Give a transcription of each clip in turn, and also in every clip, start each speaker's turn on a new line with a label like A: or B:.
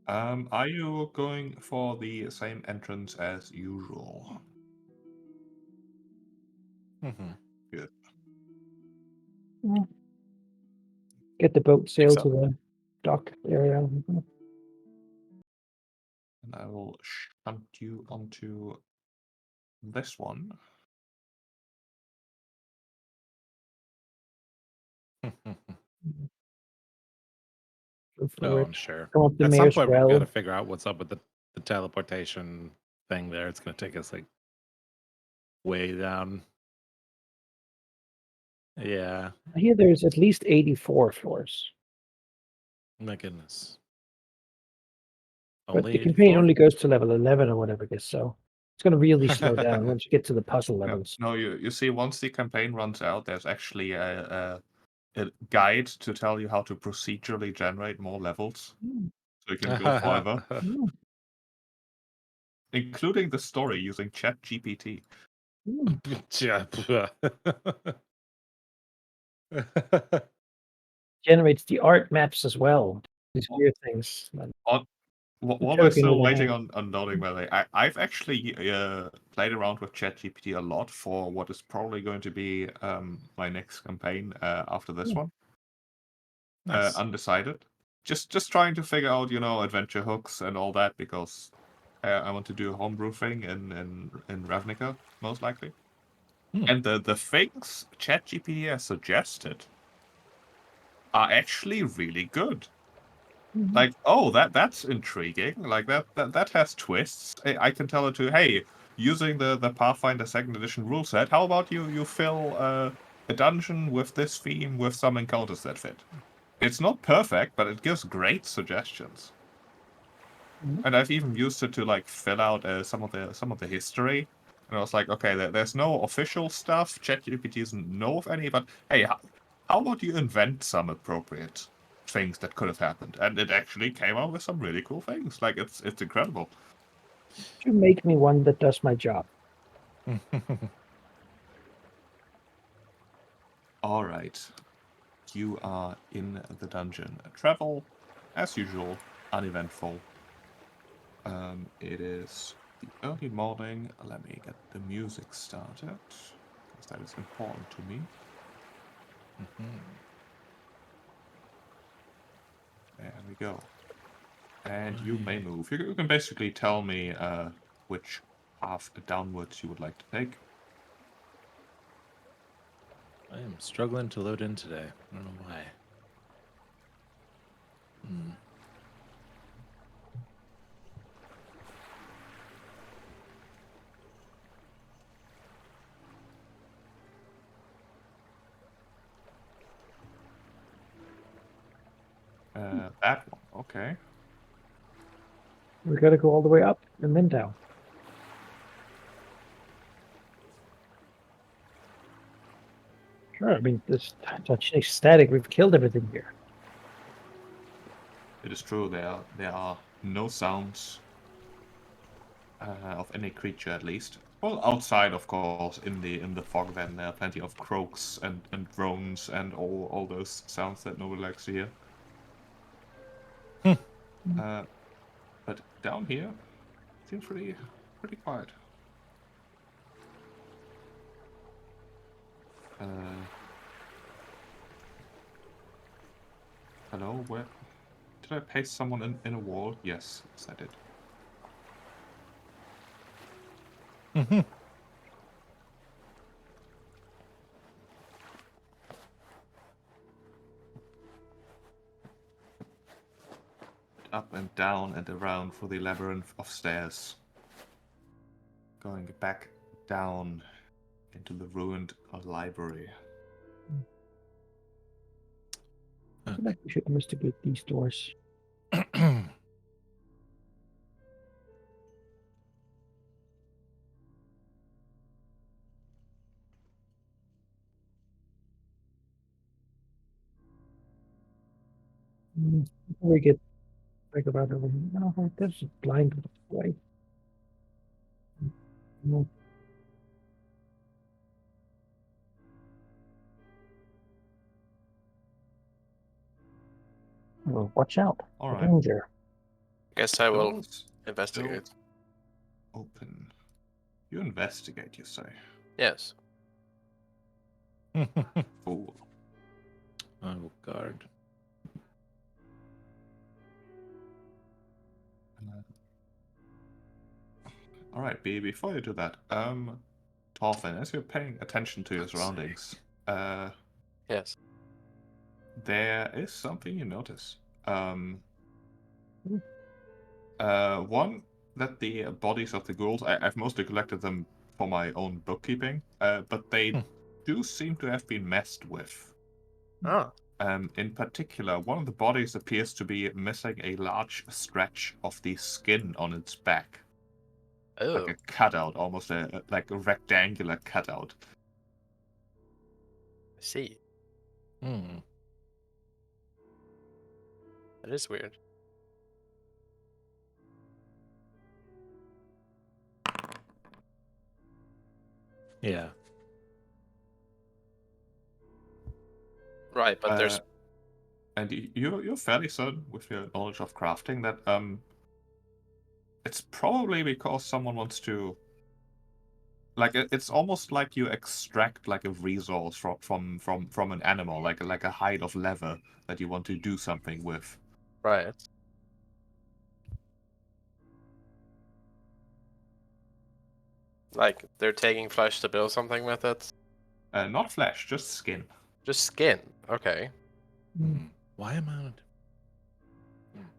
A: Are you going for the same entrance as usual?
B: Mm-hmm.
A: Good.
C: Get the boat
B: Think
C: sail
B: so.
C: to the dock area.
A: And I will shunt you onto this one.
C: Go for
B: Oh,
C: it.
B: I'm sure.
C: Come up the
B: At some
C: mayor's
B: point, we've got
C: well.
B: to figure out what's up with the teleportation thing there. It's going to take us like way down. Yeah.
C: I hear there's at least 84 floors.
B: My goodness.
C: But
B: Only
C: the campaign
B: 84?
C: only goes to level 11 or whatever it is, so it's going to really slow down once you get to the puzzle
A: No,
C: levels.
A: no. You see, once the campaign runs out, there's actually a guide to tell you how to procedurally generate more levels, so you can go forever,
C: Mm,
A: including the story using ChatGPT.
C: Generates the art maps as well. These
A: Oh,
C: weird things. Man.
A: On,
C: I'm
A: while we're
C: joking
A: still
C: with a
A: waiting
C: hand.
A: on loading, by the way, I've actually played around with ChatGPT a lot for what is probably going to be my next campaign after this one.
B: Nice.
A: Undecided. Just trying to figure out, adventure hooks and all that, because I want to do a homebrew thing in Ravnica, most likely. And the things ChatGPT has suggested are actually really good. Like, oh, that's intriguing. Like that has twists. I can tell it to, hey, using the Pathfinder Second Edition rule set, how about you fill a dungeon with this theme with some encounters that fit. It's not perfect, but it gives great suggestions. And I've even used it to like fill out some of the history. And I was like, okay, there's no official stuff. ChatGPT doesn't know of any, but hey, how about you invent some appropriate things that could have happened? And it actually came out with some really cool things. Like it's incredible.
C: You make me one that does my job.
A: All right, you are in the dungeon. Travel, as usual, uneventful. It is the early morning. Let me get the music started, because that is important to me. There we go. And you may move. You can basically tell me which path downwards you would like to take.
B: I am struggling to load in today. I don't know why.
A: That one. Okay.
C: We got to go all the way up and then down. Sure, I mean, this touching static, we've killed everything here.
A: It is true. There are no sounds of any creature, at least. Well, outside, of course, in the fog. Then there are plenty of croaks and drones and all those sounds that nobody likes to hear. But down here, seems pretty quiet. Hello, where did I paste someone in a wall? Yes, I did. Up and down and around for the labyrinth of stairs. Going back down into the ruined library.
C: I feel like we should investigate these doors. Before we get back about everything. No, there's a blind way. No. Well, watch out.
A: All right.
C: Danger.
D: Guess I will
A: Doors
D: investigate.
A: don't open. You investigate, you say.
D: Yes.
A: Fool.
B: I will guard.
A: All right, B. Before you do that, Torfin, as you're paying attention to your surroundings,
D: Yes.
A: there is something you notice. One, that the bodies of the ghouls, I've mostly collected them for my own bookkeeping, but they do seem to have been messed with.
D: Ah.
A: In particular, one of the bodies appears to be missing a large stretch of the skin on its back.
D: Oh.
A: Like a cutout, almost like a rectangular cutout.
D: I see.
B: Hmm.
D: That is weird.
B: Yeah.
D: Right, but there's
A: And you're fairly certain with your knowledge of crafting that it's probably because someone wants to, like, it's almost like you extract like a resource from an animal, like a hide of leather that you want to do something with.
D: right. Like they're taking flesh to build something with it.
A: Not flesh, just skin.
D: Just skin. Okay.
B: Hmm. Why am I on?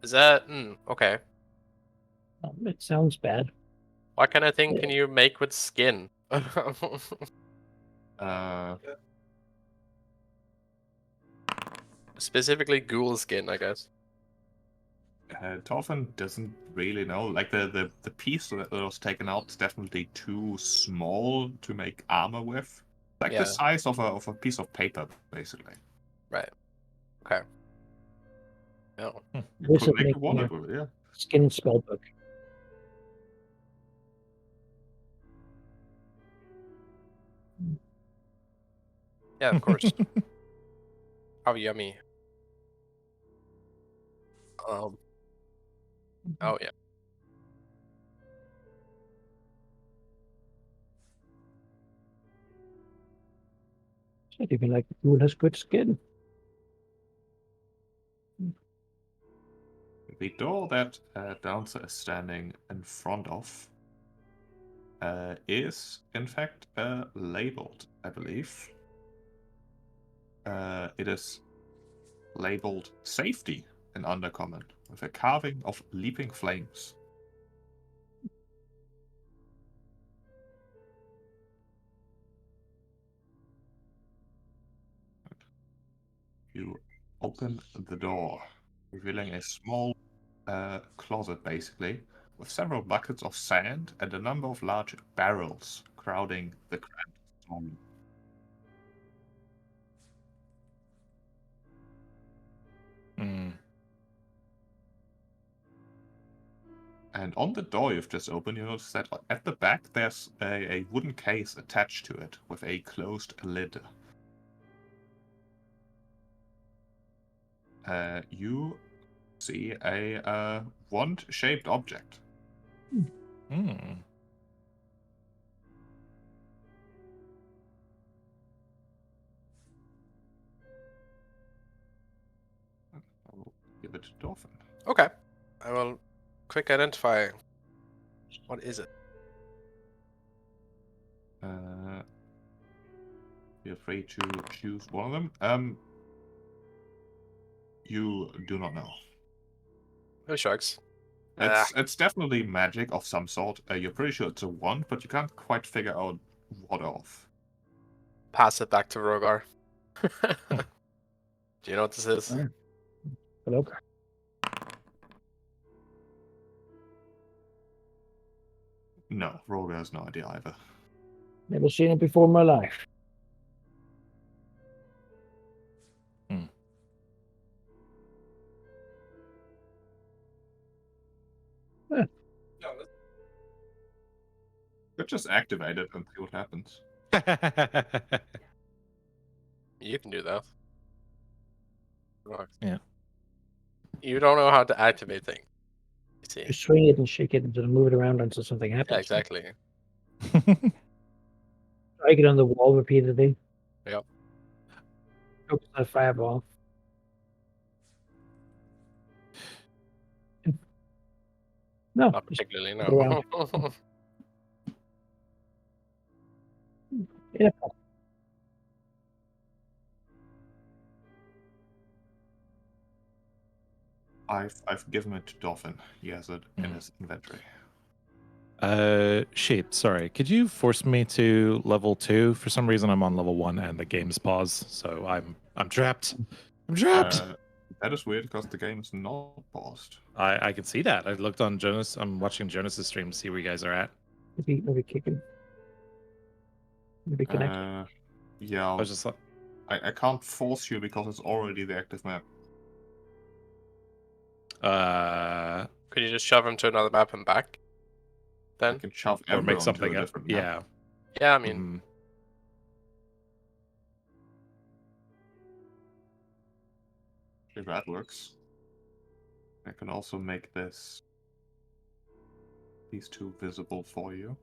D: Is that okay?
C: It sounds bad.
D: What kind of thing can you make with skin?
A: Uh,
D: Specifically ghoul skin, I guess.
A: Torfin doesn't really know. Like the piece that was taken out is definitely too small to make armor with. Like
D: Yeah.
A: the size of a piece of paper, basically.
D: Right. Okay. No.
A: You
C: This
A: could
C: is
A: make a
C: making
A: wallet
C: a
A: with it, yeah.
C: skin spell book.
D: Yeah, of course. How yummy. Oh yeah.
C: Said even like the fool has good skin.
A: The door that Dancer is standing in front of is, in fact, labeled, I believe. It is labeled Safety in Undercommon, with a carving of leaping flames. You open the door, revealing a small closet, basically, with several buckets of sand and a number of large barrels crowding the cramped storeroom.
B: Hmm.
A: And on the door you've just opened, you notice that at the back there's a wooden case attached to it with a closed lid. You see a wand-shaped object.
B: Hmm.
A: I will give it to Dolphin.
D: Okay. I will quick identify. What is it?
A: Feel free to choose one of them. You do not know.
D: No sharks.
A: It's definitely magic of some sort. You're pretty sure it's a wand, but you can't quite figure out what of.
D: Pass it back to Rogar. Do you know what this is?
C: Alright. Look,
A: No, Roger has no idea either.
C: never seen it before in my life.
A: Could just activate it and see what happens.
D: You can do that. Rogar.
B: Yeah.
D: You don't know how to activate things. see.
C: You swing it and shake it and sort of move it around until something happens.
D: Yeah, exactly.
C: Strike it on the wall repeatedly.
D: Yep.
C: Hope it's not a fireball. No.
D: Not
C: just
D: particularly,
C: move it around.
D: no.
C: Yeah.
A: I've given it to Dolphin. He has it in his inventory.
B: Sheep, sorry. Could you force me to level 2? For some reason I'm on level 1 and the game's paused, so I'm trapped. I'm trapped.
A: That is weird because the game is not paused.
B: I can see that. I looked on Jonas. I'm watching Jonas' stream to see where you guys are at.
C: Maybe kicking. Maybe connect.
A: Yeah,
B: I was just like,
A: I can't force you because it's already the active map.
D: Could you just shove him to another map and back?
A: I
D: Then?
A: can shove
B: or make
A: everyone to
B: something
A: a
B: up.
A: different map.
B: Yeah.
D: Yeah, I mean,
B: Mhm.
A: If that works. I can also make these two visible for you.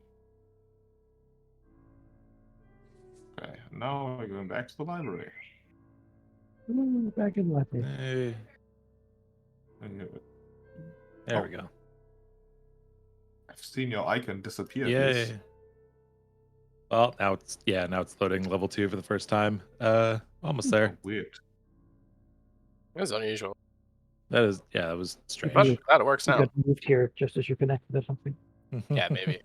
A: Okay, now we're going back to the library.
C: Back in the library.
B: Hey,
A: Uh,
B: there
A: Oh.
B: we go.
A: I've seen your icon disappear.
B: Yay.
A: This.
B: Well, now it's loading level 2 for the first time. Almost there.
A: Oh, weird.
D: it was unusual.
B: That was strange.
D: But glad it works
C: You
D: now.
C: got moved here just as you connected or something.
D: Yeah, maybe.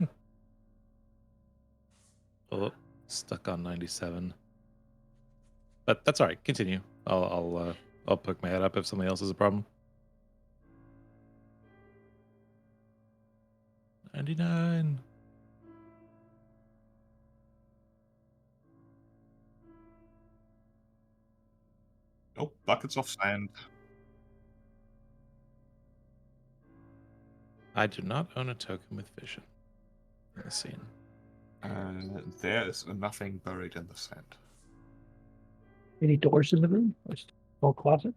B: Oh, stuck on 97. But that's all right. Continue. I'll poke my head up if something else is a problem. 99.
A: Oh, buckets of sand.
B: I do not own a token with vision in the scene.
A: There is nothing buried in the sand.
C: Any doors in the room? Or just a small closet?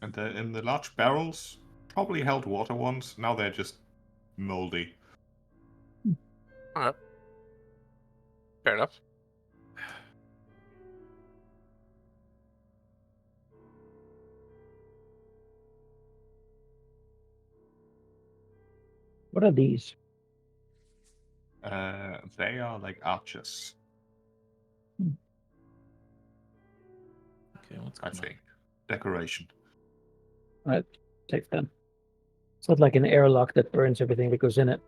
A: And in the large barrels, probably held water once. Now they're just moldy.
D: Alright. Fair enough.
C: What are these?
A: They are like arches,
B: Okay, what's
A: I
B: going on?
A: think. Decoration.
C: Right, take them. It's not like an airlock that burns everything that goes in it.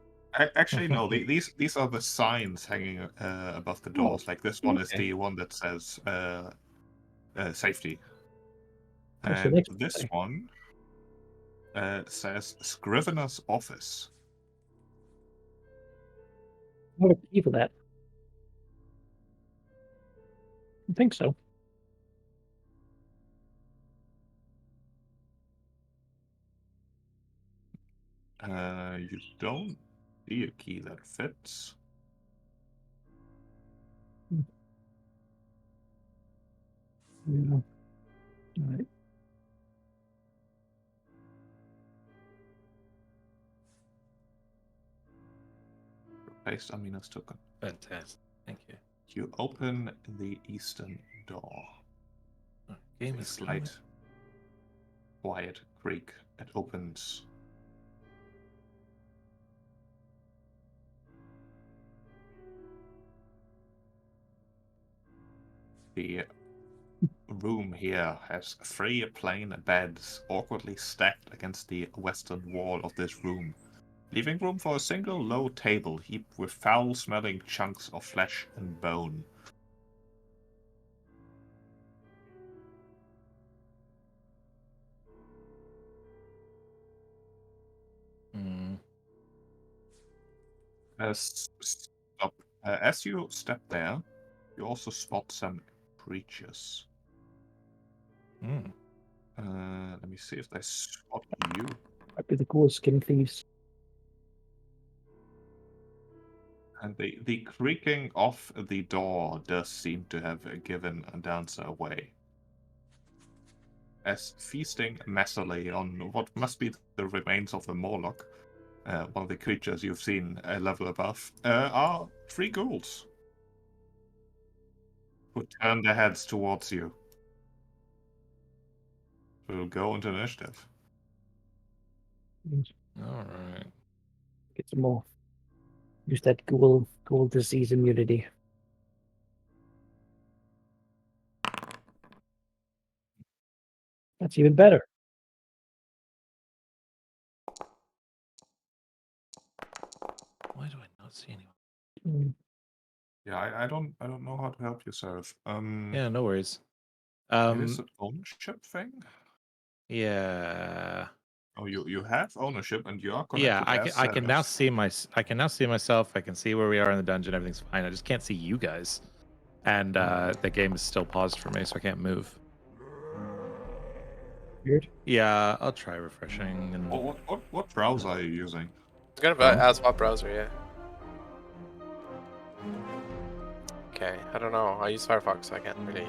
A: Actually, no. These are the signs hanging above the doors. Like this one is
C: okay.
A: the one that says safety,
C: What's the
A: and
C: next
A: this
C: one
A: one says Scrivener's office.
C: What a key for that? I think so.
A: You don't see a key that fits.
C: Yeah. All right.
A: Replaced Amina's token.
B: Fantastic. Thank you.
A: You open the eastern door.
B: Game
A: A
B: is
A: slight, quiet creak. It opens. The room here has 3 plain beds awkwardly stacked against the western wall of this room, leaving room for a single low table heaped with foul-smelling chunks of flesh and bone. As you step there, you also spot some creatures. Let me see if they spot you.
C: Might be the cool skin thieves.
A: And the creaking of the door does seem to have given a dancer away. as feasting messily on what must be the remains of the Morlock, one of the creatures you've seen a level above, are 3 ghouls who turn their heads towards you. We'll go into initiative.
B: All right.
C: Get some more. Use that ghoul disease immunity. That's even better.
B: Why do I not see anyone?
C: Mm.
A: Yeah, I don't know how to help you, Seraph.
B: Yeah, no worries.
A: It is an ownership thing.
B: Yeah.
A: Oh, you have ownership and you are
B: Yeah,
A: connected as
B: I can now
A: Seraphs.
B: see I can now see myself. I can see where we are in the dungeon. Everything's fine. I just can't see you guys. And the game is still paused for me, so I can't move.
C: Weird.
B: Yeah, I'll try refreshing. And
A: What browser are you using?
D: It's gonna
A: Chrome?
D: ask what browser, yeah. Okay, I don't know. I use Firefox, so I can't really.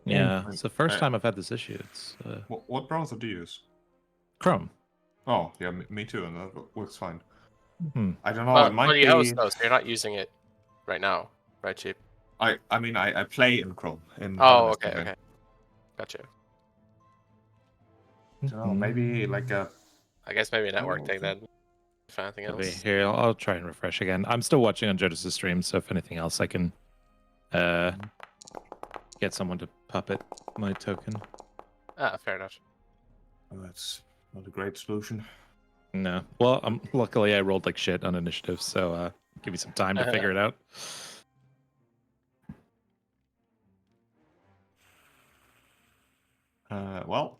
B: yeah, it's the first
A: I-
B: time I've had this issue. It's
A: What browser do you use?
B: Chrome.
A: Oh, yeah, me too, and that works fine.
B: Hmm.
A: I don't know.
D: Well,
A: It might
D: you
A: be.
D: host though, so you're not using it right now, right, Cheap?
A: I mean, I play in Chrome in
D: Oh,
A: Harvest
D: okay,
A: Campaign.
D: okay. Gotcha.
A: I don't know, maybe like a.
D: I guess maybe a network
A: Oh,
D: thing
A: okay.
D: then. If anything
B: Maybe.
D: else.
B: Here, I'll try and refresh again. I'm still watching on Jodis' stream, so if anything else, I can get someone to puppet my token.
D: Ah, fair enough.
A: Oh, that's not a great solution.
B: No. Well, luckily I rolled like shit on initiative, so give me some time to figure it out.
A: Well,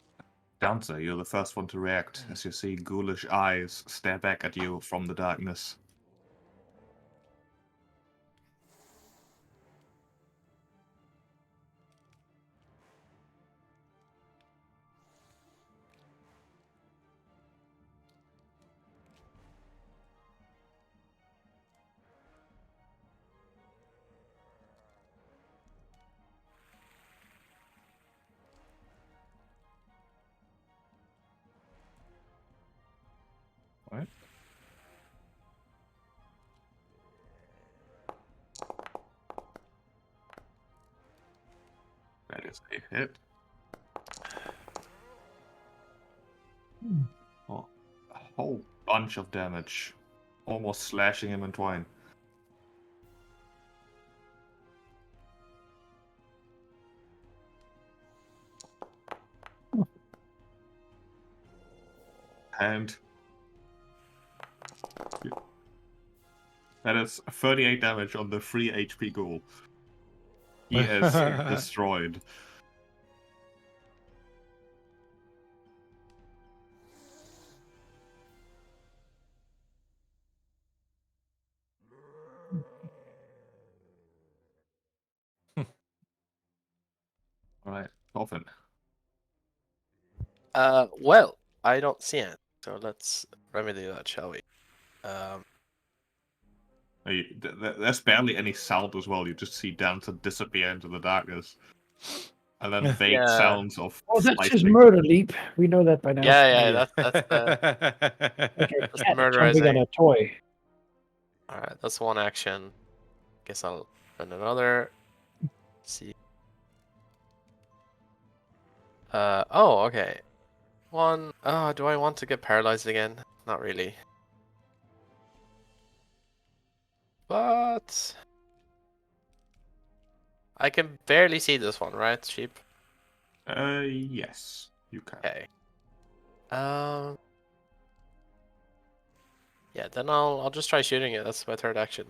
A: Dancer, you're the first one to react as you see ghoulish eyes stare back at you from the darkness. Right? That is a hit. Oh, a whole bunch of damage. Almost slashing him in twine. And that is 38 damage on the 3 HP ghoul. He is destroyed. Alright, Dolphin.
D: Well, I don't see it, so let's remedy that, shall we?
A: There's barely any sound as well. You just see Dancer disappear into the darkness. And then vague
D: Yeah.
A: sounds of
C: Oh, that's his
A: slicing.
C: murder leap. We know that by now.
D: Yeah, that's the
C: Like a
D: that's
C: cat
D: murderizing.
C: jumping on a toy.
D: Alright, that's one action. Guess I'll run another. Let's see. Oh, okay. One. Oh, do I want to get paralyzed again? Not really. But I can barely see this one, right, Sheep?
A: Yes, you can.
D: Okay. Yeah, then I'll just try shooting it. That's my third action.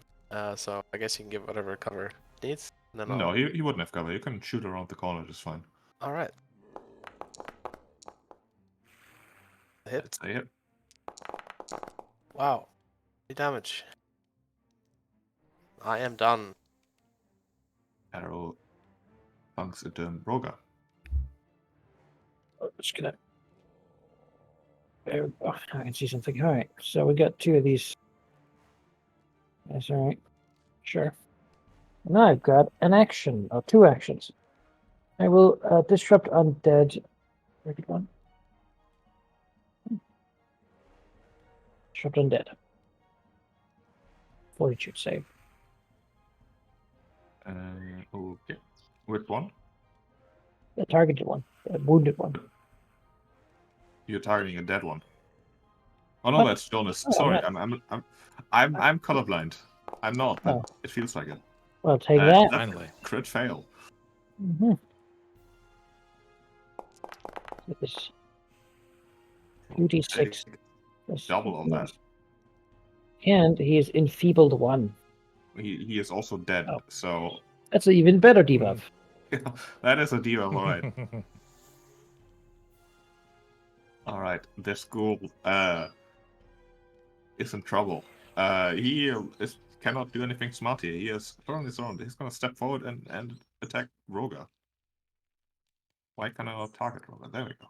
D: So I guess you can give whatever cover it needs. And then
A: No, he wouldn't have cover. You can shoot around the corner just fine.
D: All right. Hit.
A: That's a hit.
D: Wow. 3 damage. I am done.
A: Arrow bunks into Broga.
C: Oh, just gonna. There we go. I can see something. All right, so we got 2 of these. That's all right. Sure. Now I've got an action, or 2 actions. I will disrupt undead Very good one. Shot undead. Fortitude save.
A: Okay. Which one?
C: The targeted one. The wounded one.
A: You're targeting a dead one. Oh no,
C: What?
A: that's Jonas.
C: Oh,
A: Sorry,
C: right.
A: I'm colorblind. I'm not, but
C: Oh.
A: it feels like it.
C: Well, take that.
B: Finally.
A: Crit fail.
C: Mm-hmm. This 2d6.
A: Take
C: Plus
A: double of that.
C: And he is enfeebled 1.
A: He is also dead,
C: Oh.
A: so
C: That's an even better debuff.
A: that is a debuff, alright. Alright, this ghoul is in trouble. He cannot do anything smart here. He is on his own. He's gonna step forward and attack Roga. Why can I not target Roga? There we go.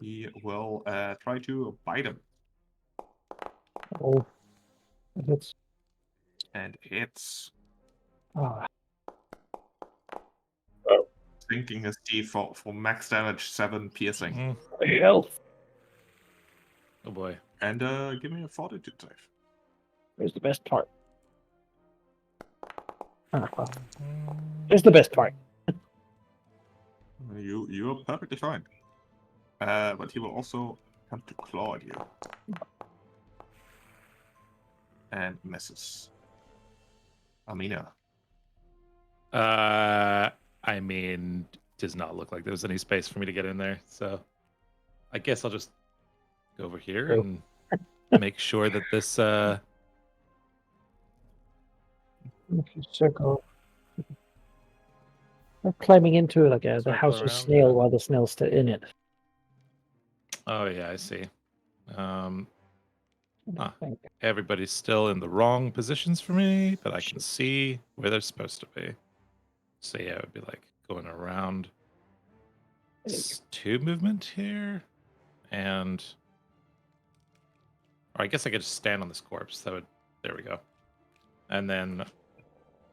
A: He will try to bite him.
C: Oh. That's.
A: And it's
C: Oh.
A: sinking his teeth for max damage, 7 piercing.
C: Health.
B: Oh boy.
A: And give me a fortitude save.
C: Here's the best part. Well, here's the best part.
A: You are perfectly fine. But he will also come to claw at you. And misses. Amina.
B: I mean, does not look like there's any space for me to get in there, so I guess I'll just go over here
C: Oh.
B: and make sure that this
C: Circle. I'm climbing into like the
B: Circle
C: house of
B: around,
C: snail
B: yeah.
C: while the snail's still in it.
B: Oh yeah, I see.
C: I
B: Ah.
C: think.
B: Everybody's still in the wrong positions for me, but I can see where they're supposed to be. So yeah, it would be like going around.
C: There you
B: It's 2 movement here, and or I guess I could just stand on this corpse. That would. There we go. And then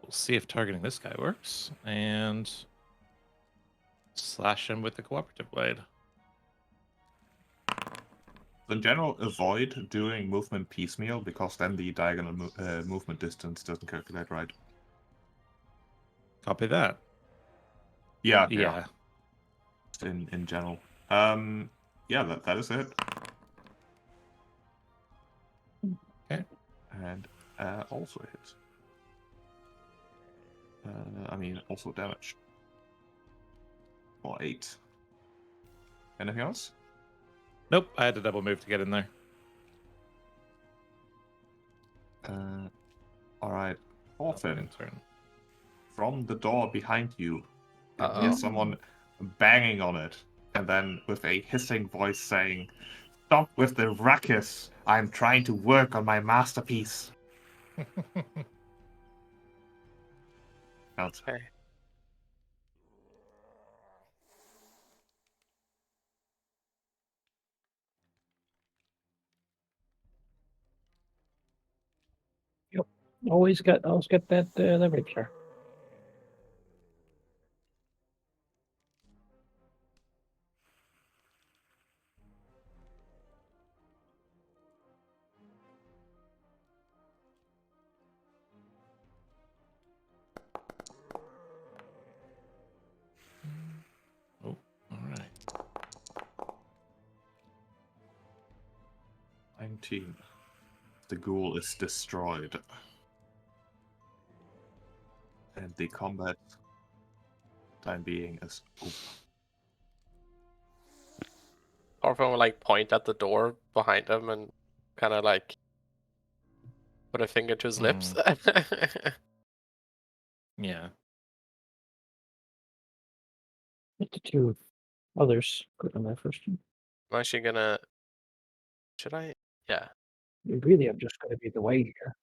B: we'll see if targeting this guy works, and slash him with the cooperative blade.
A: In general, avoid doing movement piecemeal, because then the diagonal movement distance doesn't calculate right.
B: Copy that.
A: Yeah.
B: Yeah.
A: In general. Yeah, that is it.
B: Okay.
A: And also hit. I mean, also damage. For 8. Anything else?
B: Nope. I had to double move to get in there.
A: Alright. Orphan,
B: Turn.
A: from the door behind you, you
D: Uh-oh.
A: hear someone banging on it, and then with a hissing voice saying, "Stop with the ruckus! I'm trying to work on my masterpiece." Out.
D: Okay.
C: Always get that leverage there.
B: Oh, all right.
A: 19. The ghoul is destroyed. And the combat time being is over.
D: Orphan will like point at the door behind him and kind of like put a finger to his lips.
B: Yeah.
C: Get the 2 others. Good on that first one.
D: I'm actually gonna. Should I? Yeah.
C: Really, I'm just going to be the way here.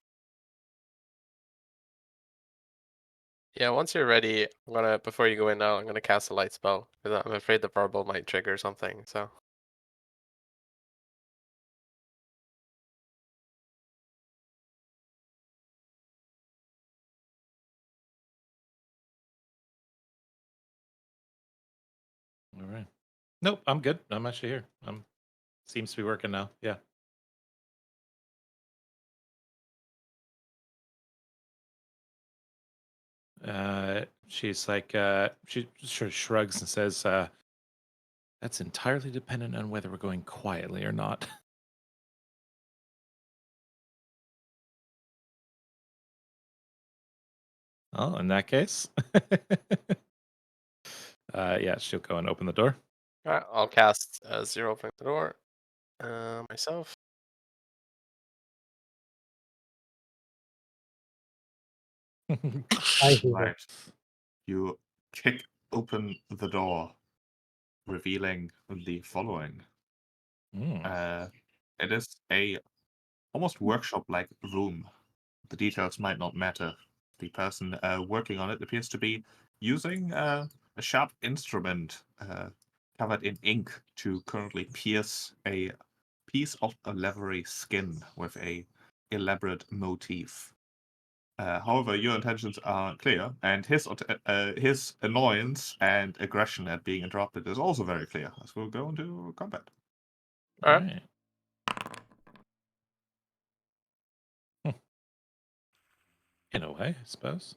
D: Yeah. Once you're ready, I'm gonna. Before you go in now, I'm gonna cast a light spell because I'm afraid the verbal might trigger something. So.
B: Nope, I'm good. I'm actually here. Seems to be working now. Yeah. She's like, she sort of shrugs and says, that's entirely dependent on whether we're going quietly or not. Oh, in that case. Yeah, she'll go and open the door.
D: All right, I'll cast Zero opening the door myself.
C: I hear
A: Right. You kick open the door, revealing the following.
B: Mm.
A: It is a almost workshop-like room. The details might not matter. The person working on it appears to be using a sharp instrument covered in ink to currently pierce a piece of a leathery skin with a elaborate motif. However, your intentions are clear, and his annoyance and aggression at being interrupted is also very clear. As we'll go into combat.
D: All
B: All
D: right.
B: right. Hmm. In a way, I suppose.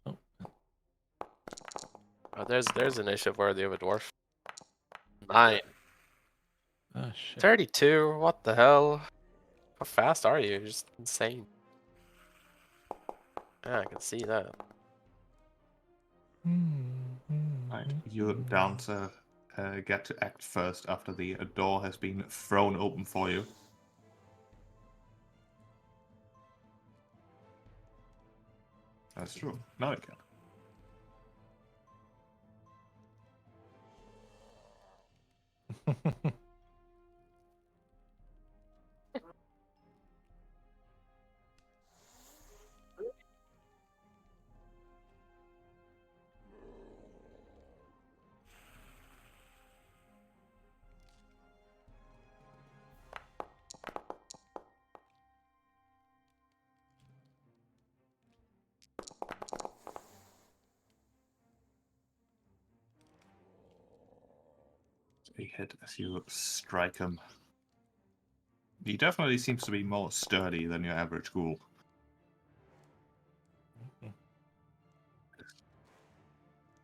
B: Oh,
D: Oh, there's initiative worthy of a dwarf. 9.
B: oh shit.
D: 32. What the hell? How fast are you? You're just insane. Yeah, I can see that.
A: Right, you down to get to act first after the door has been thrown open for you. That's true. Now you can. A hit as you strike him. He definitely seems to be more sturdy than your average ghoul.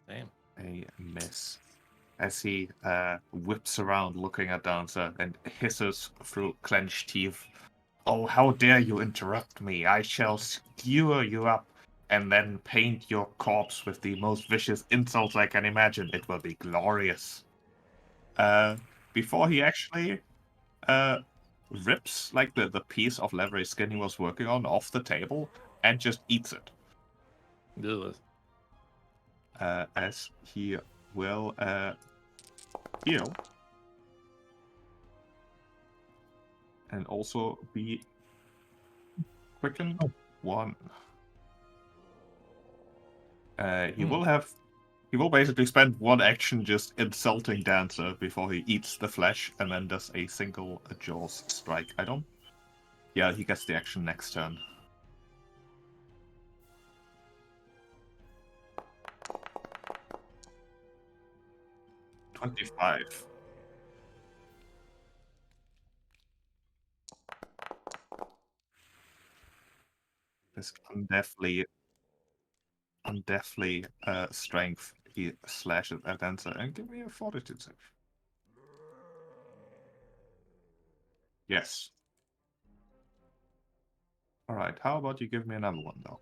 B: Damn.
A: A miss. As he whips around looking at Dancer and hisses through clenched teeth. Oh, how dare you interrupt me! I shall skewer you up and then paint your corpse with the most vicious insults I can imagine. It will be glorious. Before he actually rips like the piece of leathery skin he was working on off the table and just eats it.
B: Ugh.
A: As he will heal and also be quickened 1. He will basically spend 1 action just insulting Dancer before he eats the flesh and then does a single Jaws strike. Yeah, he gets the action next turn. $25. This undeathly strength. He slashes at Dancer and give me a fortitude save. Yes. Alright, how about you give me another one though?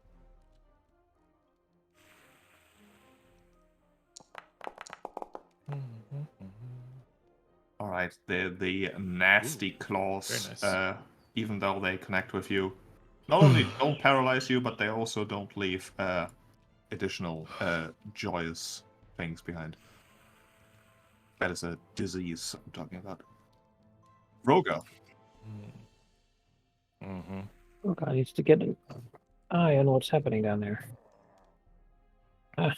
A: Alright, the nasty claws,
B: very nice.
A: even though they connect with you, not only don't paralyze you, but they also don't leave additional joyous things behind. That is a disease I'm talking about. Roga.
B: Mm-hmm.
C: Oh god, needs to get an eye on what's happening down there. Ah.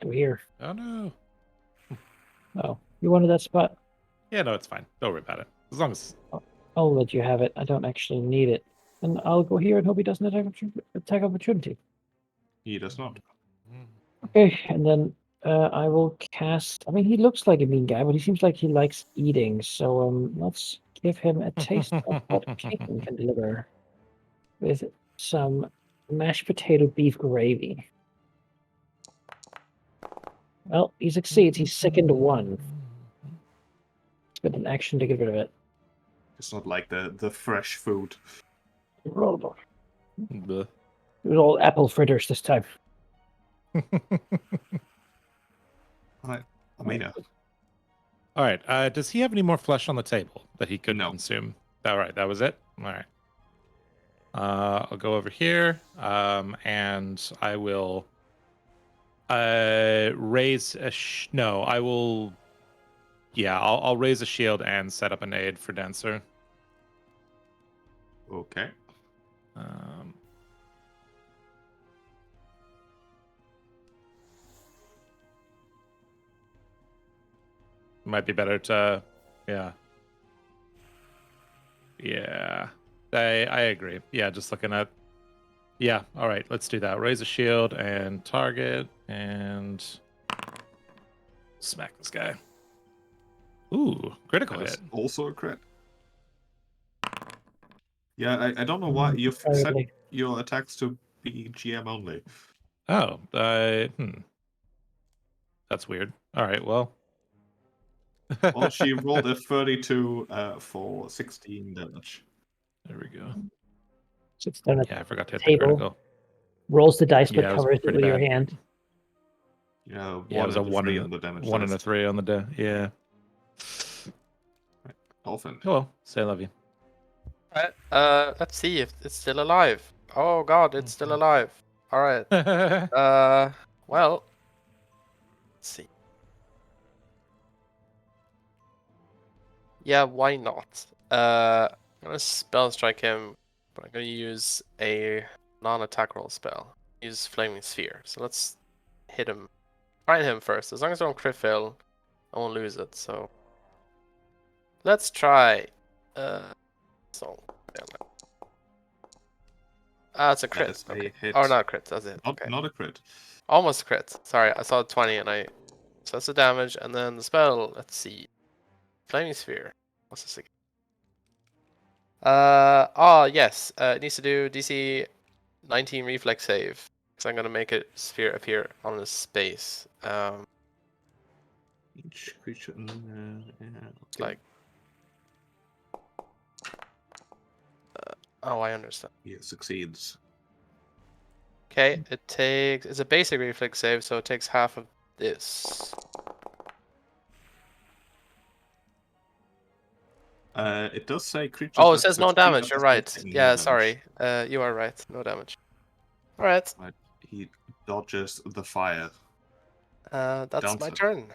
C: Come here.
B: Oh no.
C: Oh, you wanted that spot?
B: Yeah, no, it's fine. Don't worry about it. As long as
C: I'll let you have it. I don't actually need it. And I'll go here and hope he doesn't attack opportunity.
A: He does not.
C: Okay, and then I will cast. I mean, he looks like a mean guy, but he seems like he likes eating. So let's give him a taste of what Peyton can deliver with some mashed potato beef gravy. Well, he succeeds. He's sickened one. Spend an action to get rid of it.
A: It's not like the fresh food.
C: Rollable.
B: Bleh.
C: It was all apple fritters this time.
A: Right. Amina.
B: All right. Does he have any more flesh on the table that he could
A: No.
B: consume? All right. That was it. All right. I'll go over here, and I will raise a. No, I will. Yeah, I'll raise a shield and set up an aid for Dancer.
A: Okay.
B: Might be better to, yeah. Yeah, I agree. Yeah, just looking at, yeah. All right, let's do that. Raise a shield and target and smack this guy. Ooh, critical
A: That
B: hit.
A: is also a crit. Yeah, I don't know why you've set
C: Terribly.
A: your attacks to be GM only.
B: Oh, that's weird. All right, well.
A: Well, she rolled a 32 for 16 damage.
B: There we go.
C: Sits down at
B: Yeah, I forgot to
C: the
B: hit the
C: table,
B: critical.
C: rolls the dice,
B: Yeah,
C: but
B: it was
C: covers it
B: pretty
C: with your
B: bad.
C: hand.
A: Yeah,
B: Yeah, it was a 1
A: 3
B: and
A: on the damage
B: one and a
A: dice.
B: 3 on the yeah.
A: Dolphin.
B: Oh well, say I love you.
D: Alright, let's see if it's still alive. Oh god, it's still alive. Alright. Well, let's see. Yeah, why not? I'm gonna spell strike him, but I'm gonna use a non-attack roll spell. Use Flaming Sphere. So let's hit him. Try him first. As long as I don't crit fail, I won't lose it. So let's try. So it's a
A: That
D: crit.
A: is a
D: Okay.
A: hit.
D: Or not a crit. That's it. Okay.
A: Not a crit.
D: Almost crit. Sorry, I saw 20 and I. So that's the damage, and then the spell. Let's see. Flaming Sphere. What's this again? Oh yes. It needs to do DC 19 reflex save. Because I'm gonna make a sphere appear on the space.
A: Each creature.
D: It's like. Oh, I understand.
A: He succeeds.
D: Okay, it takes. It's a basic reflex save, so it takes half of this.
A: It does say creatures.
D: Oh, it
A: that
D: says no
A: succeed
D: damage.
A: at
D: You're
A: this
D: right.
A: taking no
D: Yeah,
A: damage.
D: sorry. You are right. No damage. All right.
A: Right. He dodges the fire.
D: That's my
A: Dancer.
D: turn.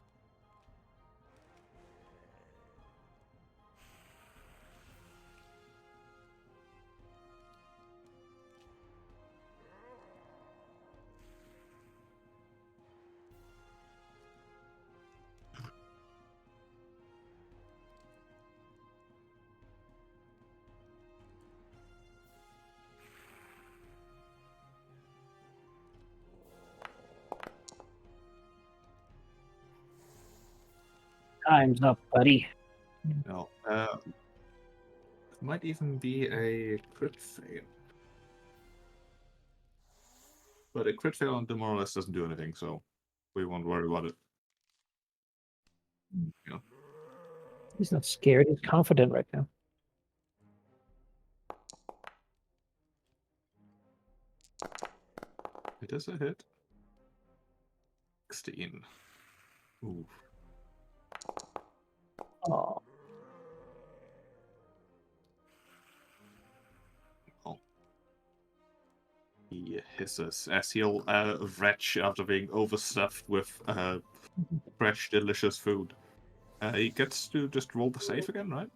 C: Time's up, buddy.
A: No. It might even be a crit fail. But a crit fail on Demoralize doesn't do anything, so we won't worry about it. Yeah.
C: He's not scared. He's confident right now.
A: It is a hit. 16. Ooh.
C: Oh,
A: Oh. He hisses as he'll retch after being overstuffed with fresh, delicious food. He gets to just roll the save again, right?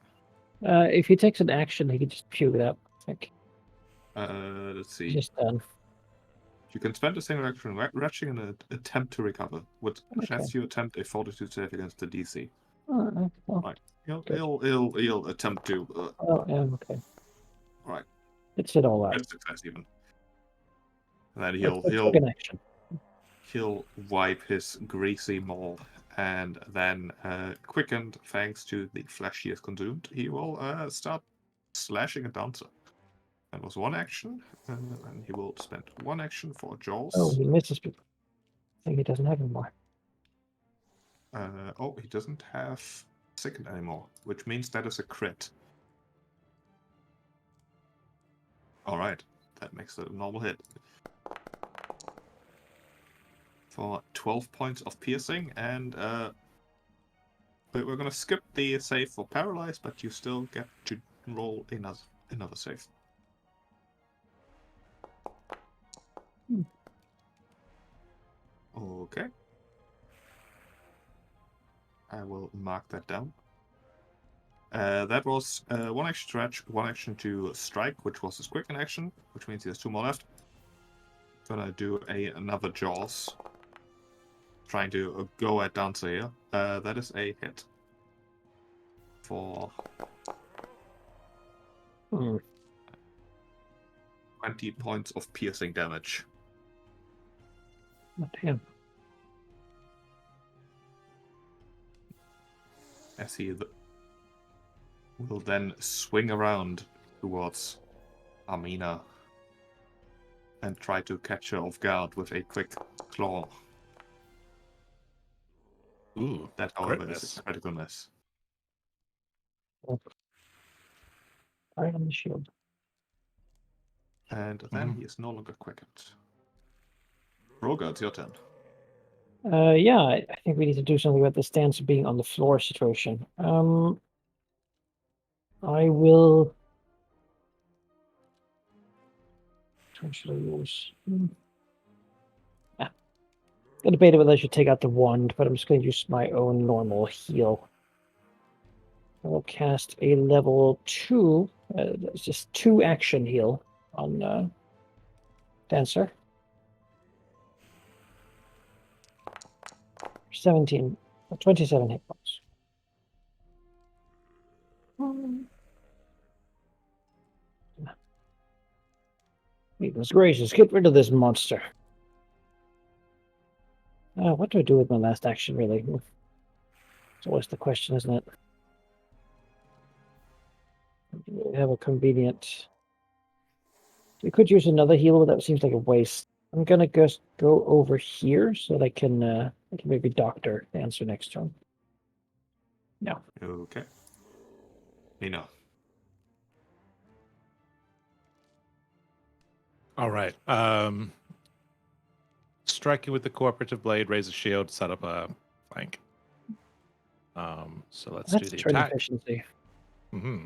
C: if he takes an action, he can just puke it up. I think
A: Let's see.
C: he's just done.
A: You can spend a single action retching and attempt to recover, which
C: Okay.
A: lets you attempt a fortitude save against the DC.
C: Well,
A: Right.
C: Good.
A: He'll attempt to.
C: oh, yeah, okay.
A: Right.
C: It's it all out.
A: Crit success even. And then
C: Let's
A: he'll
C: take an action.
A: he'll wipe his greasy maw, and then quickened thanks to the flesh he has consumed, he will start slashing at Dancer. That was one action, and he will spend one action for Jaws.
C: Oh, he misses people. I think he doesn't have any more.
A: Oh, he doesn't have second anymore, which means that is a crit. Alright, that makes it a normal hit. For 12 points of piercing, and we're gonna skip the save for paralyzed, but you still get to roll another save. Okay. I will mark that down. That was one action stretch, one action to strike, which was his quicken action, which means he has 2 more left. Gonna do another Jaws. Trying to go at Dancer here. That is a hit. For 20 points of piercing damage.
C: Damn.
A: As he will then swing around towards Amina and try to catch her off guard with a quick claw.
B: Ooh,
A: That, however, is a critical miss.
C: Right on the shield.
A: And then he is no longer quickened. Roger, it's your turn.
C: Yeah, I think we need to do something about the stance being on the floor situation. I will. Which one should I use? Yeah. I debated whether I should take out the wand, but I'm just going to use my own normal heal. I will cast a level 2. It's just 2 action heal on Dancer. 27 hit points. Goodness gracious, get rid of this monster. What do I do with my last action, really? It's always the question, isn't it? We have a convenient... We could use another heal, but that seems like a waste. I'm gonna just go over here so that I can maybe doctor the answer next turn. No.
A: Okay. Nina.
B: All right. Strike you with the cooperative blade, raise a shield, set up a flank. So let's
C: That's
B: do the
C: turn
B: attack.
C: efficiency.
B: Mm-hmm.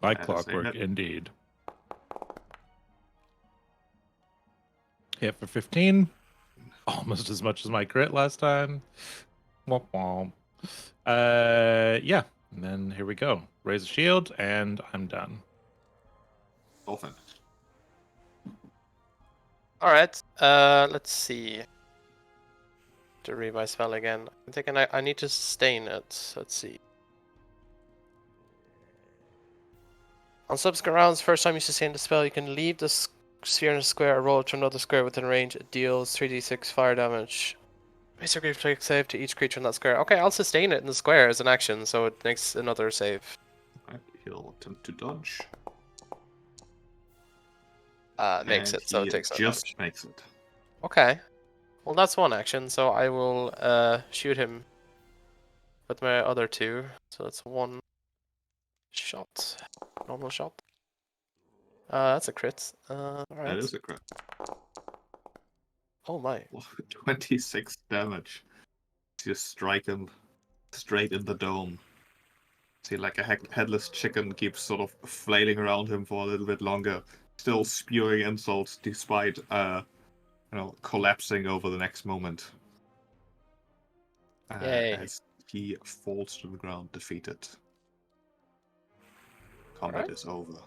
A: That
B: Like
A: is a
B: clockwork,
A: hit.
B: indeed. Hit for 15. Almost as much as my crit last time. Womp womp. Yeah. And then here we go. Raise a shield, and I'm done.
A: Dolphin.
D: Alright, let's see. To read my spell again. I'm thinking I need to sustain it. Let's see. On subsequent rounds, first time you sustain the spell, you can leave the sphere in a square or roll it to another square within range. It deals 3d6 fire damage. Basic reflex save to each creature in that square. Okay, I'll sustain it in the square as an action, so it makes another save.
A: Right, he'll attempt to dodge.
D: Makes
A: And
D: it, so
A: he
D: it takes no
A: just
D: damage.
A: makes it.
D: Okay. Well, that's one action, so I will shoot him with my other 2. So that's 1 shot. Normal shot. That's a crit. Alright.
A: That is a crit.
D: Oh my.
A: 26 damage. Just strike him straight in the dome. See, like a headless chicken keeps sort of flailing around him for a little bit longer, still spewing insults despite, collapsing over the next moment.
D: Yay.
A: As he falls to the ground, defeated. Combat
D: Alright.
A: is over.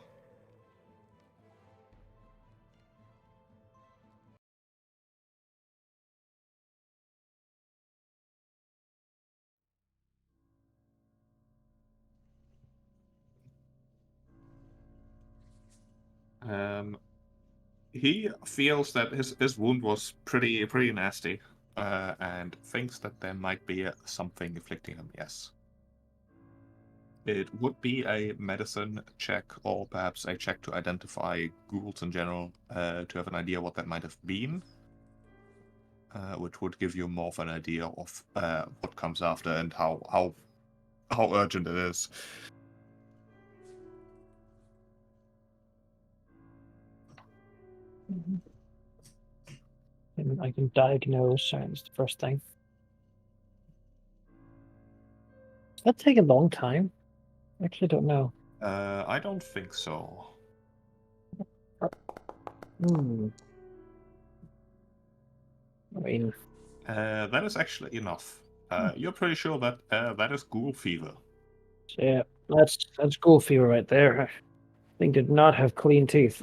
A: He feels that his wound was pretty nasty, and thinks that there might be something afflicting him. Yes. It would be a medicine check, or perhaps a check to identify ghouls in general, to have an idea what that might have been, which would give you more of an idea of what comes after and how urgent it is.
C: And I can diagnose. That's the first thing. Does that take a long time? I actually don't know.
A: I don't think so.
C: Hmm. I mean,
A: That is actually enough. You're pretty sure that that is ghoul fever.
C: yeah, that's ghoul fever right there. Thing did not have clean teeth.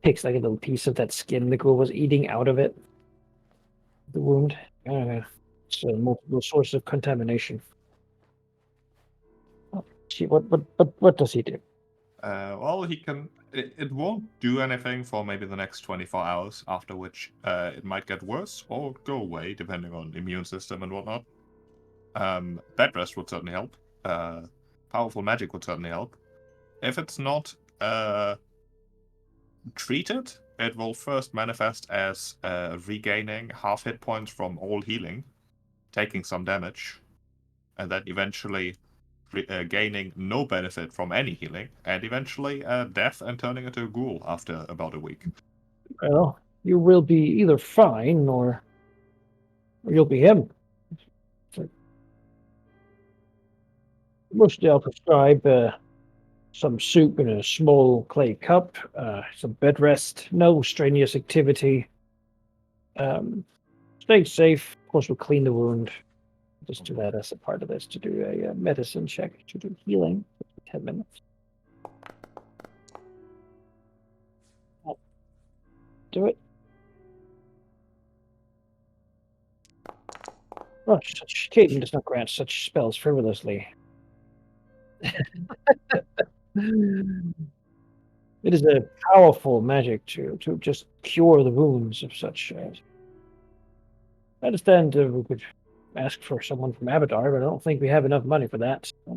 C: Takes like a little piece of that skin the ghoul was eating out of it. The wound. It's a multiple source of contamination. Oh, gee, what does he do?
A: Well, he can. It won't do anything for maybe the next 24 hours, after which it might get worse or go away, depending on immune system and whatnot. Bed rest would certainly help. Powerful magic would certainly help. If it's not treated, it will first manifest as regaining half hit points from all healing, taking some damage, and then eventually gaining no benefit from any healing, and eventually death and turning into a ghoul after about a week.
C: Well, you will be either fine or you'll be him. Mostly I'll prescribe some soup in a small clay cup, some bed rest, no strenuous activity. Stay safe. Of course, we'll clean the wound. Just do that as a part of this to do a medicine check to do healing. 10 minutes. I'll do it. Oh, such Caden does not grant such spells frivolously. It is a powerful magic to just cure the wounds of such. I understand we could ask for someone from Abadar, but I don't think we have enough money for that. I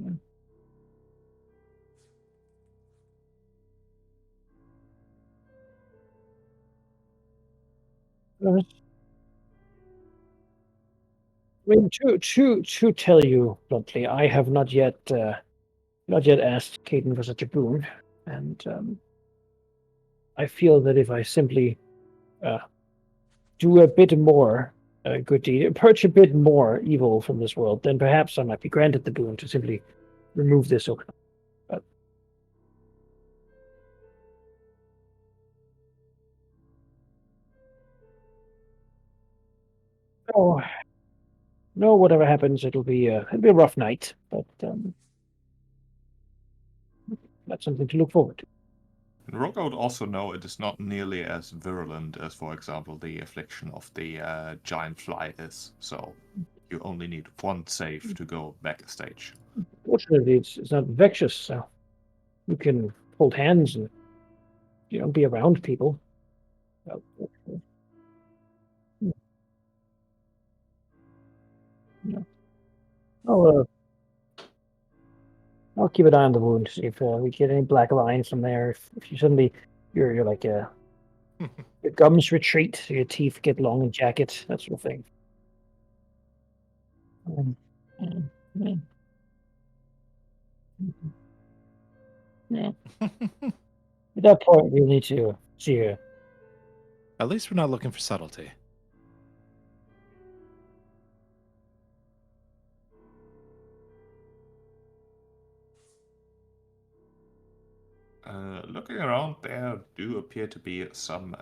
C: mean, to tell you bluntly, I have not yet asked Caden for such a boon, and I feel that if I simply do a bit more good deed, purge a bit more evil from this world, then perhaps I might be granted the boon to simply remove this over. But oh, no, whatever happens, it'll be a rough night, but that's something to look forward to.
A: And Roga would also know it is not nearly as virulent as, for example, the affliction of the giant fly is. So you only need one save to go back a stage.
C: Fortunately, it's not infectious, so you can hold hands and be around people. Yeah. I'll keep an eye on the wound, see if we get any black lines from there. If you suddenly you're like your gums retreat, your teeth get long and jagged, that sort of thing. Yeah. Yeah. At that point, we need to see her.
B: At least we're not looking for subtlety.
A: Looking around, there do appear to be some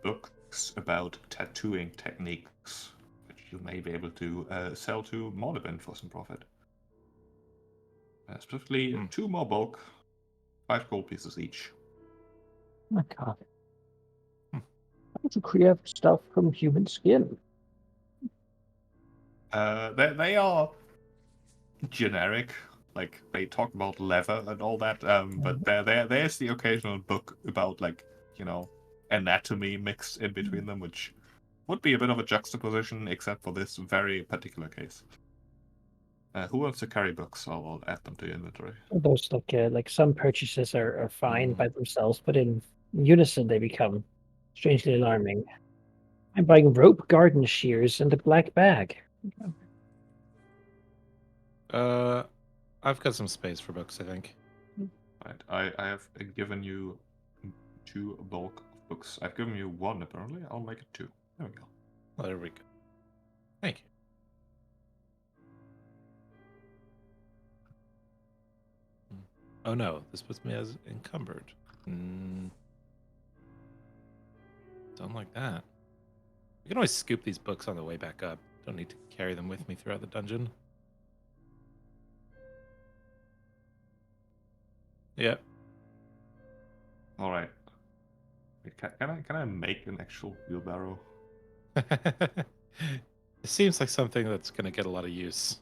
A: books about tattooing techniques, which you may be able to sell to Morlevin for some profit. Specifically, 2 more bulk, 5 gold pieces each.
C: Oh my God. How to create stuff from human skin?
A: They are generic. Like, they talk about leather and all that, but there's the occasional book about, like, anatomy mixed in between them, which would be a bit of a juxtaposition, except for this very particular case. Who wants to carry books? I'll add them to your inventory.
C: Those like some purchases are fine
B: Mm.
C: by themselves, but in unison they become strangely alarming. I'm buying rope garden shears and a black bag.
B: I've got some space for books, I think.
A: Right. I have given you 2 bulk of books. I've given you 1 apparently. I'll make it 2. There we go.
B: Oh, there we go. Thank you. Oh no, this puts me as encumbered. Don't like that. I can always scoop these books on the way back up. Don't need to carry them with me throughout the dungeon. Yep.
A: All right. Wait, can I make an actual wheelbarrow?
B: It seems like something that's going to get a lot of use.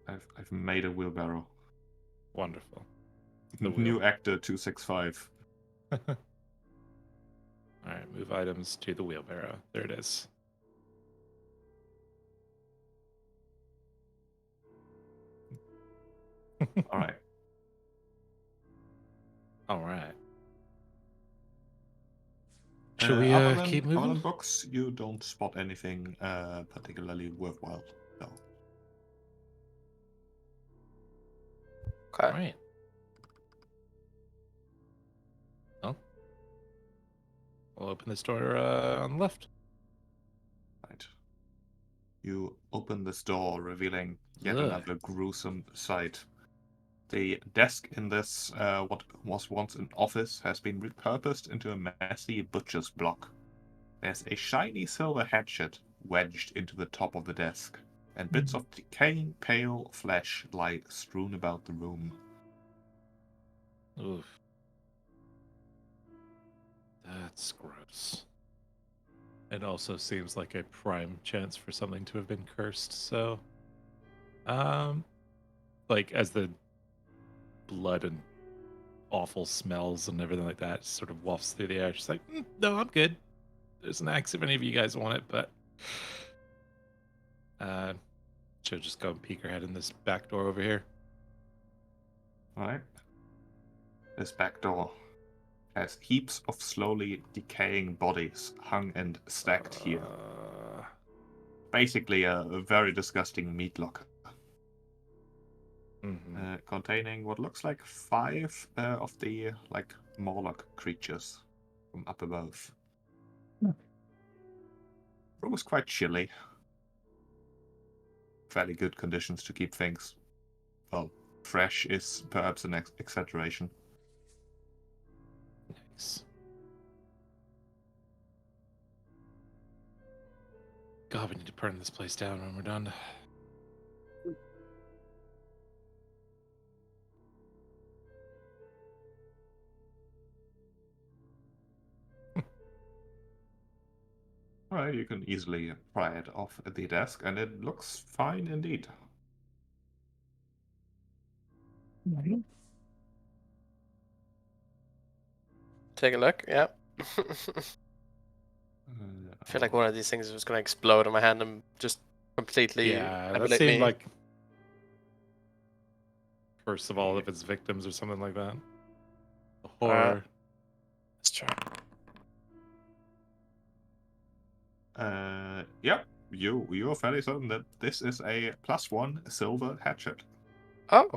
A: I've made a wheelbarrow.
B: Wonderful.
A: New actor 265.
B: All right, move items to the wheelbarrow. There it is.
A: All right.
B: All right. Should we keep
A: Other than
B: moving?
A: books, you don't spot anything particularly worthwhile. No.
D: Okay.
B: All right. Well, we'll open this door on the left.
A: Right. You open this door, revealing yet
B: Ugh.
A: another gruesome sight. The desk in this, what was once an office, has been repurposed into a messy butcher's block. There's a shiny silver hatchet wedged into the top of the desk, and bits of decaying pale flesh lie strewn about the room.
B: Oof. That's gross. It also seems like a prime chance for something to have been cursed, so like as the blood and awful smells and everything like that sort of wafts through the air, she's like, no, I'm good. There's an axe if any of you guys want it, but she'll just go and peek her head in this back door over here.
A: Alright. This back door has heaps of slowly decaying bodies hung and stacked here. Basically a very disgusting meat locker. Containing what looks like 5 of the Morlock creatures from up above. Room was quite chilly. Fairly good conditions to keep things, well, fresh is perhaps an exaggeration.
B: Nice. God, we need to burn this place down when we're done.
A: Alright, you can easily pry it off at the desk, and it looks fine indeed.
D: Take a look. Yeah. I feel like one of these things was going to explode in my hand and just completely
B: Yeah, that
D: annihilate
B: seemed
D: me.
B: like first of all, if it's victims or something like that. The horror.
D: Let's try.
A: Yep. You're fairly certain that this is a +1 silver hatchet.
D: Oh.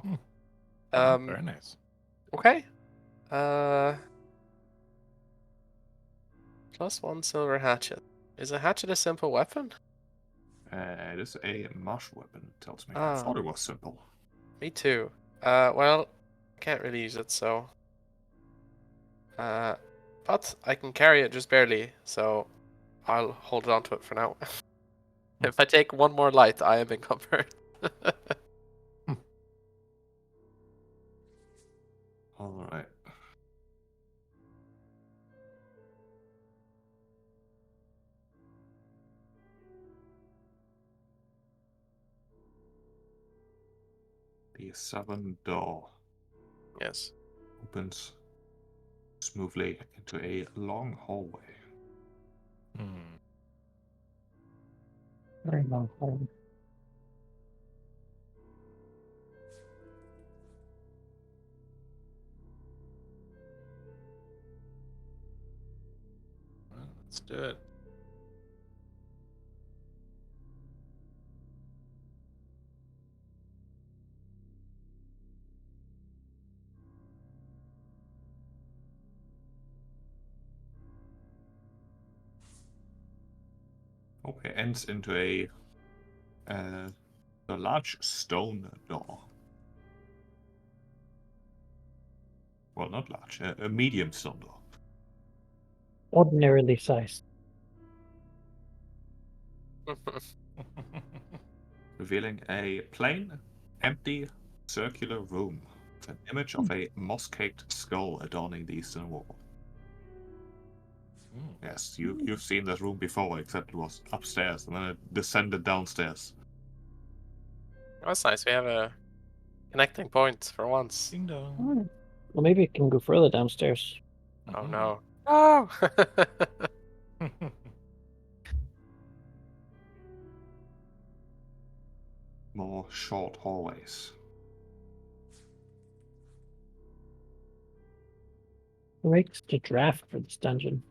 B: Very nice.
D: Okay. +1 silver hatchet. Is a hatchet a simple weapon?
A: It is a martial weapon, it tells me. I
D: Ah.
A: thought it was simple.
D: Me too. Well, I can't really use it, so. But I can carry it just barely, so I'll hold on to it for now. If I take one more light, I am encumbered.
A: Alright. The southern door
D: Yes.
A: opens smoothly into a long hallway.
B: Hmm.
C: Very long home.
B: Well, let's do it.
A: Okay, ends into a large stone door. Well, not large, a medium stone door.
C: Ordinarily sized.
A: Revealing a plain, empty, circular room with an image of a moss-caked skull adorning the eastern wall.
B: Hmm.
A: Yes, you've seen this room before, except it was upstairs and then it descended downstairs.
D: That's nice. We have a connecting point for once.
B: Ding dong.
C: Oh. Well, maybe it can go further downstairs.
D: Oh
B: Mhm.
D: no. Oh!
A: More short hallways.
C: Who makes the draft for this dungeon?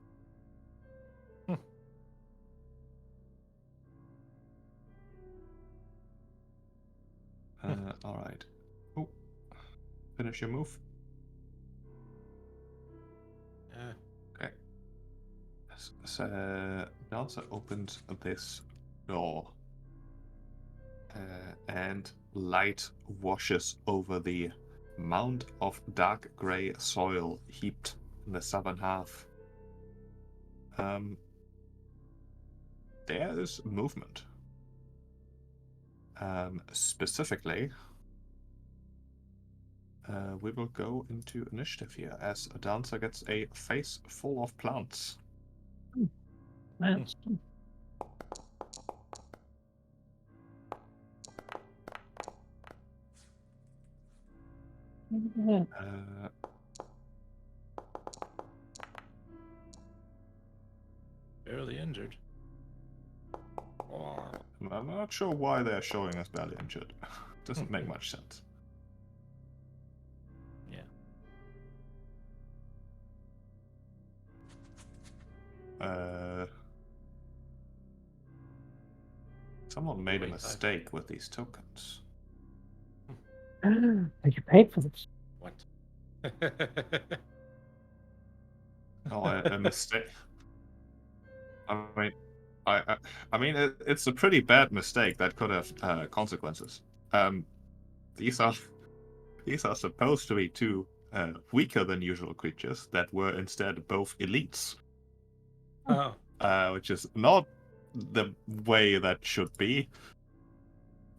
A: All right. Oh, finish your move.
B: Yeah.
A: Okay. So, Dancer opens this door, and light washes over the mound of dark grey soil heaped in the southern half. There is movement. Specifically, we will go into initiative here as a dancer gets a face full of plants.
C: Plants. Yeah.
B: Barely injured. Oh.
A: I'm not sure why they're showing us badly injured. Doesn't make much sense.
B: Yeah.
A: Someone made a
B: 45.
A: mistake with these tokens.
C: And you paid for this.
B: What?
A: Oh, a mistake. I mean, I mean, it's a pretty bad mistake that could have consequences. Um, these are supposed to be two weaker than usual creatures that were instead both elites,
B: Oh.
A: which is not the way that should be.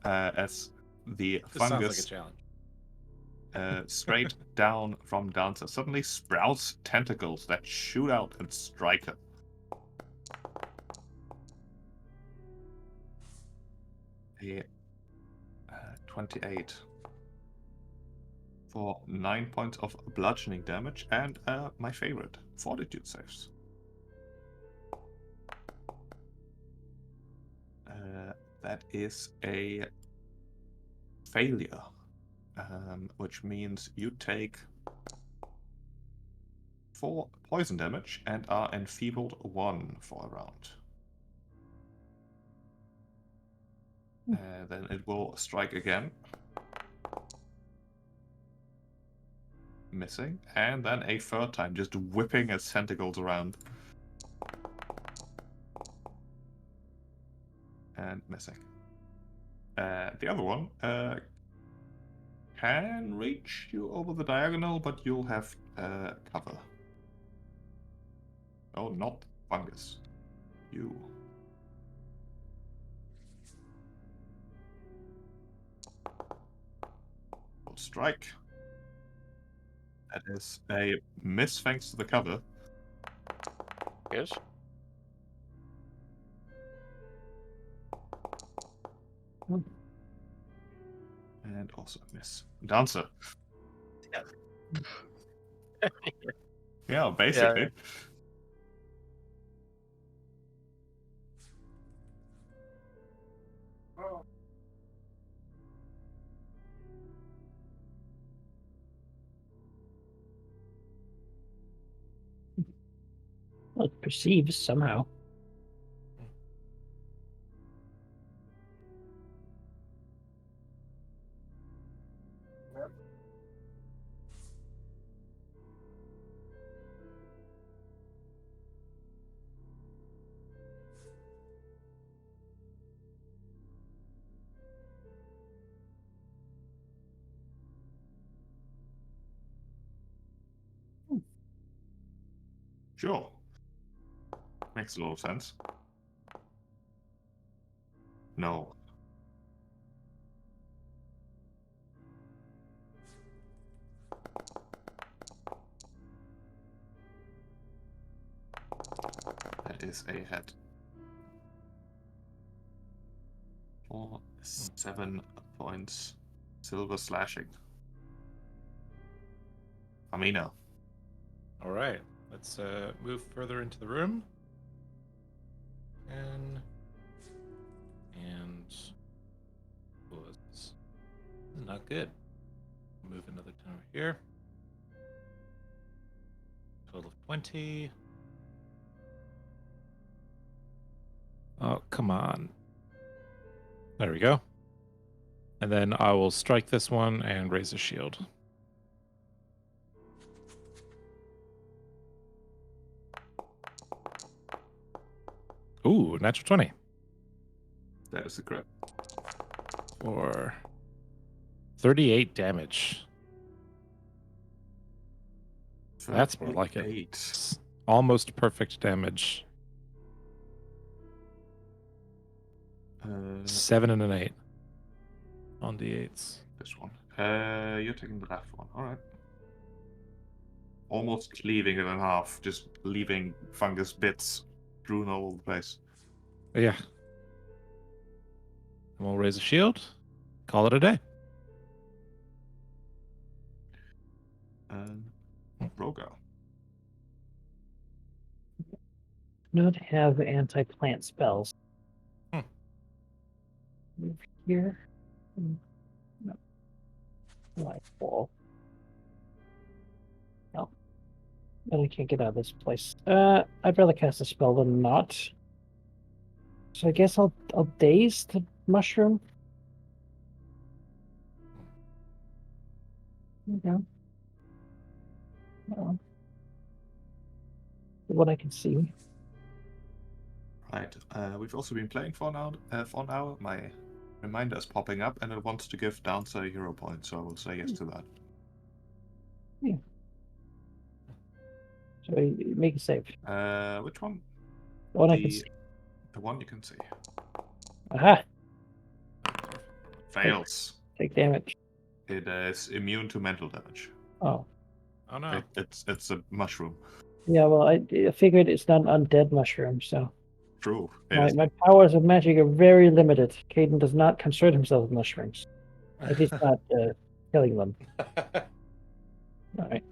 A: As the
B: This sounds like a
A: fungus
B: challenge.
A: straight down from Dancer suddenly sprouts tentacles that shoot out and strike her. A 28 for 9 points of bludgeoning damage and my favorite, fortitude saves. That is a failure, which means you take 4 poison damage and are enfeebled 1 for a round. Then it will strike again. Missing. And then a third time, just whipping its tentacles around. And missing. The other one can reach you over the diagonal, but you'll have cover. Oh, not fungus. You. Will strike. That is a miss thanks to the cover.
D: Good.
A: And also a miss. Dancer. Yeah, basically.
C: Well, it perceives somehow.
A: Sure. Makes a lot of sense. No. That is a head. 7 points. Silver slashing. Amina.
B: All right, let's move further into the room. And was this is not good. Move another 10 over here. Total of 20. Oh, come on. There we go. And then I will strike this one and raise a shield. Ooh, natural 20.
A: That is the crit.
B: For 38 damage. That's more like it.
A: 8.
B: It's almost perfect damage. 7 and an 8 on d8s.
A: This one. You're taking the left one. Alright. Almost cleaving it in half, just leaving fungus bits strewn all over the place.
B: Yeah. And we'll raise a shield. Call it a day.
A: And Rogar.
C: Not have anti-plant spells. Move here. No. Light ball. No. But I can't get out of this place. I'd rather cast a spell than not. So I guess I'll daze the mushroom. There you go. No. What I can see.
A: Right. We've also been playing for an hour. My reminder is popping up, and it wants to give Dancer a hero point, so I will say yes to that.
C: Yeah. So make a save.
A: Which one?
C: The one I can see.
A: The one you can see.
C: Aha!
A: Fails.
C: Take damage.
A: It is immune to mental damage.
C: Oh.
B: Oh no.
A: It's a mushroom.
C: Yeah, well, I figured it's not an undead mushroom, so.
A: True.
C: My powers of magic are very limited. Caden does not concern himself with mushrooms. At least not killing them. Alright.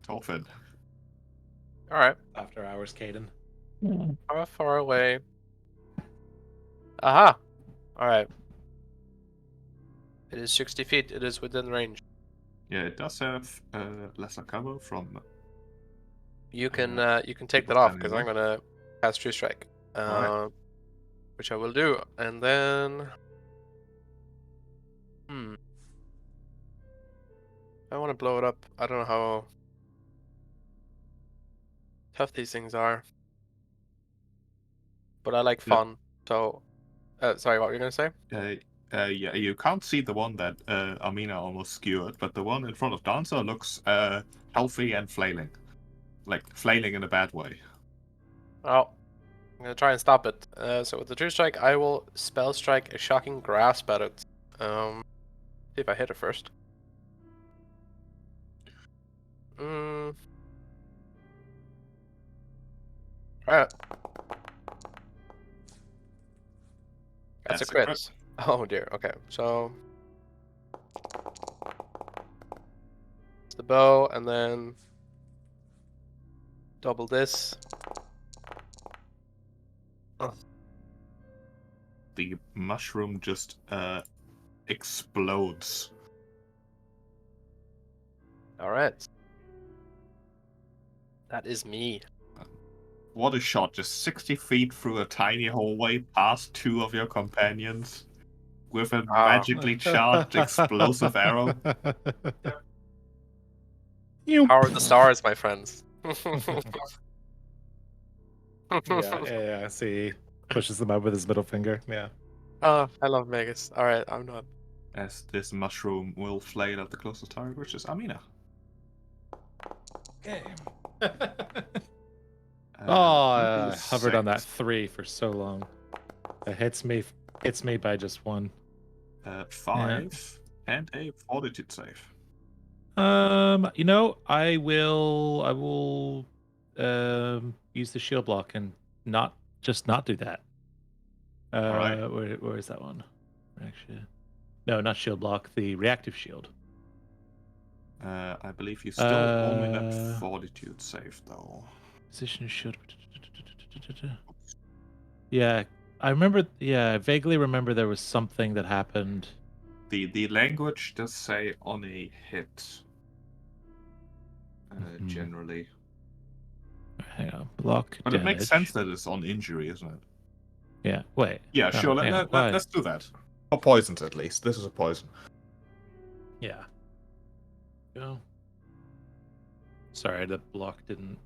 A: Tolfin.
D: Alright.
B: After hours, Caden.
D: How far away? Aha! Alright. It is 60 feet. It is within range.
A: Yeah, it does have lesser cover from.
D: You can take
A: people
D: that off
A: standing
D: because
A: away.
D: I'm gonna cast True Strike,
A: Alright.
D: which I will do, and then I want to blow it up. I don't know how tough these things are, but I like
A: Yeah.
D: fun. So, sorry, what were you gonna say?
A: Yeah, you can't see the one that Amina almost skewered, but the one in front of Dancer looks healthy and flailing. Like, flailing in a bad way.
D: Well, I'm gonna try and stop it. So with the True Strike, I will spell strike a shocking grasp at it. See if I hit it first. Alright. That's a crit. Oh dear. Okay, so It's the bow, and then double this.
A: The mushroom just explodes.
D: All right. That is me.
A: What a shot! Just 60 feet through a tiny hallway, past 2 of your companions, with a magically charged explosive arrow.
B: You.
D: Power of the stars, my friends.
B: Yeah. See, pushes them up with his middle finger. Yeah.
D: Oh, I love Vegas. All right, I'm done.
A: As this mushroom will flail at the closest target, which is Amina.
B: Oh,
A: Ooh,
B: I hovered on that
A: 6.
B: 3 for so long. It hits me by just 1.
A: 5 and a fortitude save.
B: I will use the shield block and not do that.
A: Alright.
B: Where is that one? Actually, no, not shield block. The reactive shield.
A: I believe you still only net fortitude save though.
B: Position shield. Yeah, I remember. Yeah, I vaguely remember there was something that happened.
A: The language does say on a hit. Generally.
B: Hang on, block
A: But
B: damage.
A: it makes sense that it's on injury, isn't it?
B: Yeah. Wait.
A: Yeah,
B: No,
A: sure.
B: hang on,
A: Let's do that. For poisons, at least. This is a poison.
B: Yeah. Go. Sorry, the block didn't.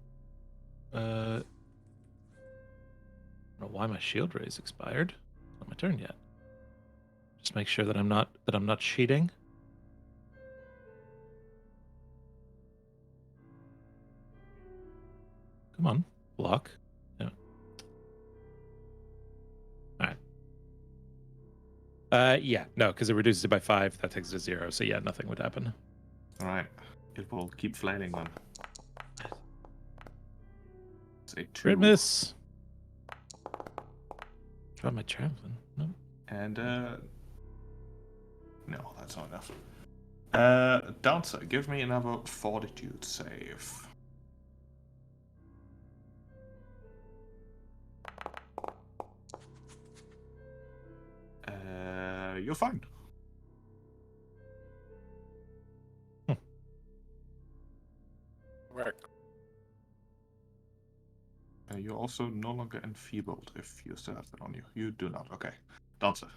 B: I don't know why my shield raise expired. It's not my turn yet. Just make sure that I'm not cheating. Come on, block. Yeah. All right. Yeah, no, because it reduces it by 5. That takes it to 0. So yeah, nothing would happen.
A: All right. It will keep flailing then. It's a 2.
B: Crit miss. Try my traveling. No.
A: And no, that's not enough. Dancer, give me another fortitude save. You're fine.
D: Work.
A: You're also no longer enfeebled if you still have that on you. You do not. Okay. Dancer.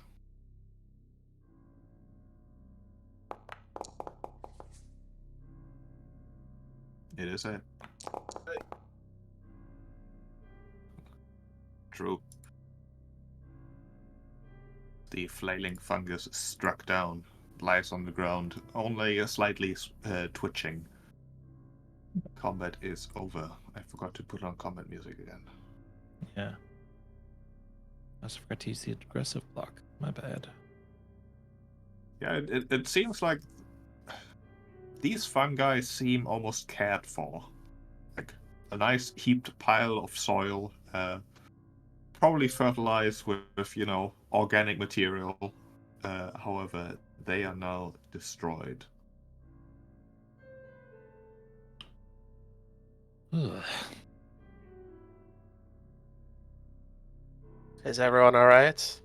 A: It is a true. The flailing fungus is struck down, lies on the ground, only slightly twitching. Combat is over. I forgot to put on combat music again.
B: Yeah. I also forgot to use the aggressive block. My bad.
A: Yeah, it seems like these fungi seem almost cared for. Like a nice heaped pile of soil, probably fertilized with organic material. However, they are now destroyed.
B: Ugh.
D: Is everyone all right?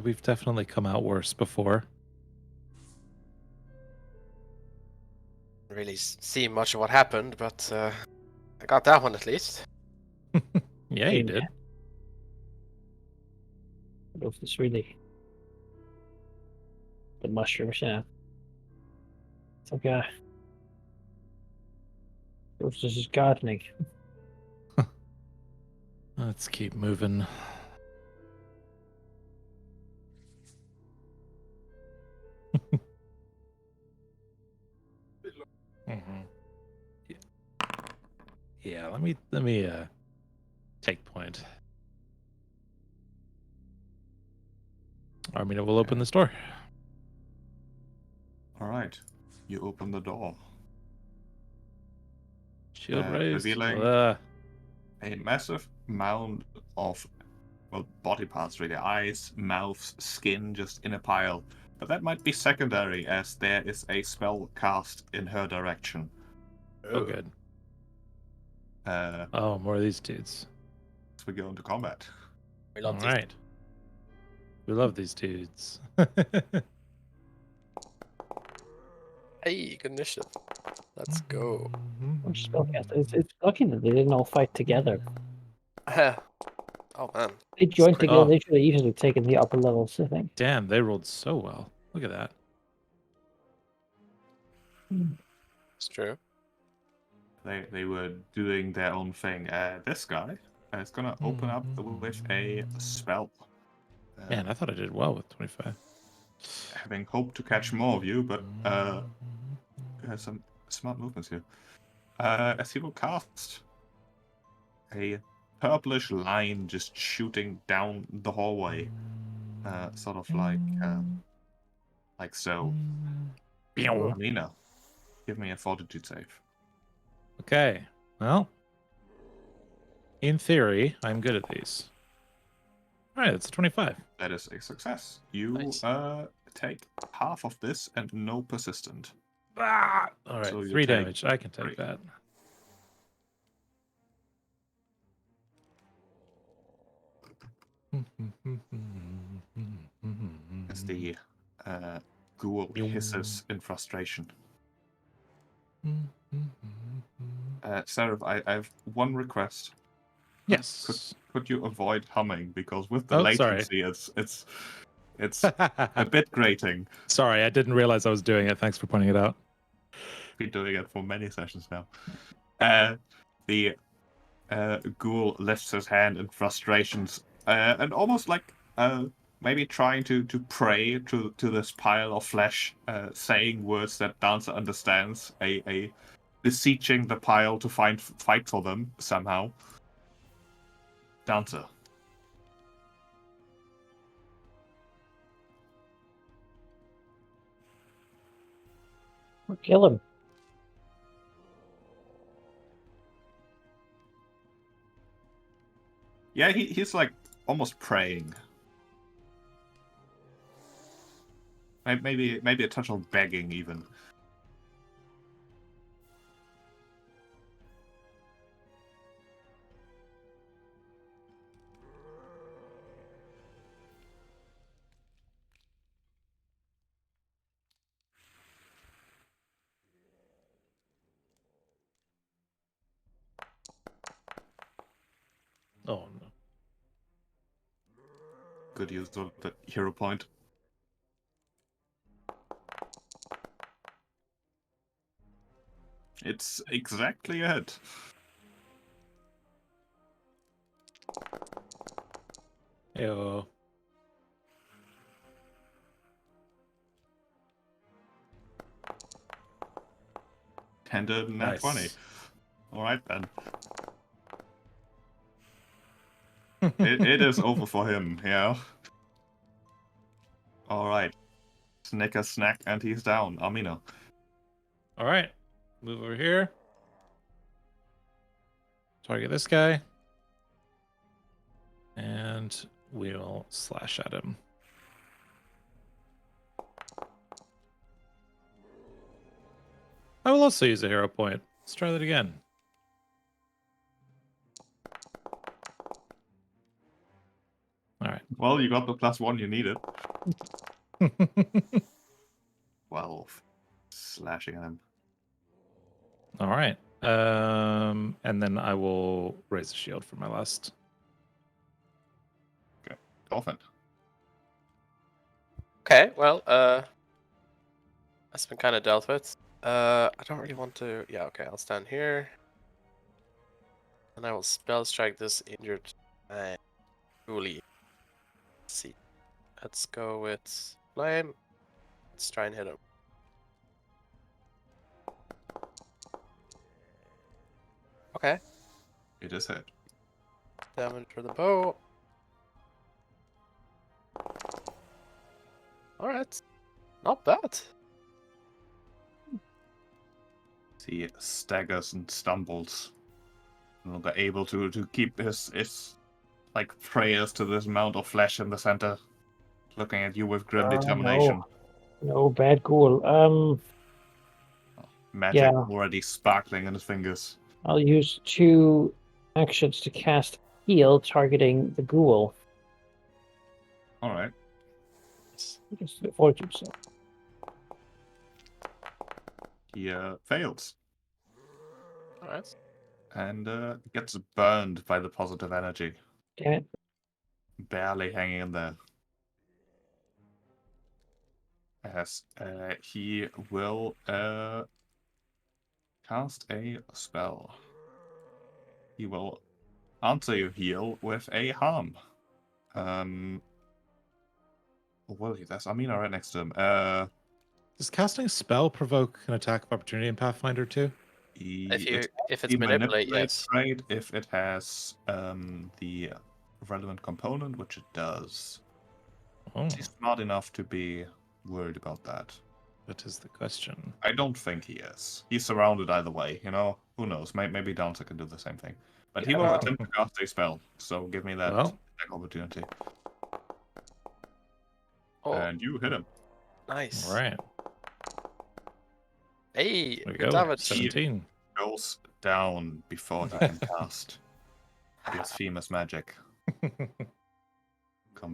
B: We've definitely come out worse before.
D: Didn't really see much of what happened, but I got that one at least.
B: Yeah, you did.
C: Those is really the mushrooms, yeah. It's okay. This is gardening.
B: Let's keep moving. Mm-hmm. Yeah, let me take point. Armina will open this door.
A: All right, you open the door.
B: Shield raised.
A: Revealing a massive mound of well, body parts really, eyes, mouths, skin, just in a pile. But that might be secondary, as there is a spell cast in her direction.
B: Oh, good.
A: As
B: Oh, more of these dudes.
A: we go into combat.
D: We
B: All
D: love these.
B: right. We love these dudes.
D: Hey, good initiative. Let's go.
C: Spellcaster. It's lucky that they didn't all fight together.
D: Oh man.
C: They joined
D: great.
C: together.
B: Oh.
C: They should have easily taken the upper levels, I think.
B: Damn, they rolled so well. Look at that.
D: It's true.
A: They were doing their own thing. This guy is gonna open up with a spell.
B: Man, I thought I did well with 25.
A: Having hoped to catch more of you, but has some smart movements here. As he will cast a purplish line just shooting down the hallway, sort of like so.
B: Pew.
A: Amina, give me a fortitude save.
B: Okay. Well, in theory, I'm good at these. All right, it's a 25.
A: That is a success. You
D: Nice.
A: take half of this and no persistent.
B: Ah! All right,
A: So you
B: 3
A: take
B: damage. I can take
A: 3.
B: that.
A: As the ghoul hisses in frustration. Seraph, I have one request.
B: Yes.
A: Could you avoid humming, because with the
B: Oh, sorry.
A: latency, it's a bit grating.
B: Sorry, I didn't realize I was doing it. Thanks for pointing it out.
A: Been doing it for many sessions now. The ghoul lifts his hand in frustrations, and almost like maybe trying to pray to this pile of flesh, saying words that Dancer understands, a beseeching the pile to fight for them somehow. Dancer.
C: Or kill him.
A: Yeah, he's like almost praying. Maybe a touch of begging even.
B: Oh, no.
A: Good use of the hero point. It's exactly a hit.
B: Ew.
A: And a nat 20.
B: Nice.
A: Alright then. It is over for him, yeah. Alright. Snicker snack and he's down. Amina.
B: All right. Move over here. Target this guy. And we'll slash at him. I will also use a hero point. Let's try that again. All right.
A: Well, you got the +1 you needed. 12. Slashing at him.
B: All right. And then I will raise the shield for my last.
A: Dolphin.
D: Okay, well, that's been kind of dealt with. I don't really want to. Yeah, okay, I'll stand here. And I will spell strike this injured man. Truly. Let's see. Let's go with flame. Let's try and hit him. Okay.
A: It is hit.
D: Damage for the bow. Alright. Not bad.
A: He staggers and stumbles. No longer able to keep his like prayers to this mound of flesh in the center, looking at you with grim
C: No.
A: determination.
C: No, bad ghoul.
A: Magic
C: Yeah.
A: already sparkling in his fingers.
C: I'll use 2 actions to cast heal, targeting the ghoul.
A: All right.
C: Just the fortitude, so.
A: He fails
D: Alright.
A: and gets burned by the positive energy,
C: Damn it.
A: barely hanging in there. As he will cast a spell. He will answer your heal with a harm. Well, there's Amina right next to him.
B: Does casting a spell provoke an attack of opportunity in Pathfinder too?
D: If it's
A: the
D: manipulate, yes.
A: trait if it has the relevant component, which it does.
B: Oh,
A: He's smart enough to be worried about that.
B: that is the question.
A: I don't think he is. He's surrounded either way, you know? Who knows? Maybe Dancer can do the same thing. But he will
D: Yeah.
A: attempt to cast a spell, so give me that
B: Well.
A: attack opportunity.
D: Oh,
A: And you hit him.
D: nice.
B: All right.
D: Hey,
B: There we
D: good
B: go.
D: damage.
B: 17.
A: Goes down before he can cast blasphemous magic.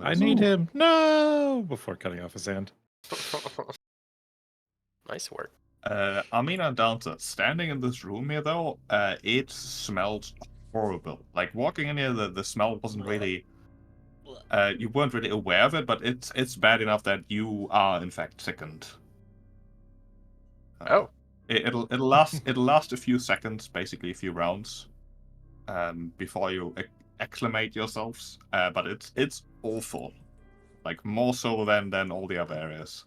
B: I need him. No! Before cutting off his hand.
D: Nice work.
A: Amina and Dancer, standing in this room here though, it smelled horrible. Like walking in here, the smell wasn't really you weren't really aware of it, but it's bad enough that you are in fact sickened.
D: Oh.
A: It'll last a few seconds, basically a few rounds, before you acclimate yourselves. But it's awful, like more so than all the other areas.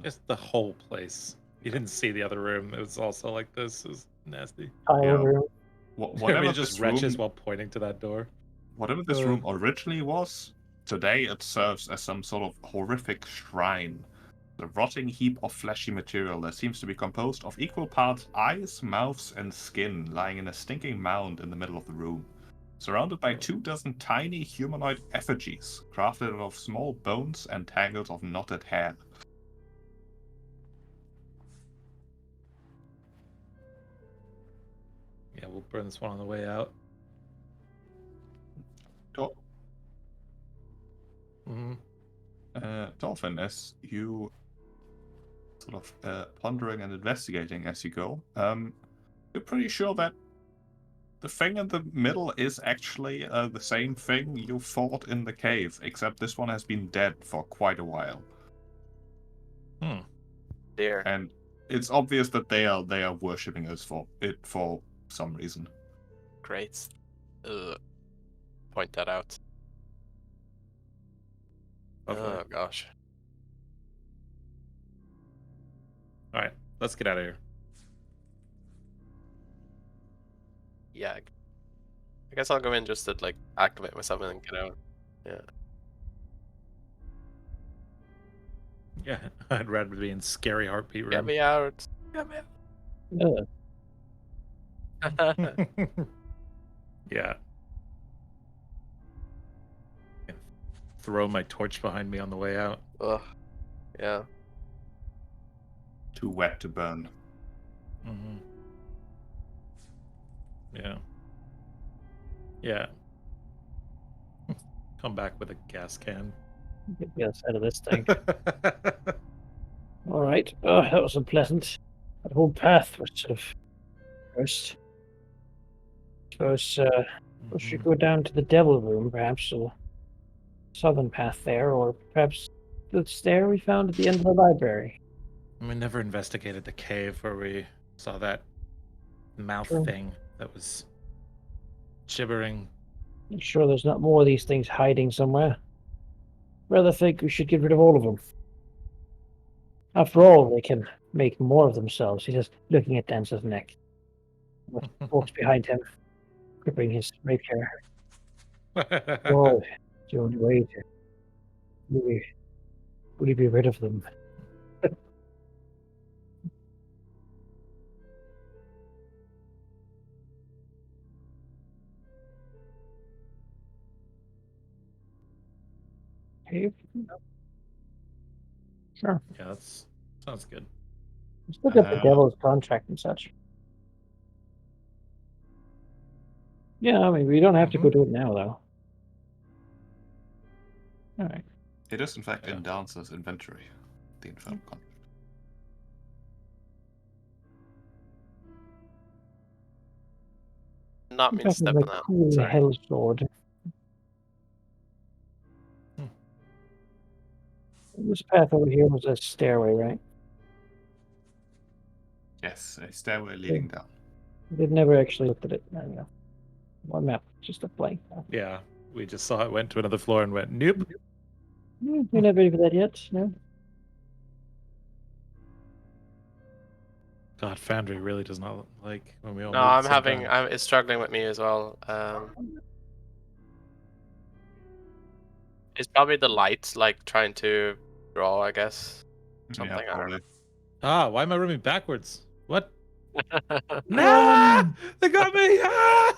B: Just the whole place. You didn't see the other room. It was also like this. It was nasty.
C: Tile
A: Yeah.
C: room.
A: Whatever
B: It just
A: this
B: retches
A: room,
B: while pointing to that door.
A: whatever this room originally was, today it serves as some sort of horrific shrine. The rotting heap of fleshy material that seems to be composed of equal parts eyes, mouths, and skin lying in a stinking mound in the middle of the room. Surrounded by 24 tiny humanoid effigies, crafted out of small bones and tangles of knotted hair.
B: Yeah, we'll burn this one on the way out. Mm-hmm.
A: Dolphin, as you sort of pondering and investigating as you go, you're pretty sure that the thing in the middle is actually the same thing you fought in the cave, except this one has been dead for quite a while.
D: Dear.
A: And it's obvious that they are worshipping us for some reason.
D: Great. Point that out.
B: Lovely.
D: Oh gosh.
B: All right, let's get out of here.
D: Yeah. I guess I'll go in just to like activate myself and then get out. Yeah.
B: Yeah, I'd rather be in scary heartbeat room.
D: Get me out. Get me out.
B: Yeah. Throw my torch behind me on the way out.
D: Ugh. Yeah.
A: Too wet to burn.
B: Mm-hmm. Yeah. Yeah. Come back with a gas can.
C: Get the other side of this thing. All right. Oh, that was unpleasant. That whole path was sort of cursed. Suppose we should go down to the devil room, perhaps, or southern path there, or perhaps the stair we found at the end of the library.
B: We never investigated the cave where we saw that mouth
C: True.
B: thing that was gibbering.
C: I'm sure there's not more of these things hiding somewhere. Rather think we should get rid of all of them. After all, they can make more of themselves. He's just looking at Dancer's neck. Walks behind him, gripping his rapier. Whoa, it's the only way to really be rid of them. cave? Sure.
B: Yeah, that's sounds good.
C: Let's look up the devil's contract and such. Yeah, I mean, we don't have to go do it now, though. All right.
A: It is in fact
B: Yeah.
A: in Dance's inventory. The infernal contract.
D: Not mean to
C: That
D: step
C: is
D: on
C: a
D: that.
C: cool
D: Sorry.
C: hell sword. This path over here was a stairway, right?
A: Yes, a stairway leading down.
C: They've never actually looked at it. I don't know. One map, just a blank map.
B: Yeah, we just saw it, went to another floor, and went nope.
C: We're not ready for that yet. No.
B: God, Foundry really does not like when we all.
D: No,
B: move at
D: I'm
B: the same
D: having.
B: time.
D: It's struggling with me as well. It's probably the light, like trying to draw, I guess. Something.
A: Yeah, probably.
B: Why am I rooming backwards? What?
D: I don't
B: Nah! They got me! Ah!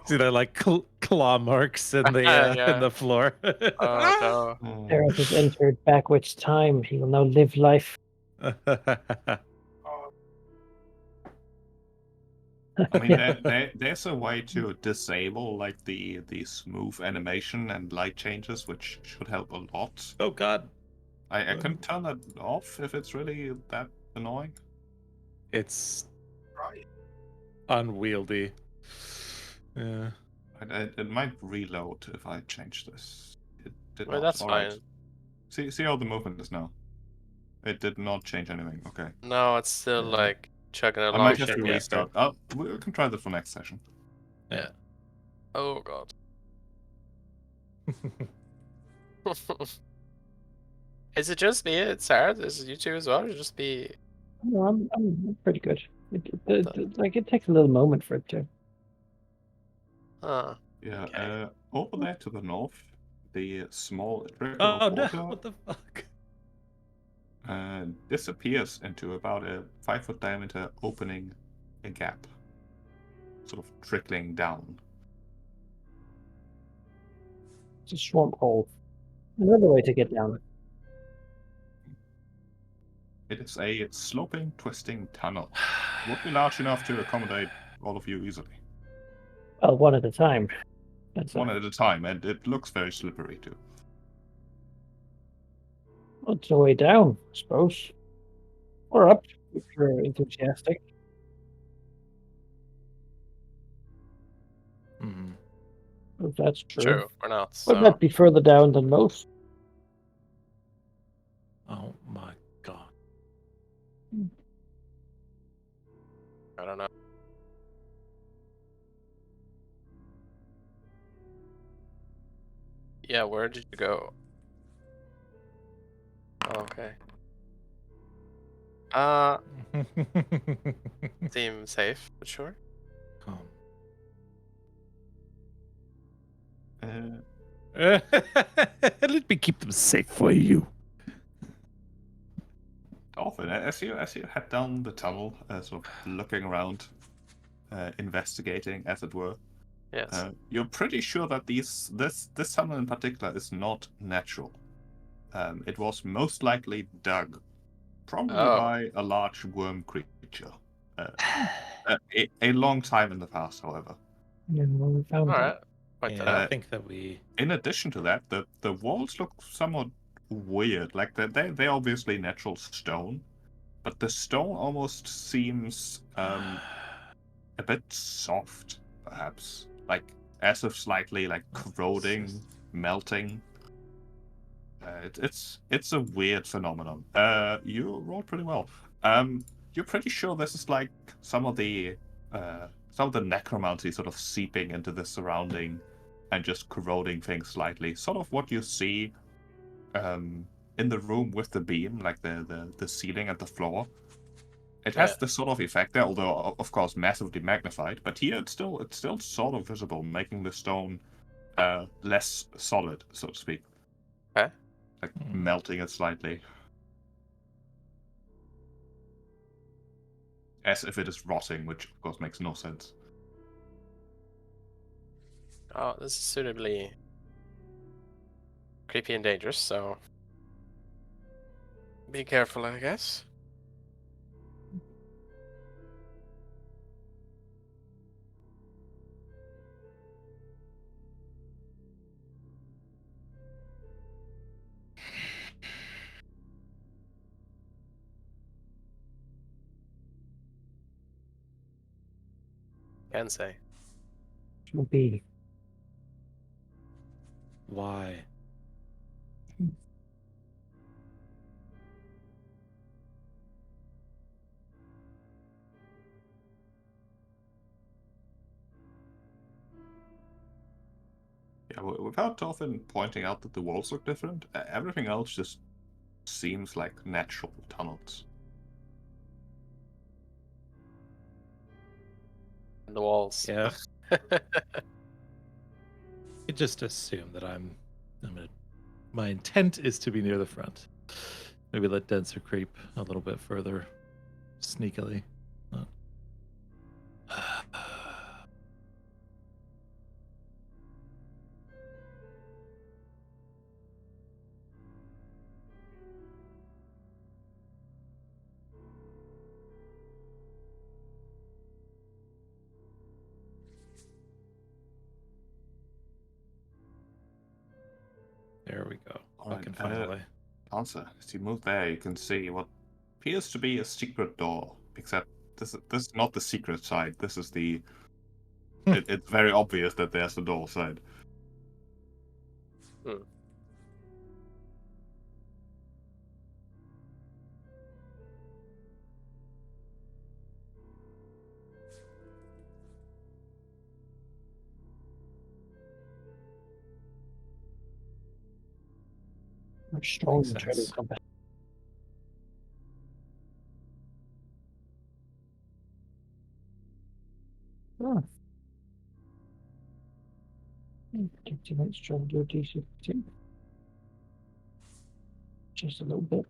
B: See the like claw marks in the
D: Yeah.
B: in the floor.
D: Oh no.
A: Oh.
C: Gareth has entered backwards time. He will now live life.
A: I mean,
C: Yeah.
A: there's a way to disable like the smooth animation and light changes, which should help a lot.
B: Oh God!
A: I can turn that off if it's really that annoying.
B: It's unwieldy. Yeah.
A: It might reload if I change this. It did
D: Well,
A: not.
D: that's
A: All right.
D: fine.
A: See how the movement is now. It did not change anything. Okay.
D: No, it's still
B: Yeah.
D: like chugging along.
A: I might have
B: shit,
A: to
B: yeah.
A: restart. Oh, we can try that for next session.
B: Yeah.
D: Oh god. Is it just me? It's hard. Is it you two as well? Or just be.
C: No, I'm pretty good. Like it takes a little moment for it to.
D: Huh.
A: Yeah.
D: Okay.
A: Over there to the north, the small trickle
B: Oh
A: of
B: no!
A: water
B: What the fuck?
A: disappears into about a 5-foot diameter opening, a gap, sort of trickling down.
C: It's a swamp hole. Another way to get down.
A: It is a sloping, twisting tunnel. It would be large enough to accommodate all of you easily.
C: Well, one at a time. That's
A: One at a time, and it looks very slippery too.
C: It's a way down, I suppose. Or up, if you're enthusiastic.
B: Mhm.
C: If that's true.
D: True. We're not.
C: But
D: So.
C: that'd be further down than most.
B: Oh my God!
D: I don't know. Yeah, where did you go? Oh, okay. Seems safe, but sure.
B: Calm. Let me keep them safe for you.
A: Dolphin, as you head down the tunnel, sort of looking around, investigating, as it were,
D: Yes.
A: you're pretty sure that this tunnel in particular is not natural. It was most likely dug, probably
D: Oh.
A: by a large worm creature. A long time in the past, however.
C: Yeah, well, we found
D: All
C: that.
D: right. Point that
B: Yeah, I
D: out.
B: think that we.
A: In addition to that, the walls look somewhat weird. Like they're obviously natural stone, but the stone almost seems a bit soft, perhaps. Like as if slightly like corroding, melting. It's a weird phenomenon. You rolled pretty well. You're pretty sure this is like some of the necromancy sort of seeping into the surrounding and just corroding things slightly. Sort of what you see in the room with the beam, like the ceiling and the floor. It has this sort of effect there, although of course massively magnified. But here it's still sort of visible, making the stone less solid, so to speak.
D: Okay.
A: Like melting it slightly. As if it is rotting, which of course makes no sense.
D: Oh, this is suitably creepy and dangerous, so be careful, I guess. Can say.
C: Would be
B: Why?
A: Yeah, without often pointing out that the walls look different, everything else just seems like natural tunnels.
D: And the walls.
B: Yeah. I just assume that my intent is to be near the front. Maybe let Denser creep a little bit further, sneakily. But- There we go.
A: Alright,
B: Fucking finally.
A: Answer. As you move there, you can see what appears to be a secret door. Except this is not the secret side. This is the. It's very obvious that there's the door side.
D: Hmm.
C: strong
B: Makes
C: trading
B: sense.
C: company. Oh. Activates strong your DC 15. Just a little bit.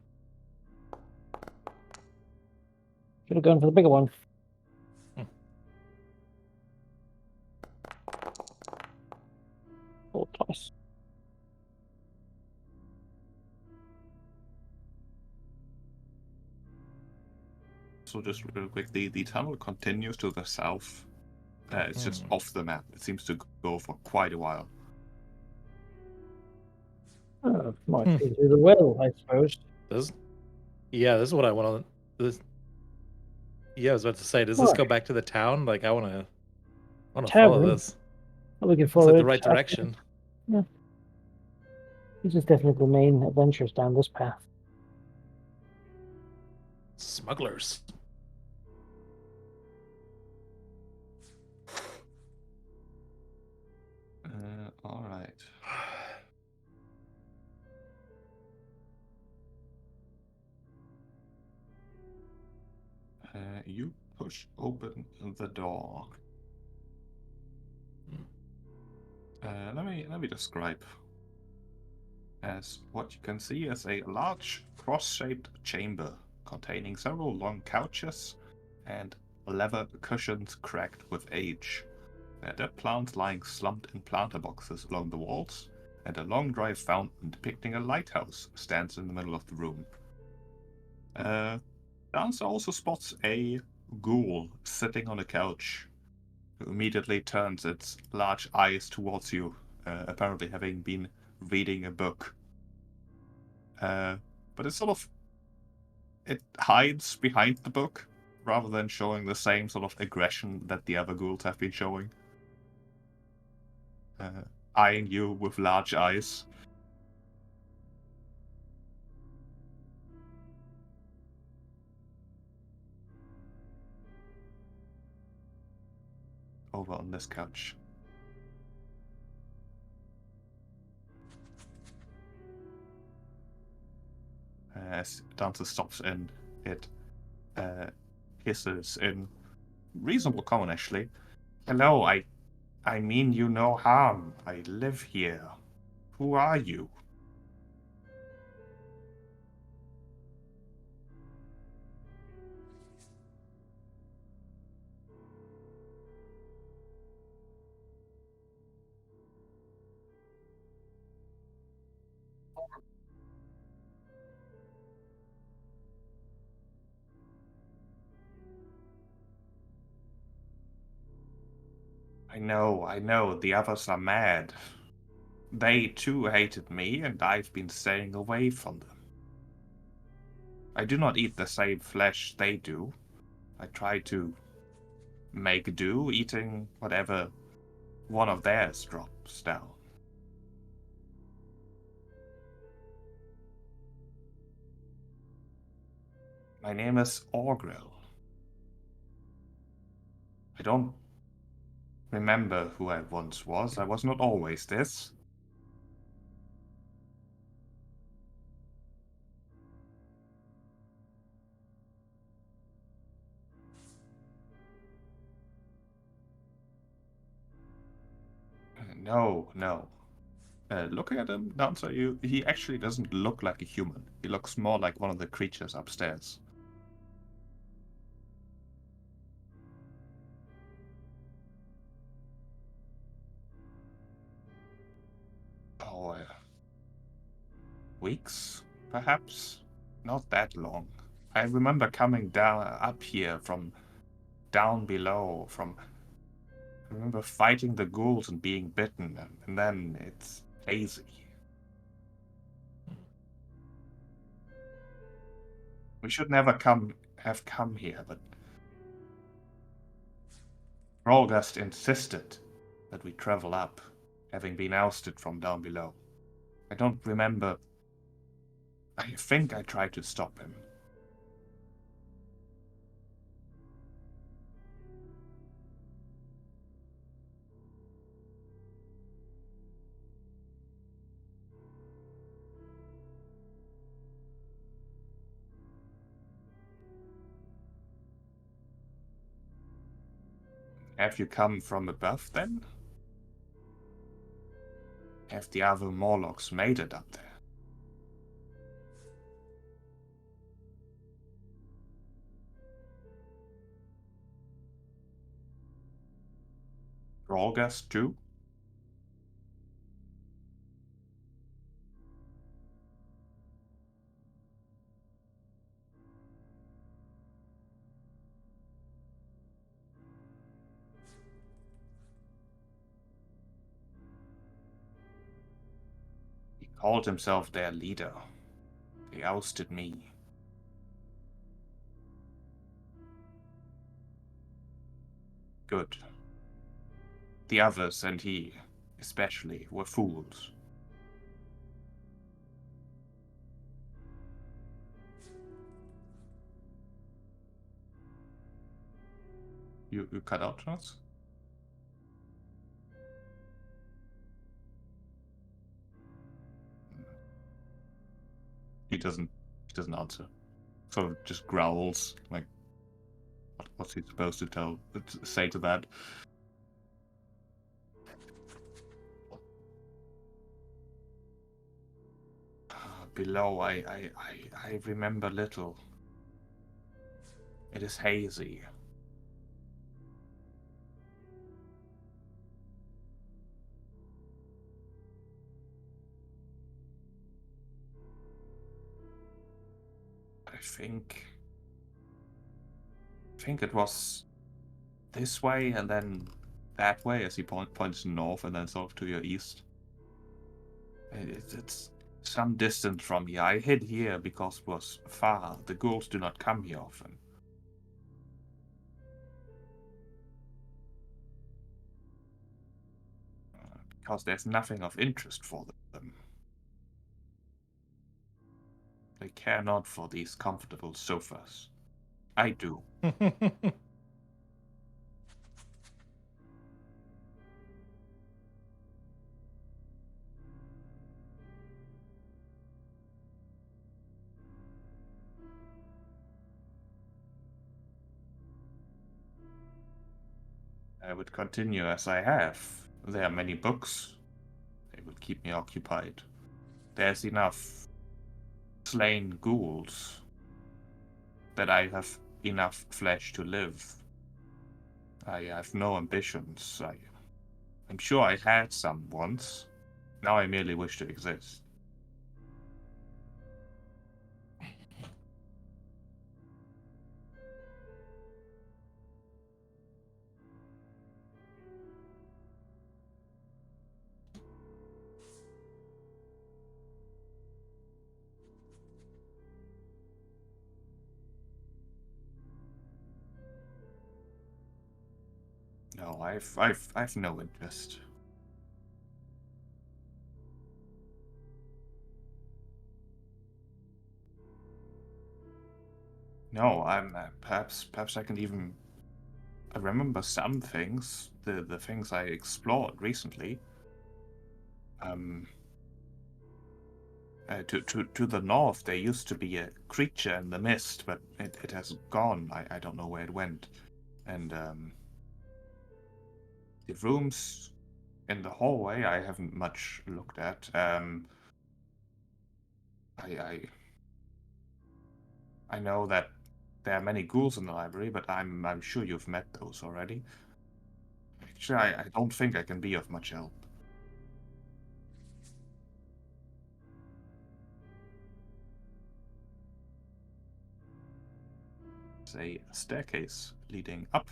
C: Should have gone for the bigger one. Or twice.
A: So just real quick, the tunnel continues to the south. It's just off the map. It seems to go for quite a while.
C: Might be through the well, I suppose.
B: This is what I want to. This, yeah, I was about to say, does this
C: Right.
B: go back to the town? Like, I want to follow
C: Tavern.
B: this.
C: We can
B: It's
C: follow
B: like
C: it.
B: the right
C: I think
B: direction.
C: This is definitely the main adventures down this path.
B: Smugglers.
A: All right. You push open the door. Let me describe. As what you can see is a large cross-shaped chamber containing several long couches and leather cushions cracked with age. There are plants lying slumped in planter boxes along the walls, and a long dry fountain depicting a lighthouse stands in the middle of the room. Dancer also spots a ghoul sitting on a couch, who immediately turns its large eyes towards you, apparently having been reading a book. But it hides behind the book rather than showing the same sort of aggression that the other ghouls have been showing. Eyeing you with large eyes. Over on this couch. As Dancer stops in, it hisses in reasonable common, actually. Hello, I mean you no harm. I live here. Who are you? I know, the others are mad. They too hated me, and I've been staying away from them. I do not eat the same flesh they do. I try to make do, eating whatever one of theirs drops down. My name is Orgrel. I don't remember who I once was. I was not always this. No. Looking at him, Dancer, he actually doesn't look like a human. He looks more like one of the creatures upstairs. Oh, weeks, perhaps? Not that long. I remember coming down up here from down below. I remember fighting the ghouls and being bitten, and then it's hazy. We should never have come here, but Rolgast insisted that we travel up, having been ousted from down below. I don't remember. I think I tried to stop him. Have you come from above, then? Have the other Morlocks made it up there? Rolgast, too? He called himself their leader. They ousted me. Good. The others, and he, especially, were fools. You cut out, Charles? He doesn't answer. Sort of just growls, like, what's he supposed to say to that? Below, I remember little. It is hazy. I think it was this way and then that way, as he points north and then sort of to your east. It's some distance from here. I hid here because it was far. The ghouls do not come here often. Because there's nothing of interest for them. They care not for these comfortable sofas. I do. I would continue as I have. There are many books. They will keep me occupied. There's enough slain ghouls that I have enough flesh to live. I have no ambitions. I'm sure I had some once. Now I merely wish to exist. No, I've no interest. No, perhaps I can even. I remember some things, the things I explored recently. To the north, there used to be a creature in the mist, but it has gone. I don't know where it went. And the rooms in the hallway I haven't much looked at. I know that there are many ghouls in the library, but I'm sure you've met those already. Actually, I don't think I can be of much help. There's a staircase leading up.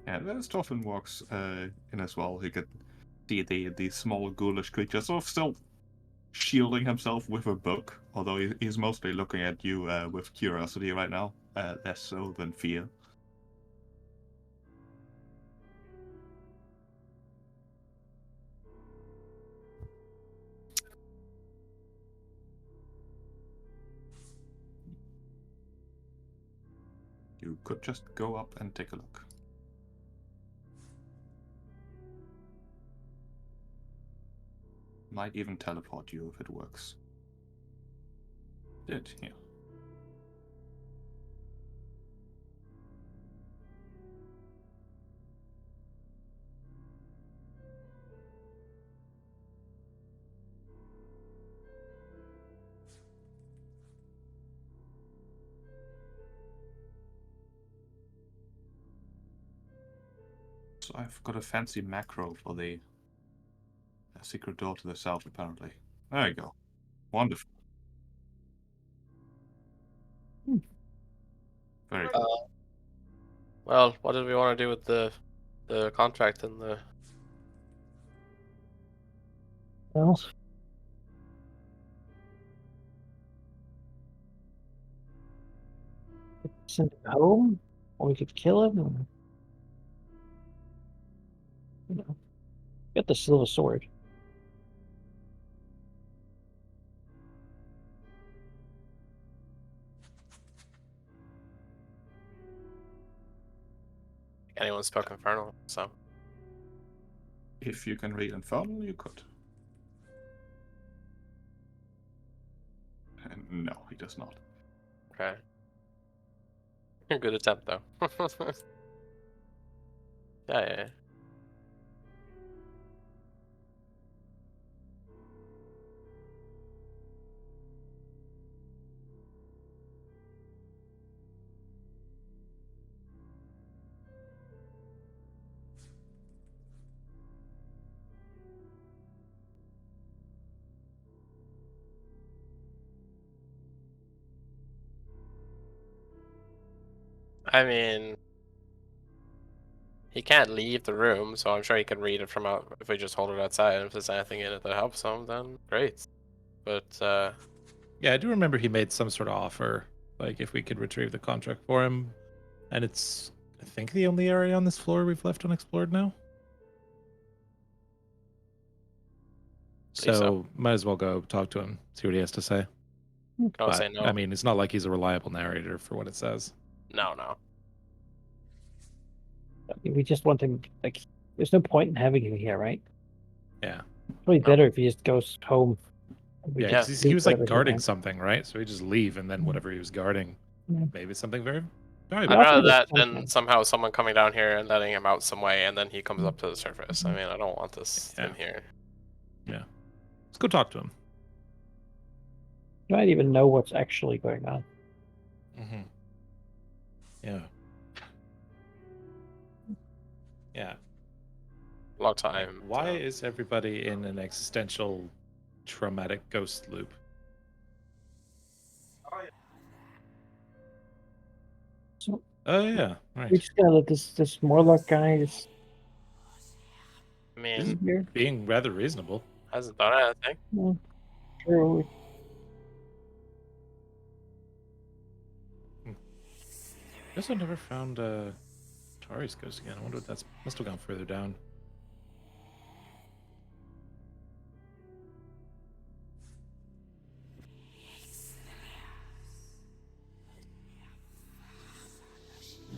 A: Yeah, there's Toffin walks in as well. He could see the small ghoulish creature sort of still shielding himself with a book, although he's mostly looking at you with curiosity right now, less so than fear. You could just go up and take a look. Might even teleport you if it works. Did, yeah. So I've got a fancy macro for the secret door to the south, apparently. There you go. Wonderful. Very good.
D: Well, what did we want to do with the contract and the?
C: Well, send him home, or we could kill him. Or, get the silver sword.
D: Anyone spoke Infernal, so
A: If you can read Infernal, you could. And no, he does not.
D: okay. Good attempt though. Yeah. I mean, he can't leave the room, so I'm sure he can read it from out. If we just hold it outside, and if there's anything in it that helps him, then great. But
B: Yeah, I do remember he made some sort of offer, like if we could retrieve the contract for him, and it's I think the only area on this floor we've left unexplored now.
D: Believe so.
B: So might as well go talk to him, see what he has to say.
D: Can always
B: But
D: say no.
B: I mean, it's not like he's a reliable narrator for what it says.
D: No.
C: I mean, we just want him. Like, there's no point in having him here, right?
B: Yeah,
C: Probably
D: No.
C: better if he just goes home. We
B: yeah.
C: just
B: 'Cause
C: leave
B: he was like
C: whatever
B: guarding
C: wants.
B: something, right? So he just leave, and then
C: Mm.
B: whatever he was guarding,
C: Yeah.
B: maybe something very
D: I'd
B: valuable.
C: Yeah, I'll
D: rather
C: take this
D: that than
C: contract.
D: somehow someone coming down here and letting him out some way, and then he comes
C: Mm.
D: up to the surface. I mean, I don't want this
B: Yeah.
D: in here.
B: Yeah, let's go talk to him.
C: You might even know what's actually going on.
B: Mm-hmm. Yeah. Yeah.
D: A long
B: Like,
D: time.
B: why is everybody in an existential traumatic ghost loop?
C: So
B: Oh yeah,
C: We
B: right.
C: just gotta let this Morlock guy just
D: I
B: He's
D: mean,
C: be here.
B: being rather reasonable.
D: hasn't done anything.
C: Yeah, true.
B: Guess I never found Tari's ghost again. I wonder what that's must have gone further down.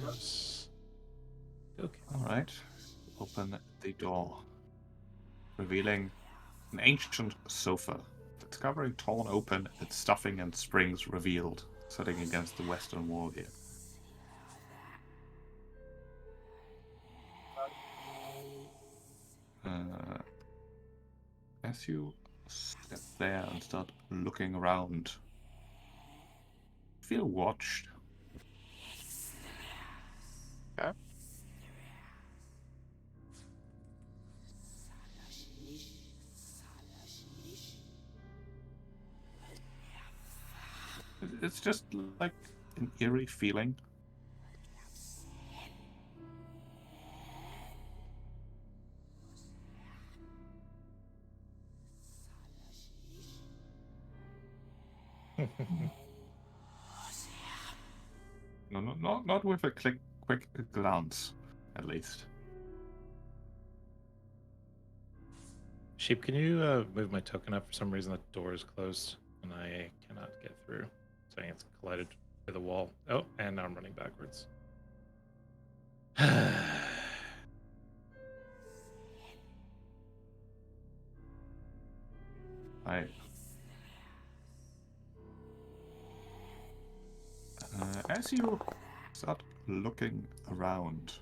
B: Yes. Okay.
A: All right. Open the door, revealing an ancient sofa that's covering torn open, its stuffing and springs revealed, sitting against the western wall here. As you step there and start looking around, feel watched.
D: Okay.
A: It's just like an eerie feeling. No, not with a quick glance, at least.
B: Sheep, can you move my token up? For some reason, the door is closed and I cannot get through. Saying it's collided with the wall. Oh, and now I'm running backwards.
A: I. As you start looking around,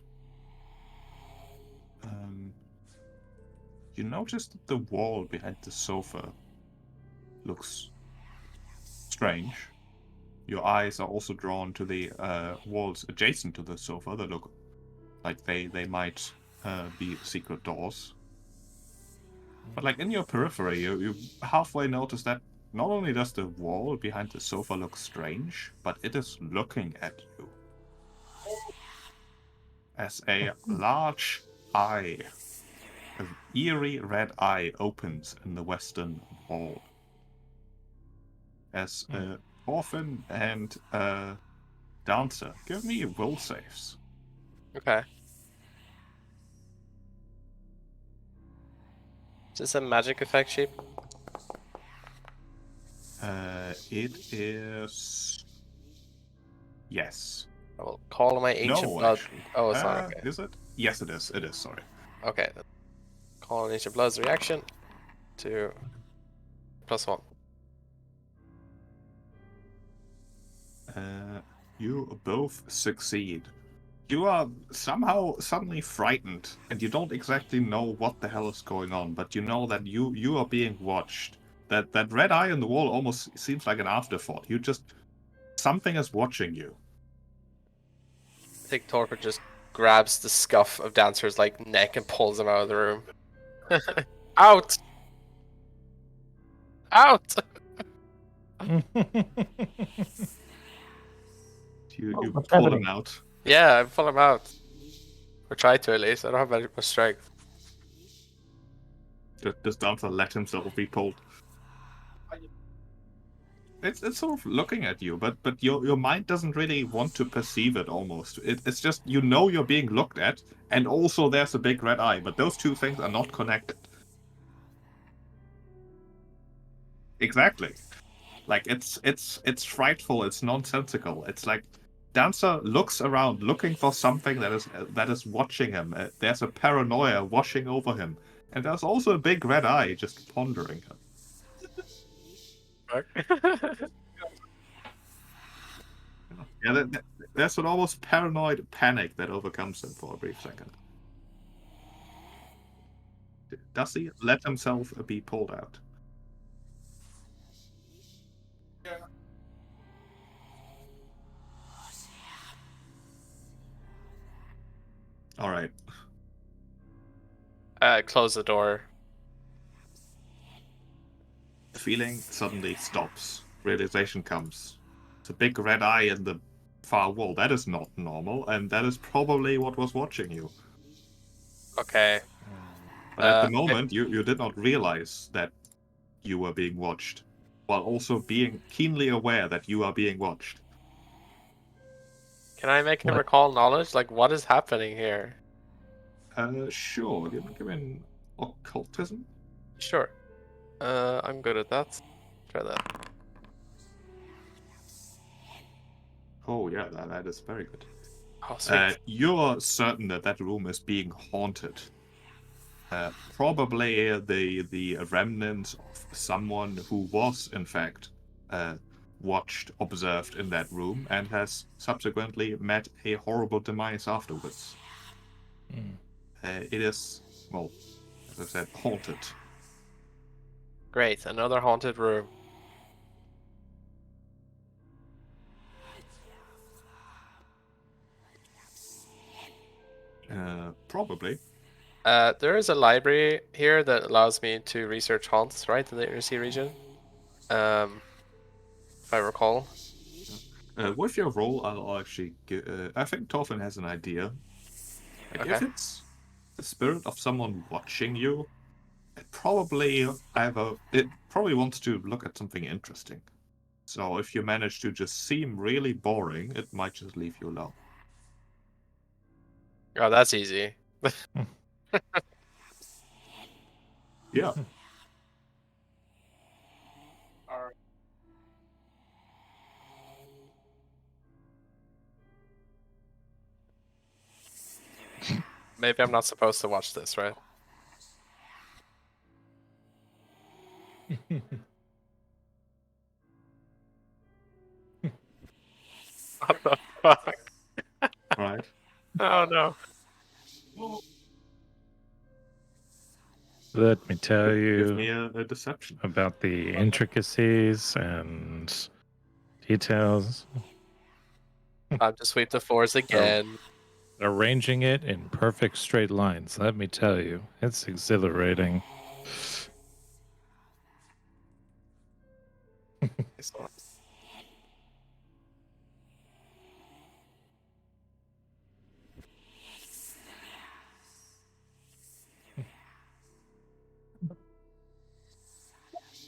A: you notice that the wall behind the sofa looks strange. Your eyes are also drawn to the walls adjacent to the sofa that look like they might be secret doors. But like in your periphery, you halfway notice that not only does the wall behind the sofa look strange, but it is looking at you. As a large eye, an eerie red eye opens in the western wall. As Orphan and Dancer, give me will saves.
D: Okay. Is this a magic effect, Sheep?
A: It is... Yes.
D: I will call on my ancient
A: No,
D: blood.
A: actually.
D: Oh, it's not okay.
A: Is it? Yes, it is. It is, sorry.
D: Okay. Then. Call on ancient blood's reaction to +1.
A: You both succeed. You are somehow suddenly frightened, and you don't exactly know what the hell is going on, but you know that you are being watched. That red eye on the wall almost seems like an afterthought. You just... Something is watching you.
D: I think Torpor just grabs the scuff of Dancer's like neck and pulls him out of the room. Out! Out!
A: You
C: What's
A: pull
C: happening?
A: him out.
D: Yeah, I pull him out. Or try to at least. I don't have very much strength.
A: Does Dancer let himself be pulled? It's sort of looking at you, but your mind doesn't really want to perceive it almost. It's just, you know, you're being looked at, and also there's a big red eye, but those two things are not connected. Exactly. Like, it's frightful, it's nonsensical. It's like Dancer looks around looking for something that is watching him. There's a paranoia washing over him. And there's also a big red eye just pondering him. Yeah, there's an almost paranoid panic that overcomes him for a brief second. Does he let himself be pulled out? All right.
D: Close the door.
A: The feeling suddenly stops. Realization comes. It's a big red eye in the far wall. That is not normal, and that is probably what was watching you.
D: Okay.
A: But at the
D: Uh,
A: moment, you did not realize that you were being watched, while also being keenly aware that you are being watched.
D: Can I make him
B: What?
D: recall knowledge? Like, what is happening here?
A: Sure. Give me an occultism.
D: Sure. I'm good at that. Try that.
A: Oh yeah, that is very good.
D: Oh, sweet.
A: You're certain that that room is being haunted. Probably the remnant of someone who was, in fact, watched, observed in that room, and has subsequently met a horrible demise afterwards.
B: Hmm.
A: It is, well, as I said, haunted.
D: Great. Another haunted room.
A: Probably.
D: There is a library here that allows me to research haunts, right, in the Inner Sea region. If I recall.
A: With your roll, I'll actually I think Torfin has an idea. Like,
D: Okay.
A: if it's the spirit of someone watching you, it probably wants to look at something interesting. So if you manage to just seem really boring, it might just leave you alone.
D: Oh, that's easy.
A: Yeah.
D: Alright. Maybe I'm not supposed to watch this, right? What the fuck?
A: Right.
D: Oh no.
B: Let me tell
A: Give me
B: you
A: a deception.
B: about the intricacies and details.
D: Time to sweep the floors again.
B: Arranging it in perfect straight lines. Let me tell you, it's exhilarating.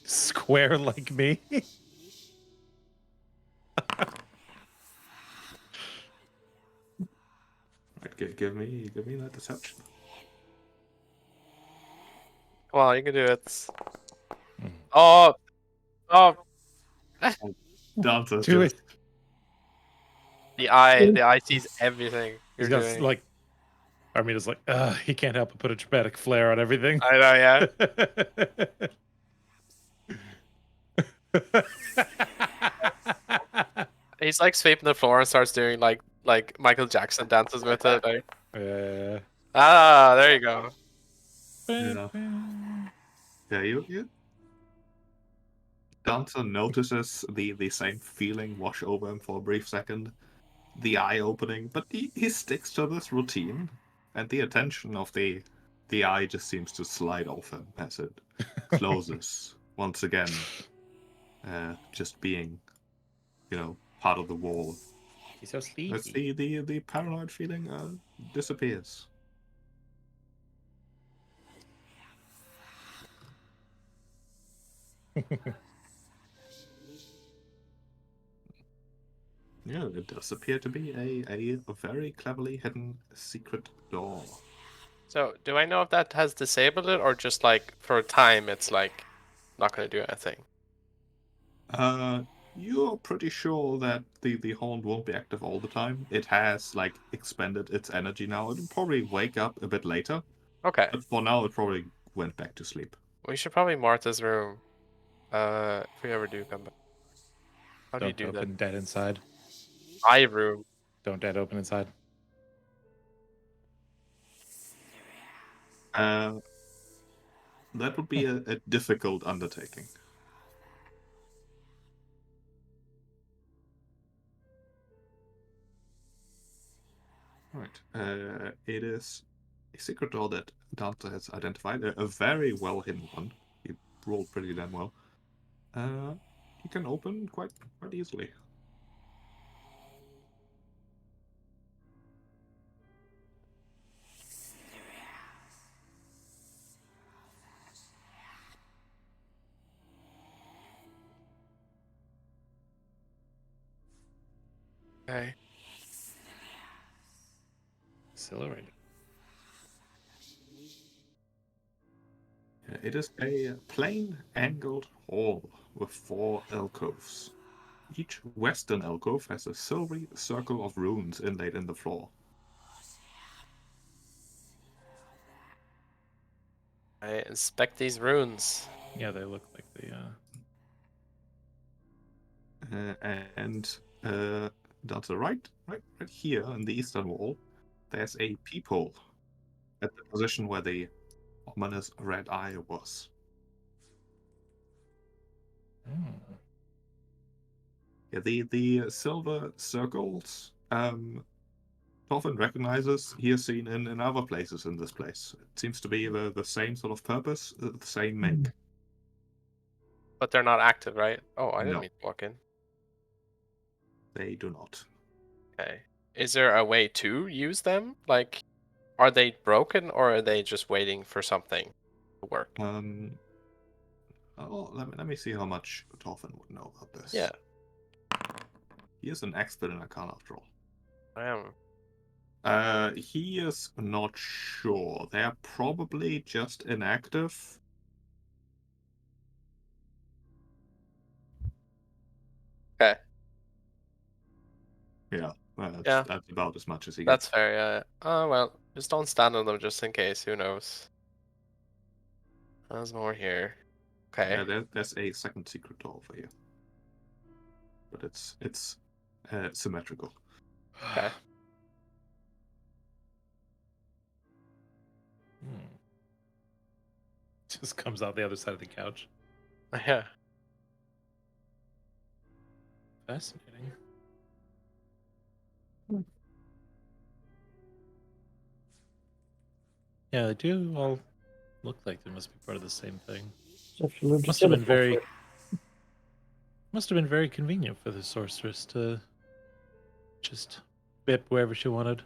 B: Square like me.
A: Right, give me that deception.
D: Come on, you can do it.
B: Mm.
D: Oh, oh,
A: Dancer
B: Do
A: just
B: it.
D: the eye sees everything
B: He's
D: you're
B: got
D: doing.
B: like, I mean, it's like, he can't help but put a dramatic flair on everything.
D: I know, yeah. He's like sweeping the floor and starts doing like Michael Jackson dances with it. Like,
B: Yeah.
D: there you go.
A: Yeah. Yeah, you Dancer notices the same feeling wash over him for a brief second, the eye opening, but he sticks to this routine, and the attention of the eye just seems to slide off him as it closes once again, just being, part of the wall.
B: He's so
A: As
B: sleepy.
A: the paranoid feeling disappears. Yeah, it does appear to be a very cleverly hidden secret door.
D: So, do I know if that has disabled it or just like for a time it's like not going to do anything?
A: You're pretty sure that the horn won't be active all the time. It has like expended its energy now. It'll probably wake up a bit later,
D: Okay.
A: but for now it probably went back to sleep.
D: We should probably mark this room. If we ever do come back. How do you
B: Don't
D: do that?
B: open dead inside.
D: Eye room.
B: Don't dead open inside.
A: Uh, that would be a difficult undertaking. Right. It is a secret door that Dante has identified, a very well hidden one. He rolled pretty damn well. You can open quite easily.
D: Okay.
B: Exhilarating.
A: It is a plain angled hall with 4 alcoves. Each western alcove has a silvery circle of runes inlaid in the floor.
D: I inspect these runes.
B: Yeah, they look like the.
A: And down to the right here in the eastern wall, there's a peephole at the position where the ominous red eye was. Yeah, the silver circles, Thorfinn recognizes he has seen in other places in this place. It seems to be the same sort of purpose, the same make.
D: But they're not active, right? Oh, I didn't
A: No.
D: mean to walk in.
A: They do not.
D: Okay. Is there a way to use them? Like, are they broken or are they just waiting for something to work?
A: Let me see how much Thorfinn would know about this.
D: Yeah,
A: He is an expert in Arcana after all.
D: I am.
A: He is not sure. They are probably just inactive.
D: Okay.
A: Yeah,
D: Yeah.
A: that's about as much as he
D: That's
A: gets.
D: fair, yeah. Oh, well, just don't stand on them just in case. Who knows? There's more here. Okay.
A: There's a second secret door over here, but it's symmetrical.
D: Okay.
B: Just comes out the other side of the couch.
D: Yeah.
B: Fascinating. Yeah, they do all look like they must be part of the same thing. Must have been very convenient for the sorceress to just bip wherever she wanted.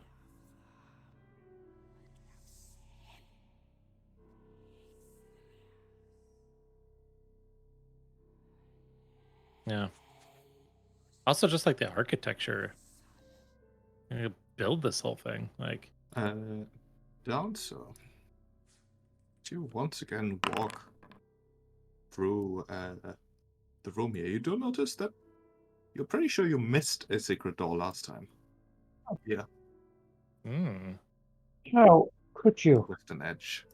B: Yeah. Also, just like the architecture, you build this whole thing. Like,
A: Down so. You once again walk through the room here. You do notice that you're pretty sure you missed a secret door last time. Yeah,
C: How could you?
A: western edge.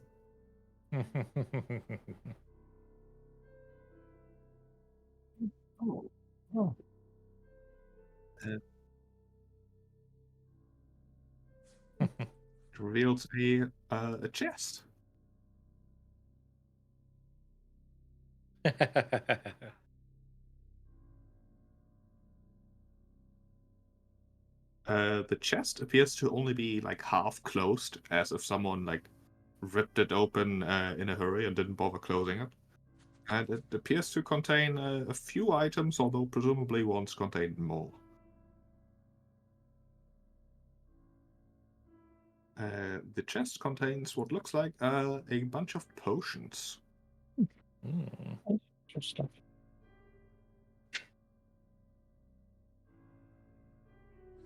C: Oh, oh.
A: It reveals a chest. The chest appears to only be like half closed, as if someone like ripped it open in a hurry and didn't bother closing it. And it appears to contain a few items, although presumably once contained more. The chest contains what looks like a bunch of potions.
C: Good stuff.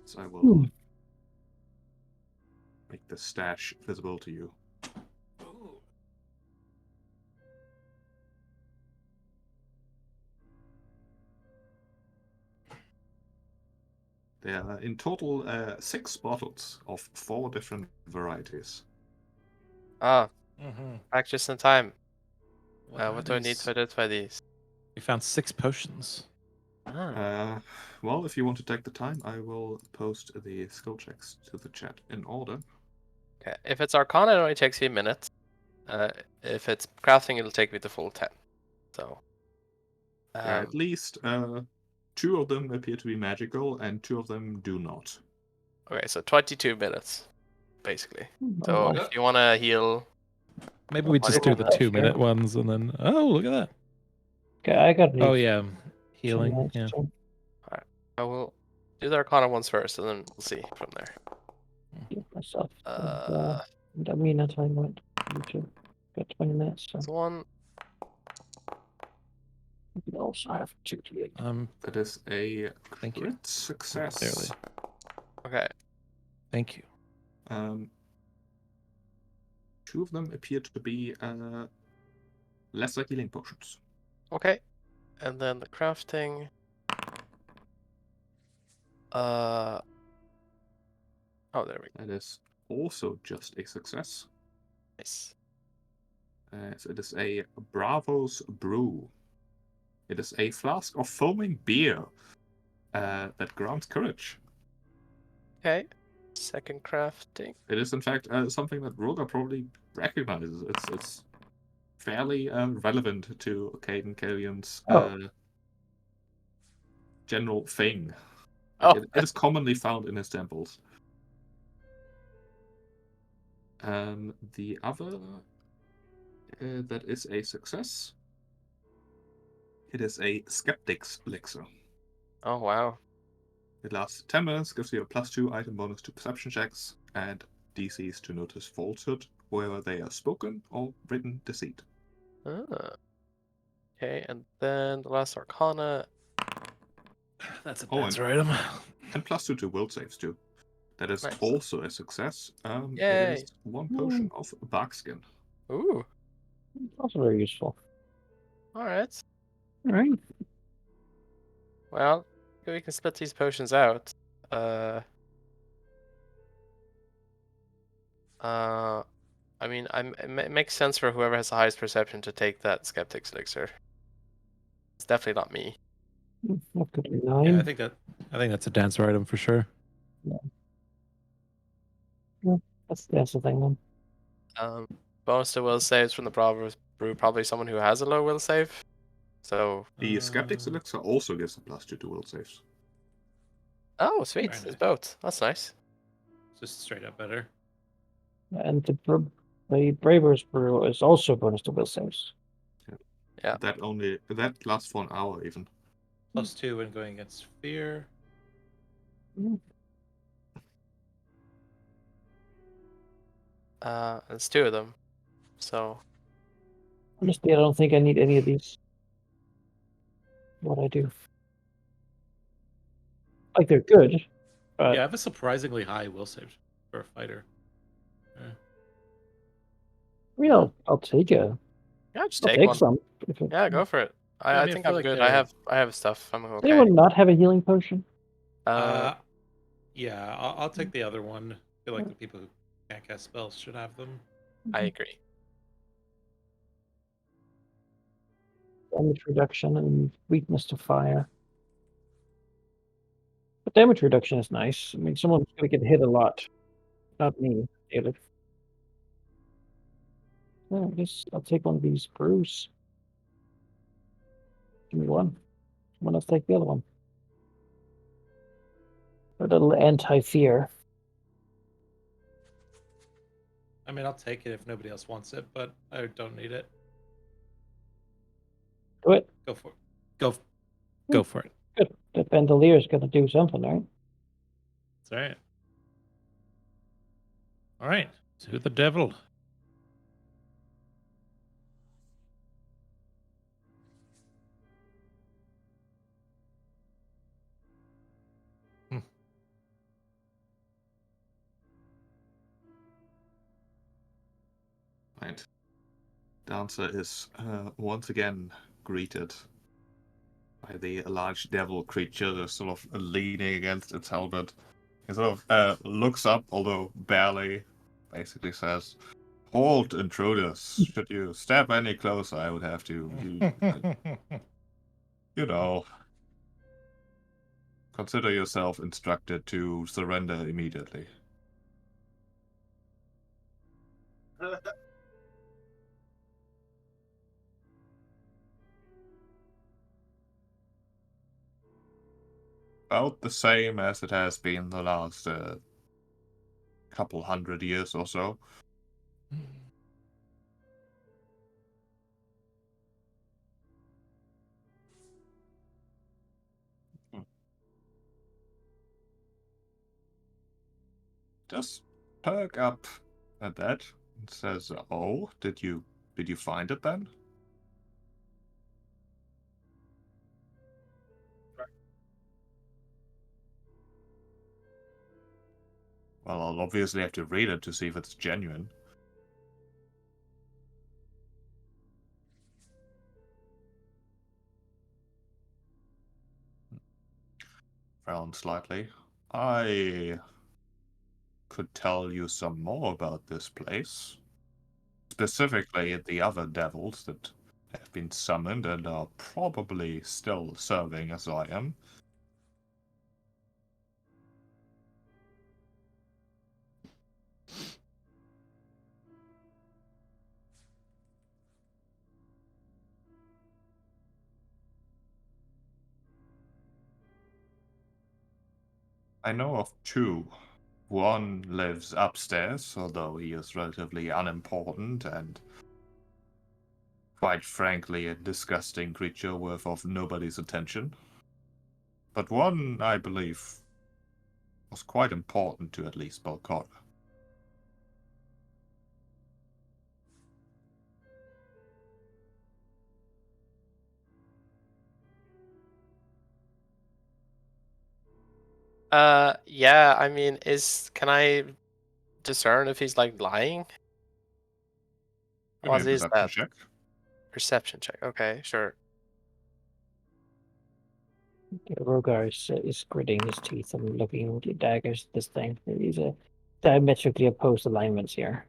A: So I will make the stash visible to you. There are in total 6 bottles of 4 different varieties.
D: Ah, back just in time.
B: Well,
D: What
B: that
D: do I need
B: is-
D: to identify these?
B: We found 6 potions.
A: Well, if you want to take the time, I will post the skill checks to the chat in order.
D: Okay. If it's Arcana, it only takes me a minute. If it's crafting, it'll take me the full 10. So.
A: At least 2 of them appear to be magical, and 2 of them do not.
D: Okay, so 22 minutes, basically. So
C: Oh,
D: if you want to heal.
B: Maybe we just do the 2-minute ones and then. Oh, look at that.
C: okay, I got
B: Oh, yeah. Healing.
C: some
B: Yeah.
C: so
D: Alright. I will do the Arcana ones first, and then we'll see from there.
C: give myself.
D: Uh,
C: I mean, that's I might need to get 20 minutes. So
D: this one.
C: we also have 2 to 8.
A: That is a
B: Thank you.
A: crit success.
B: Clearly.
D: Okay.
B: Thank you.
A: 2 of them appear to be lesser healing potions.
D: Okay. And then the crafting. Oh, there we go.
A: That is also just a success.
D: Nice.
A: So it is a Bravo's Brew. It is a flask of foaming beer that grants courage.
D: Okay. Second crafting.
A: It is, in fact, something that Roga probably recognizes. It's fairly relevant to Caden Killian's general thing.
D: Oh.
A: It is commonly found in his temples. The other that is a success. It is a Skeptic's Elixir.
D: Oh, wow.
A: It lasts 10 minutes, gives you a +2 item bonus to perception checks, and DCs to notice falsehood, whether they are spoken or written deceit.
D: Ah. Okay, and then the last Arcana.
B: That's a
A: Oh,
B: dancer item.
A: And +2 to will saves too. That is
D: Nice.
A: also a success. It
D: Yay.
A: is 1 potion of barkskin.
D: Ooh.
C: Also very useful.
D: All right.
C: All right.
D: Well, we can split these potions out. I mean, it makes sense for whoever has the highest perception to take that Skeptic's Elixir. It's definitely not me.
C: That could be 9.
B: Yeah, I think that's a dancer item for sure.
C: Yeah, that's the thing then.
D: Bonus to will saves from the Bravo's Brew, probably someone who has a low will save. So.
A: The Skeptic's Elixir also gives a +2 to will saves.
D: Oh, sweet.
B: Very nice.
D: It's both. That's nice.
B: Just straight up better.
C: And the Braver's Brew is also bonus to will saves.
D: Yeah.
A: That lasts for an hour even.
B: +2 when going against fear.
D: It's 2 of them. So.
C: Honestly, I don't think I need any of these. What I do. Like, they're good, but
B: Yeah, I have a surprisingly high will save for a fighter.
C: I'll take it.
D: Yeah, just
C: I'll
D: take
C: take
D: one.
C: some.
D: Yeah, go for it.
B: Yeah, I
D: I
B: mean, I
D: think
B: feel
D: I'm
B: like
D: good.
B: they're-
D: I have stuff. I'm
C: Does
D: okay.
C: anyone not have a healing potion?
B: Yeah, I'll take the other one. I feel like the people who can't cast spells should have them.
D: I agree.
C: Damage reduction and weakness to fire. But damage reduction is nice. I mean, someone's going to get hit a lot. Not me, David. Yeah, I guess I'll take one of these brews. Give me one. Someone else take the other one. A little anti-fear.
B: I mean, I'll take it if nobody else wants it, but I don't need it.
C: Do it.
B: Go for it. Go for it.
C: Good. The bandolier is going to do something, right?
B: That's all right. All right. To the devil.
A: Right. Dancer is once again greeted by the large devil creature that's sort of leaning against its helmet. He sort of looks up, although barely, basically says, "Halt, intruders. Should you step any closer, I would have to, you know, consider yourself instructed to surrender immediately." About the same as it has been the last couple 100 years or so. Just perk up at that and says, "Oh, did you find it then?" Well, I'll obviously have to read it to see if it's genuine. Frown slightly. I could tell you some more about this place. Specifically, the other devils that have been summoned and are probably still serving as I am. I know of two. One lives upstairs, although he is relatively unimportant and, quite frankly, a disgusting creature worth of nobody's attention. But one, I believe, was quite important to at least Balcora.
D: Yeah, I mean, can I discern if he's like lying?
A: Give me a
D: What is
A: perception
D: that?
A: check.
D: Perception check. Okay, sure.
C: Rogar is gritting his teeth and looking at daggers at this thing. These are diametrically opposed alignments here.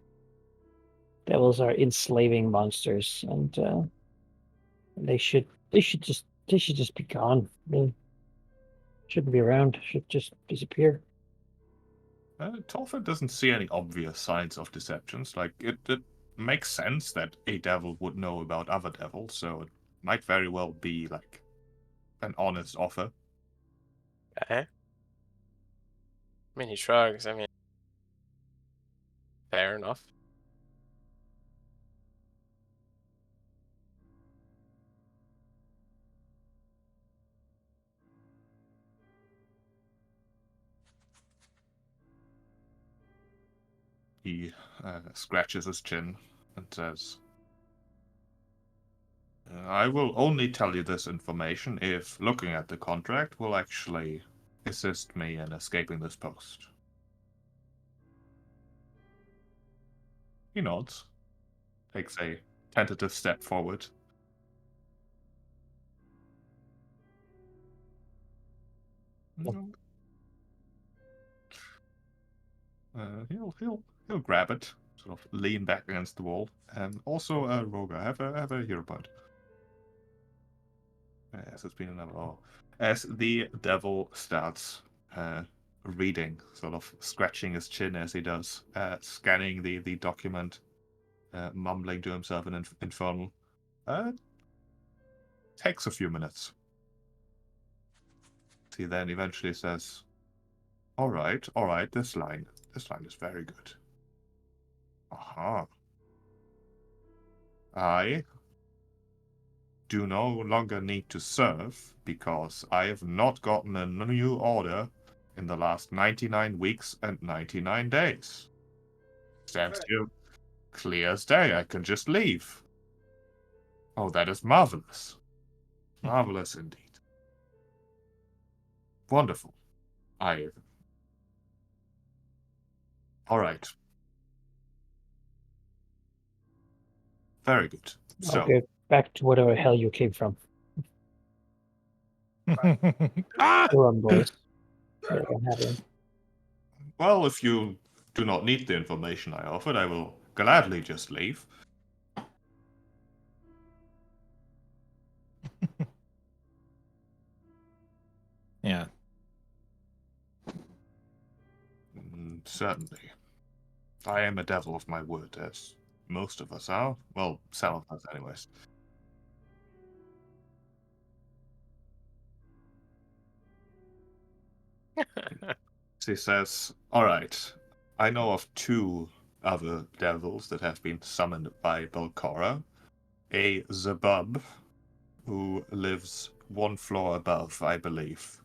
C: Devils are enslaving monsters, and they should just be gone. They shouldn't be around. Should just disappear.
A: Tolford doesn't see any obvious signs of deceptions. Like, it makes sense that a devil would know about other devils, so it might very well be, like, an honest offer.
D: Okay. I mean, he shrugs. I mean, fair enough.
A: He scratches his chin and says, I will only tell you this information if looking at the contract will actually assist me in escaping this post. He nods, takes a tentative step forward. He'll grab it, sort of lean back against the wall, and also Roga, have a earbud. Yes, it's been another hour. As the devil starts reading, sort of scratching his chin as he does, scanning the document, mumbling to himself in infernal. Takes a few minutes. He then eventually says, all right, this line is very good. Aha. I do no longer need to serve because I have not gotten a new order in the last 99 weeks and 99 days. Stands here clear as day. I can just leave. Oh, that is marvelous. Marvelous indeed. Wonderful. I. All right. Very good. So,
C: Okay, back to whatever hell you came from.
B: Ah!
C: Go on, boys. They're unhappy.
A: well, if you do not need the information I offered, I will gladly just leave.
B: Yeah.
A: Certainly. I am a devil of my word, as most of us are. Well, some of us, anyways. She says, all right, I know of two other devils that have been summoned by Belcora. A Zabub, who lives one floor above, I believe.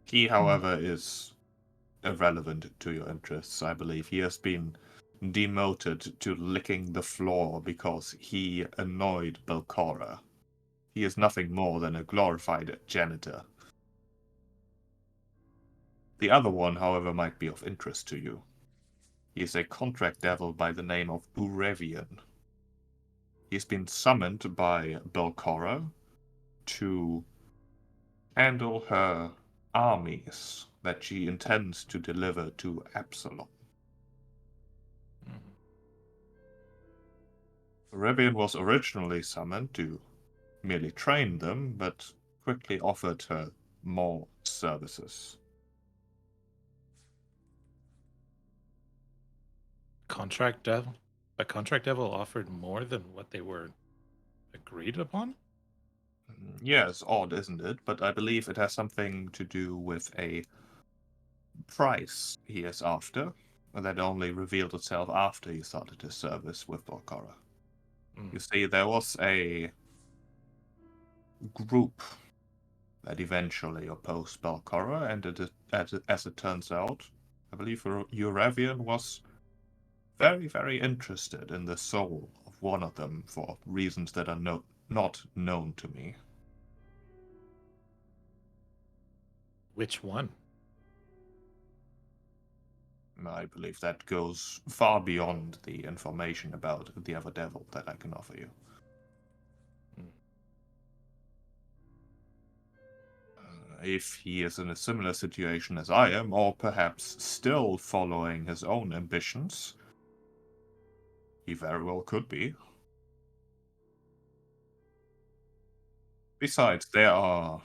A: He, however, is irrelevant to your interests, I believe. He has been demoted to licking the floor because he annoyed Belcora. He is nothing more than a glorified janitor. The other one, however, might be of interest to you. He is a contract devil by the name of Urevian. He's been summoned by Belcora to handle her armies that she intends to deliver to Absalom. Urevian was originally summoned to merely train them, but quickly offered her more services.
B: Contract devil? A contract devil offered more than what they were agreed upon?
A: Yes, odd, isn't it? But I believe it has something to do with a price he is after, that only revealed itself after he started his service with Volkara. You see, there was a group that eventually opposed Belcora, and as it turns out, I believe Euravian was very, very interested in the soul of one of them for reasons that are not known to me.
B: Which one?
A: I believe that goes far beyond the information about the other devil that I can offer you. If he is in a similar situation as I am, or perhaps still following his own ambitions, he very well could be. Besides, there are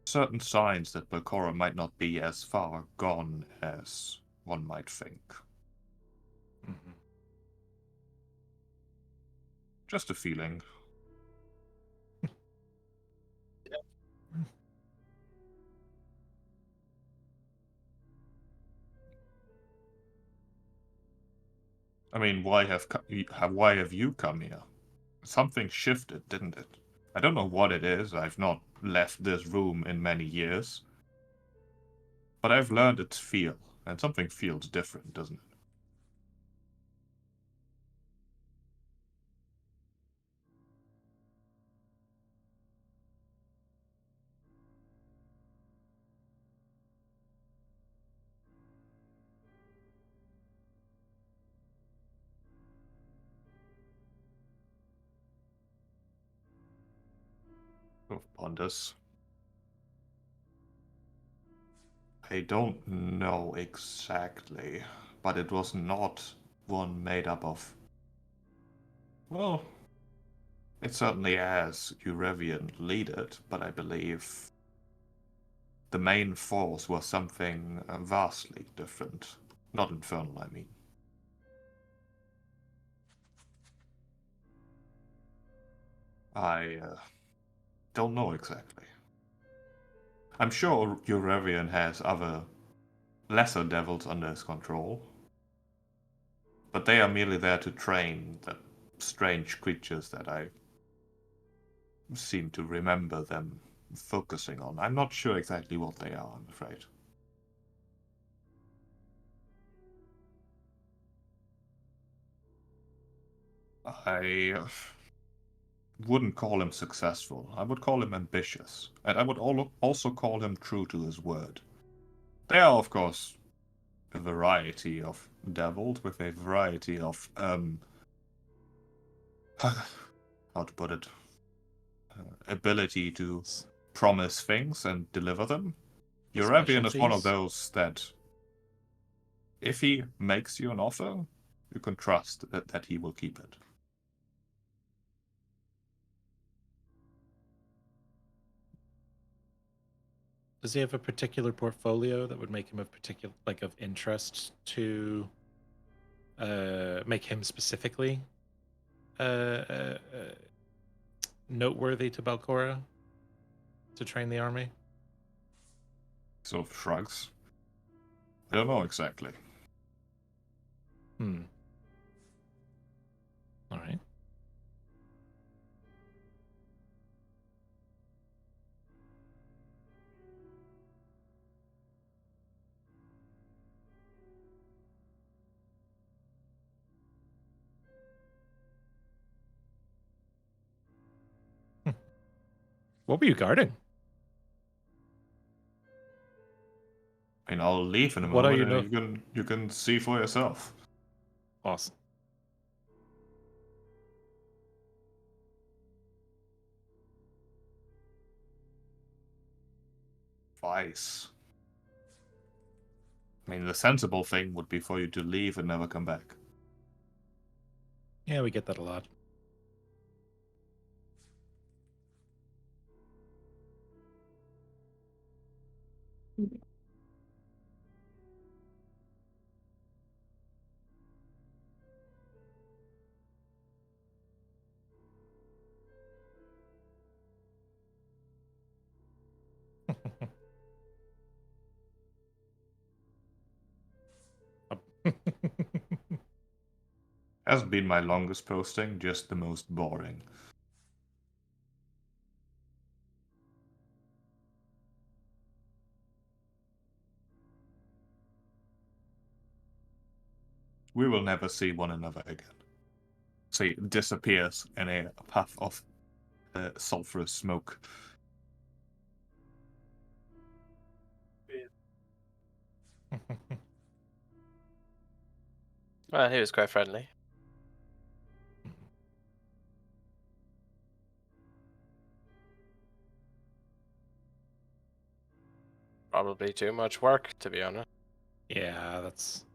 A: certain signs that Belcora might not be as far gone as one might think. Just a feeling. I mean, why have you come here? Something shifted, didn't it? I don't know what it is. I've not left this room in many years. But I've learned its feel, and something feels different, doesn't it? Pondus. I don't know exactly, but it was not one made up of... Well, it certainly has Eurevian lead it, but I believe the main force was something vastly different. Not infernal, I mean. I don't know exactly. I'm sure Eurevian has other lesser devils under his control, but they are merely there to train the strange creatures that I seem to remember them focusing on. I'm not sure exactly what they are, I'm afraid. I wouldn't call him successful. I would call him ambitious. And I would also call him true to his word. There are, of course, a variety of devils with a variety of, how to put it, ability to promise things and deliver them. Euravian is one of those that, if he makes you an offer, you can trust that he will keep it.
B: Does he have a particular portfolio that would make him of interest to make him specifically noteworthy to Belcora to train the army?
A: Sort of shrugs. I don't know exactly.
B: All right. What were you guarding?
A: mean, I'll leave in a
B: What are
A: moment,
B: your
A: and you can see for yourself.
B: Awesome.
A: Twice. I mean, the sensible thing would be for you to leave and never come back.
B: Yeah, we get that a lot.
A: Hasn't been my longest posting, just the most boring. We will never see one another again. So he disappears in a puff of sulfurous smoke.
D: Well, he was quite friendly. Probably too much work, to be honest.
B: Yeah, that's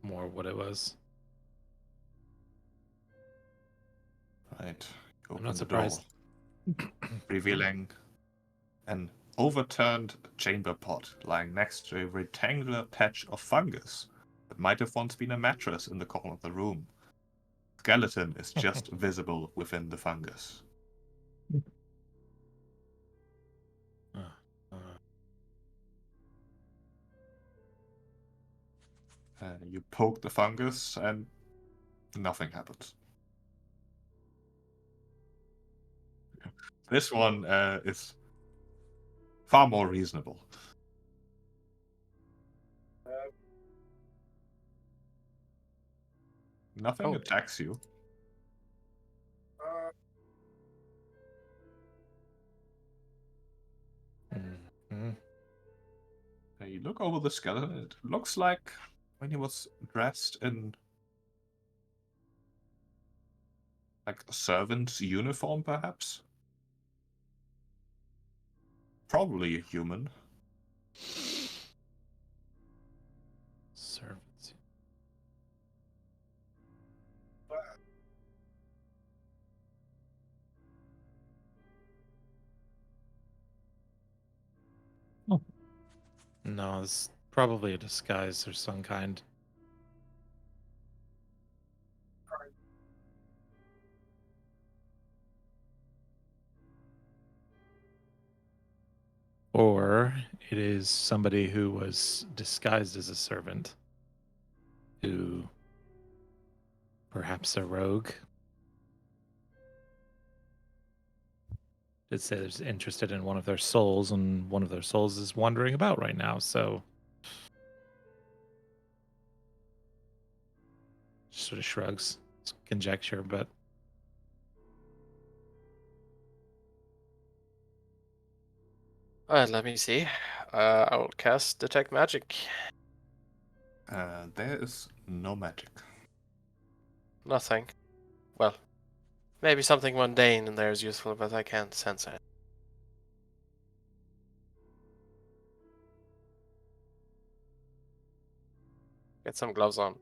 B: more what it was.
A: Right.
B: I'm
A: Open
B: not
A: the door,
B: surprised.
A: revealing an overturned chamber pot lying next to a rectangular patch of fungus that might have once been a mattress in the corner of the room. Skeleton is just visible within the fungus.
B: Uh, uh,
A: You poke the fungus and nothing happens. This one is far more reasonable. Nothing
D: Oh.
A: attacks you.
B: mhm.
A: You look over the skeleton. It looks like when he was dressed in like a servant's uniform, perhaps. Probably a human.
B: Servants. No, it's probably a disguise of some kind. Or it is somebody who was disguised as a servant, who perhaps a rogue. Did say there's interested in one of their souls, and one of their souls is wandering about right now. So, sort of shrugs. It's conjecture, but
D: Let me see. I will cast Detect Magic.
A: There is no magic.
D: Nothing. Well, maybe something mundane in there is useful, but I can't sense it. Get some gloves on.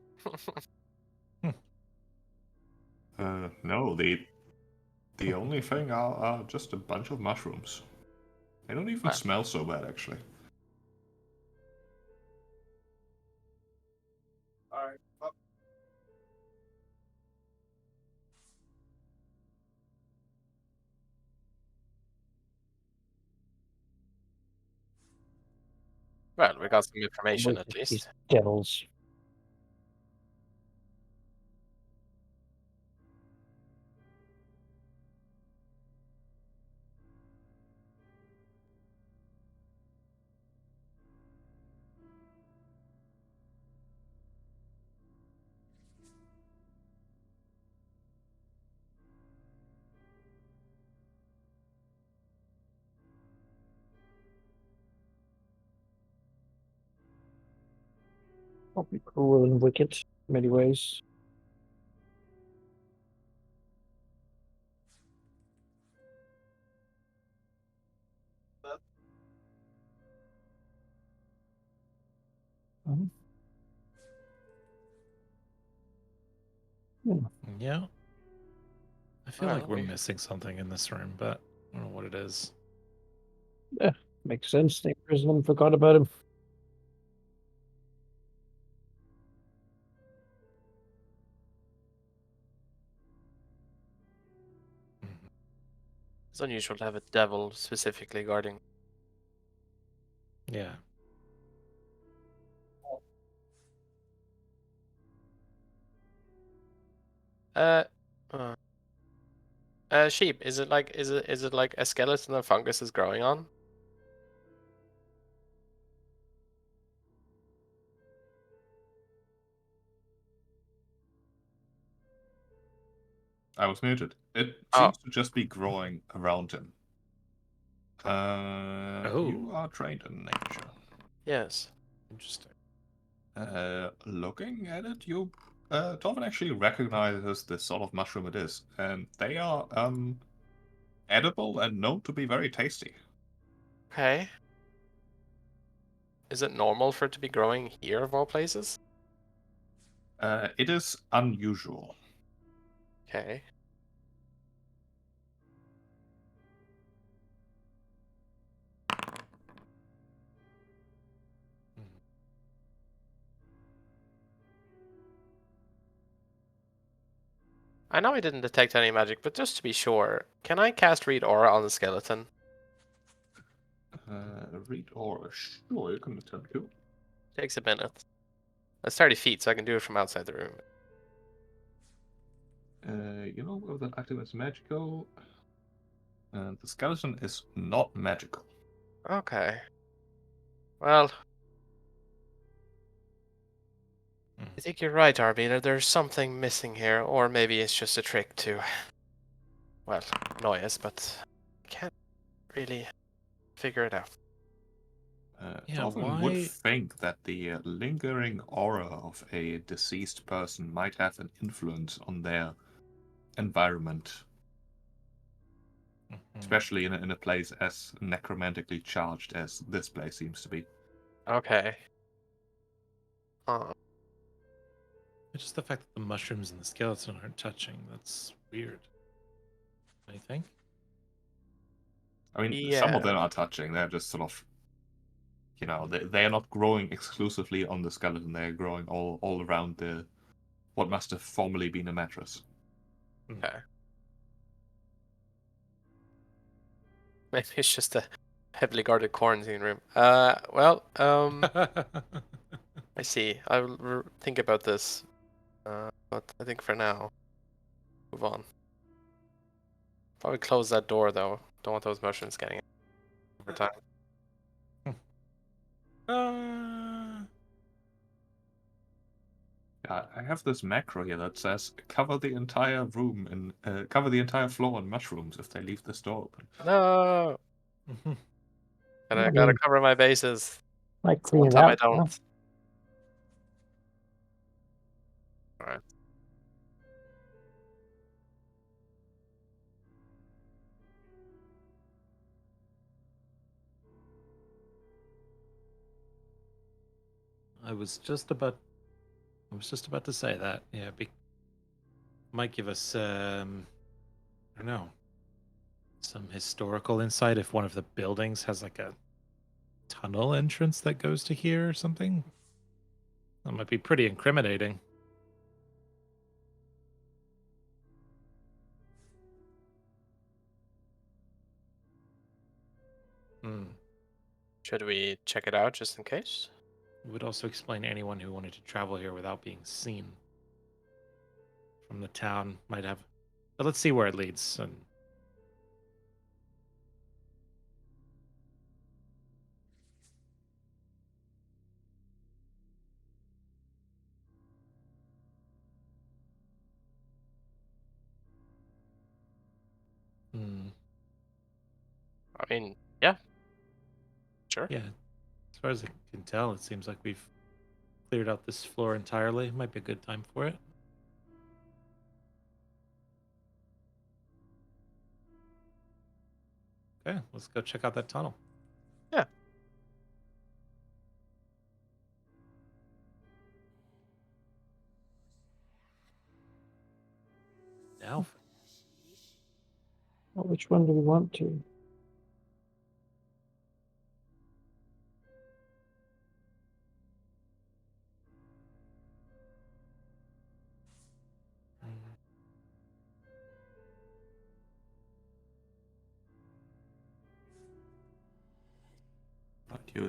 A: No, the only thing are just a bunch of mushrooms. They don't even
D: Ah.
A: smell so bad, actually. Alright.
D: Well, we got some information
C: With
D: at
C: these
D: least.
C: devils. Probably cruel and wicked in many ways. Mhm. Hmm.
B: Yeah. I feel
D: Well,
B: like we're
D: we-
B: missing something in this room, but I don't know what it is.
C: Yeah, makes sense. They imprisoned him, forgot about him.
B: Mhm.
D: It's unusual to have a devil specifically guarding.
B: Yeah.
D: Uh, sheep. Is it like a skeleton that fungus is growing on?
A: I was muted. It
D: Oh.
A: seems to just be growing around him. You
B: Oh.
A: are trained in nature.
D: Yes.
B: Interesting.
A: Looking at it, you Torvin actually recognizes the sort of mushroom it is, and they are edible and known to be very tasty.
D: Okay. Is it normal for it to be growing here of all places?
A: It is unusual.
D: Okay.
B: Mhm.
D: I know I didn't detect any magic, but just to be sure, can I cast Read Aura on the skeleton?
A: Read aura. Sure, you can attempt to.
D: Takes a minute. That's 30 feet, so I can do it from outside the room.
A: You know whether that item is magical? The skeleton is not magical.
D: Okay. Well,
B: Mhm.
D: I think you're right, Arbiter. There's something missing here, or maybe it's just a trick to, well, annoy us, but I can't really figure it out.
B: Yeah,
A: Torvin would
B: why?
A: think that the lingering aura of a deceased person might have an influence on their environment,
B: Mhm.
A: especially in a place as necromantically charged as this place seems to be.
D: Okay.
B: It's just the fact that the mushrooms and the skeleton aren't touching. That's weird. I think.
A: I mean, some of
D: Yeah.
A: them are touching. They're just sort of, they are not growing exclusively on the skeleton. They're growing all around the what must have formerly been a mattress.
D: Okay. Maybe it's just a heavily guarded quarantine room. I see. I will think about this. But I think for now, move on. Probably close that door though. Don't want those mushrooms getting in over time.
B: uh,
A: Yeah, I have this macro here that says cover the entire room and cover the entire floor in mushrooms if they leave this door open.
D: No,
B: mhm.
D: and
C: I
D: I gotta
C: mean,
D: cover my bases.
C: might
D: It's the one
C: clean it
D: time I
C: out.
D: don't.
C: Yeah.
D: All right.
B: I was just about. I was just about to say that. Yeah, might give us. I don't know. Some historical insight if one of the buildings has like a tunnel entrance that goes to here or something. That might be pretty incriminating. Hmm.
D: Should we check it out just in case?
B: It would also explain anyone who wanted to travel here without being seen from the town might have. But let's see where it leads. And hmm,
D: I mean, yeah, sure.
B: yeah, as far as I can tell, it seems like we've cleared out this floor entirely. Might be a good time for it. Okay, let's go check out that tunnel.
D: Yeah.
B: Now,
C: Well, which one do we want to?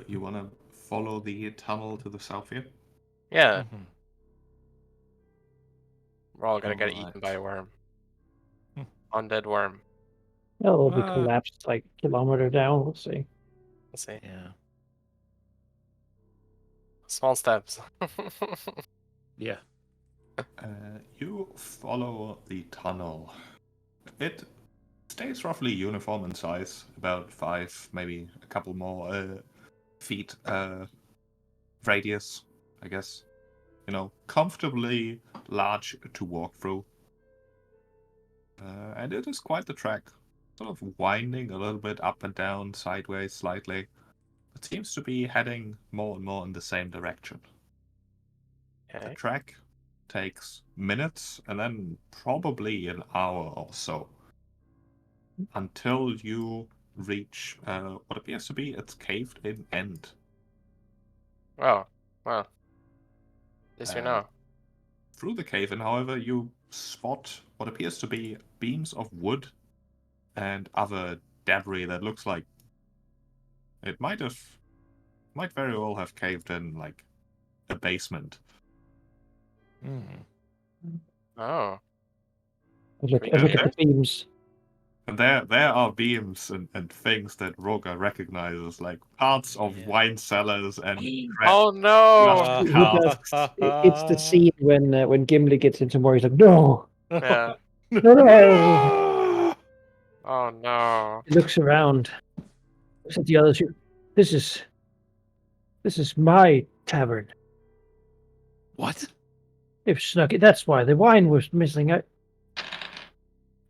A: You want to follow the tunnel to the south here?
D: Yeah,
B: Mhm.
D: we're all gonna get
A: Alright.
D: eaten by a worm.
B: Hmm.
D: Undead worm.
C: Oh, it'll be
B: Uh,
C: collapsed like a kilometer down. We'll see.
D: Let's see.
B: Yeah.
D: Small steps.
B: Yeah.
A: You follow the tunnel. It stays roughly uniform in size, about 5, maybe a couple more feet radius, I guess. You know, comfortably large to walk through. And it is quite the track. Sort of winding a little bit up and down, sideways slightly. It seems to be heading more and more in the same direction. The
D: Okay.
A: track takes minutes and then probably an hour or so until you reach what appears to be its caved in end.
D: Oh, well. At least we
A: Uh,
D: know.
A: Through the cave in, however, you spot what appears to be beams of wood and other debris that looks like it might very well have caved in like a basement.
B: Mm.
D: Oh.
C: I look at the beams.
A: And there are beams and things that Roga recognizes, like parts of
B: Yeah.
A: wine cellars and
D: Oh no!
A: crushed
C: He
A: casks.
C: does. It's the scene when Gimli gets into more. He's like, no,
D: Yeah.
C: no, no.
D: Oh no.
C: He looks around. Looks at the others. This is my tavern.
B: What?
C: They've snuck it. That's why the wine was missing.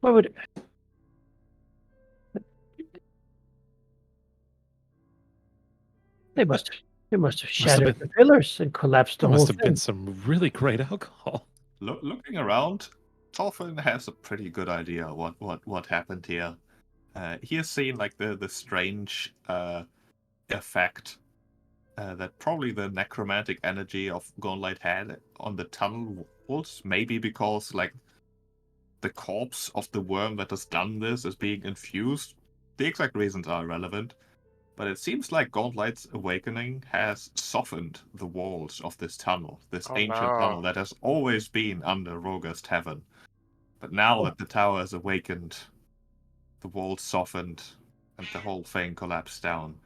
C: Why would? They must have shattered the pillars and collapsed the
B: There
C: whole
B: must have been
C: thing.
B: some really great alcohol.
A: Looking around, Thorfinn has a pretty good idea what happened here. He has seen like the strange effect that probably the necromantic energy of Gonlight had on the tunnel walls. Maybe because like the corpse of the worm that has done this is being infused. The exact reasons are irrelevant, but it seems like Gauntlight's awakening has softened the walls of this tunnel, this
D: Oh
A: ancient
D: no.
A: tunnel that has always been under Roga's tavern. But now that the tower is awakened, the walls softened and the whole thing collapsed down.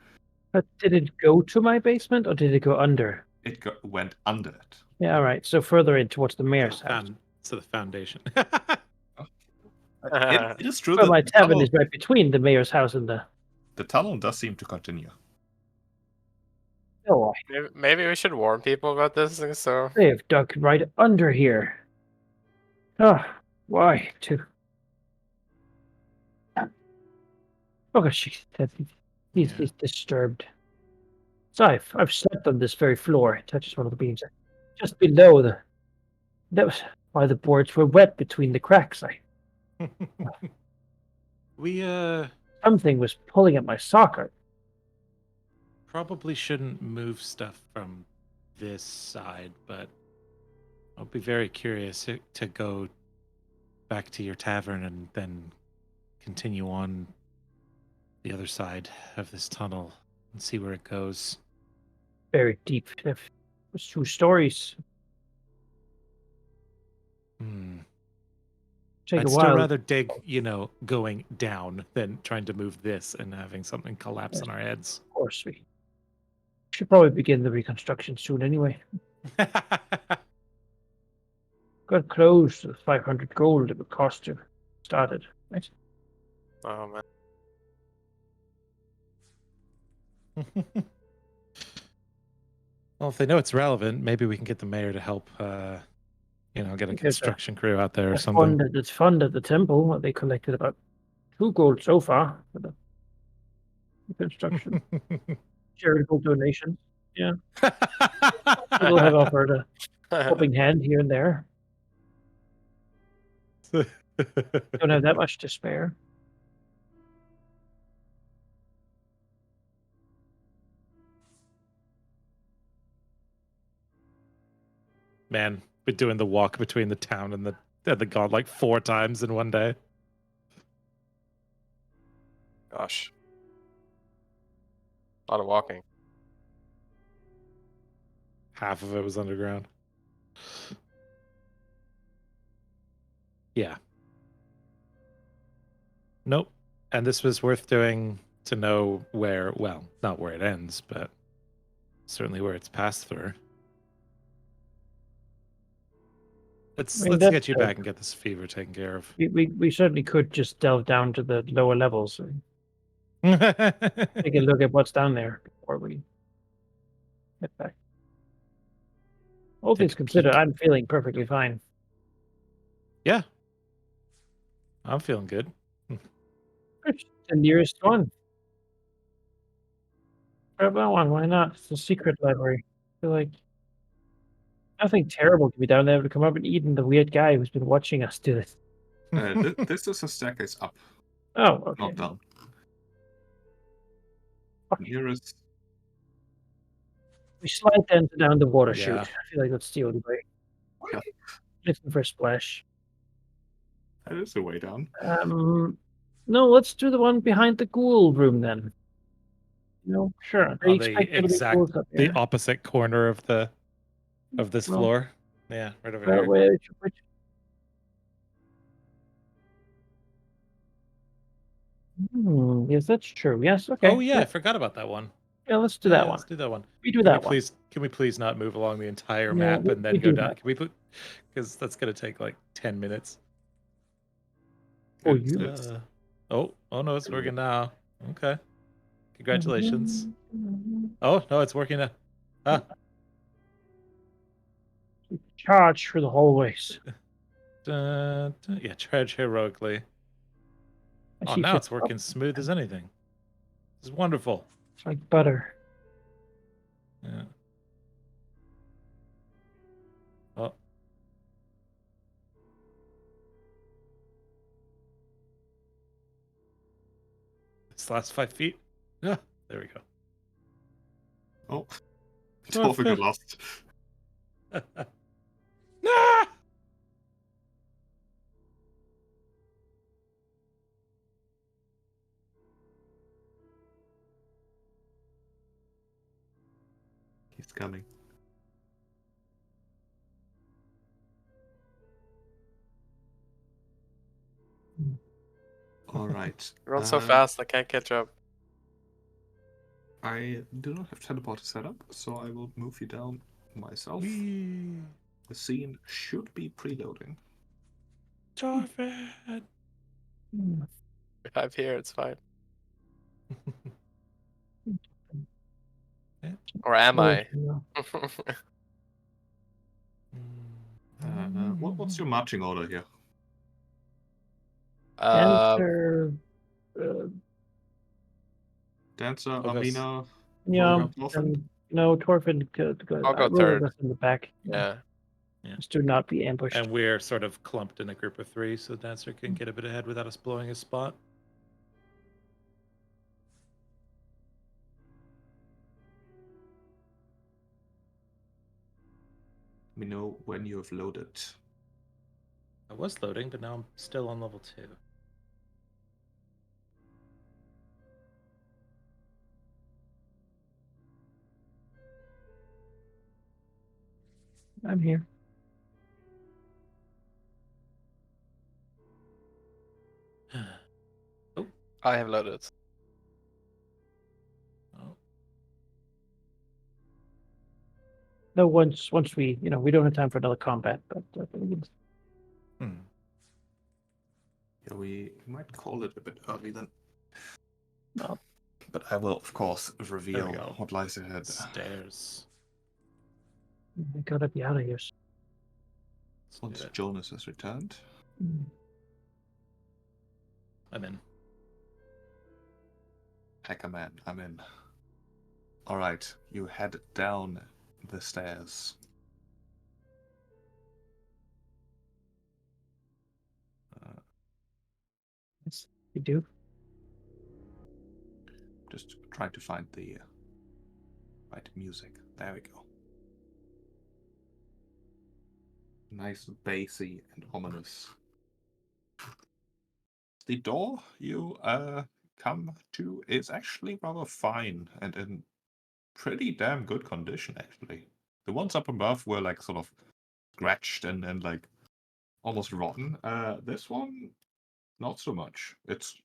C: But did it go to my basement or did it go under?
A: It went under it.
C: Yeah, all right. So further in towards the mayor's house.
B: So the foundation.
A: It is true
C: Well,
A: that
C: my
A: the
C: tavern
A: tunnel,
C: is right between the mayor's house and the.
A: the tunnel does seem to continue.
C: Oh,
D: Maybe we should warn people about this thing, so
C: they have dug right under here. Oh, why? Oh, he's disturbed. So I've slept on this very floor. It touches one of the beams. Just below that was why the boards were wet between the cracks.
B: We
C: Something was pulling at my socket.
B: probably shouldn't move stuff from this side, but I'll be very curious to go back to your tavern and then continue on the other side of this tunnel and see where it goes.
C: Very deep. It was 2 stories. Take
B: I'd
C: a
B: still
C: while.
B: rather dig, going down than trying to move this and having something collapse on our heads.
C: Of course, we should probably begin the reconstruction soon anyway. Got close to the 500 gold it would cost to start it. Right?
D: oh man.
B: Well, if they know it's relevant, maybe we can get the mayor to help. Get a
C: There's
B: construction crew out there or
C: a
B: something.
C: that's fund at the temple. They collected about 2 gold so far for the construction. Charitable donations. Yeah, people have offered a helping hand here and there. Don't have that much to spare.
B: Man, we're doing the walk between the town and the god like 4 times in one day.
D: Gosh. A lot of walking.
B: Half of it was underground. Yeah. Nope. And this was worth doing to know where, well, not where it ends, but certainly where it's passed through. Let's
C: I mean,
B: get you back and get this fever taken care of.
C: we certainly could just delve down to the lower levels and take a look at what's down there before we get back. All
B: Take
C: things
B: a
C: considered,
B: peek.
C: I'm feeling perfectly fine.
B: Yeah. I'm feeling good.
C: It's the nearest one. Grab that one, why not? It's a secret library. I feel like nothing terrible can be down there to come up and eating the weird guy who's been watching us do this.
A: This is a staircase up,
C: Oh, okay.
A: not down.
C: Okay.
A: Nearest.
C: We slide down the water
B: Yeah.
C: chute. I feel like that's the only way.
A: Yeah.
C: Listen for a splash.
A: That is the way down.
C: No, let's do the one behind the ghoul room then. No, sure. They
B: On the
C: expect there to be ghouls up
B: the
C: there.
B: opposite corner of this
C: Well,
B: floor. Yeah, right over here.
C: which... yes, that's true. Yes, okay.
B: Oh yeah, I forgot about that one.
C: Yeah, let's do
B: Yeah,
C: that one.
B: let's do that one.
C: We do that one.
B: Can we please not move along the entire
C: Yeah,
B: map
C: we
B: and then
C: do
B: go down?
C: that.
B: Can we put, because that's gonna take like 10 minutes.
C: Oh,
A: It's-
C: you.
A: it's-
B: Oh no, it's working now. Okay, congratulations.
C: Mm-hmm.
B: Oh no, it's working now. Ah,
C: Charge through the hallways.
B: yeah, charge heroically.
C: I
B: Oh,
C: see
B: now
C: Fitz
B: it's working smooth as anything. This is wonderful.
C: It's like butter.
B: Yeah. Oh. This last 5 feet. Yeah, there we go.
A: Oh,
B: Oh,
A: Torvik got
B: good.
A: lost.
B: Nah!
A: He's coming. All right.
D: You run so fast, I can't catch up.
A: I do not have teleporter set up, so I will move you down myself.
B: Whee!
A: The scene should be preloading.
B: Torvik!
D: I'm here, it's fine. Or am I?
A: What's your marching order here?
C: Dancer.
A: Dancer,
B: August.
A: Amina,
C: Yeah.
A: Torvik, Thorfinn?
C: No, Torfinn could go.
D: I'll go
C: Roland
D: third.
C: goes in the back.
D: Yeah.
C: Just do not be ambushed.
B: And we're sort of clumped in a group of 3, so Dancer can get a bit ahead without us blowing his spot.
A: Let me know when you have loaded.
B: I was loading, but now I'm still on level 2.
C: I'm here.
B: Oh.
D: I have loaded.
B: Oh.
C: No, once we, we don't have time for another combat, but
B: Hmm.
A: Yeah, we might call it a bit early then.
C: No.
A: But I will, of course,
B: There we
A: reveal
B: go.
A: what lies ahead.
B: Stairs.
C: I gotta be out of here.
A: Once
B: Yeah,
A: Jonas has returned.
C: Mm.
B: I'm in.
A: Hackerman, I'm in. Alright, you head down the stairs.
C: Yes, you do.
A: Just trying to find the right music. There we go. Nice, bassy, and ominous. The door you come to is actually rather fine and in pretty damn good condition, actually. The ones up above were like sort of scratched and like almost rotten. This one, not so much. It's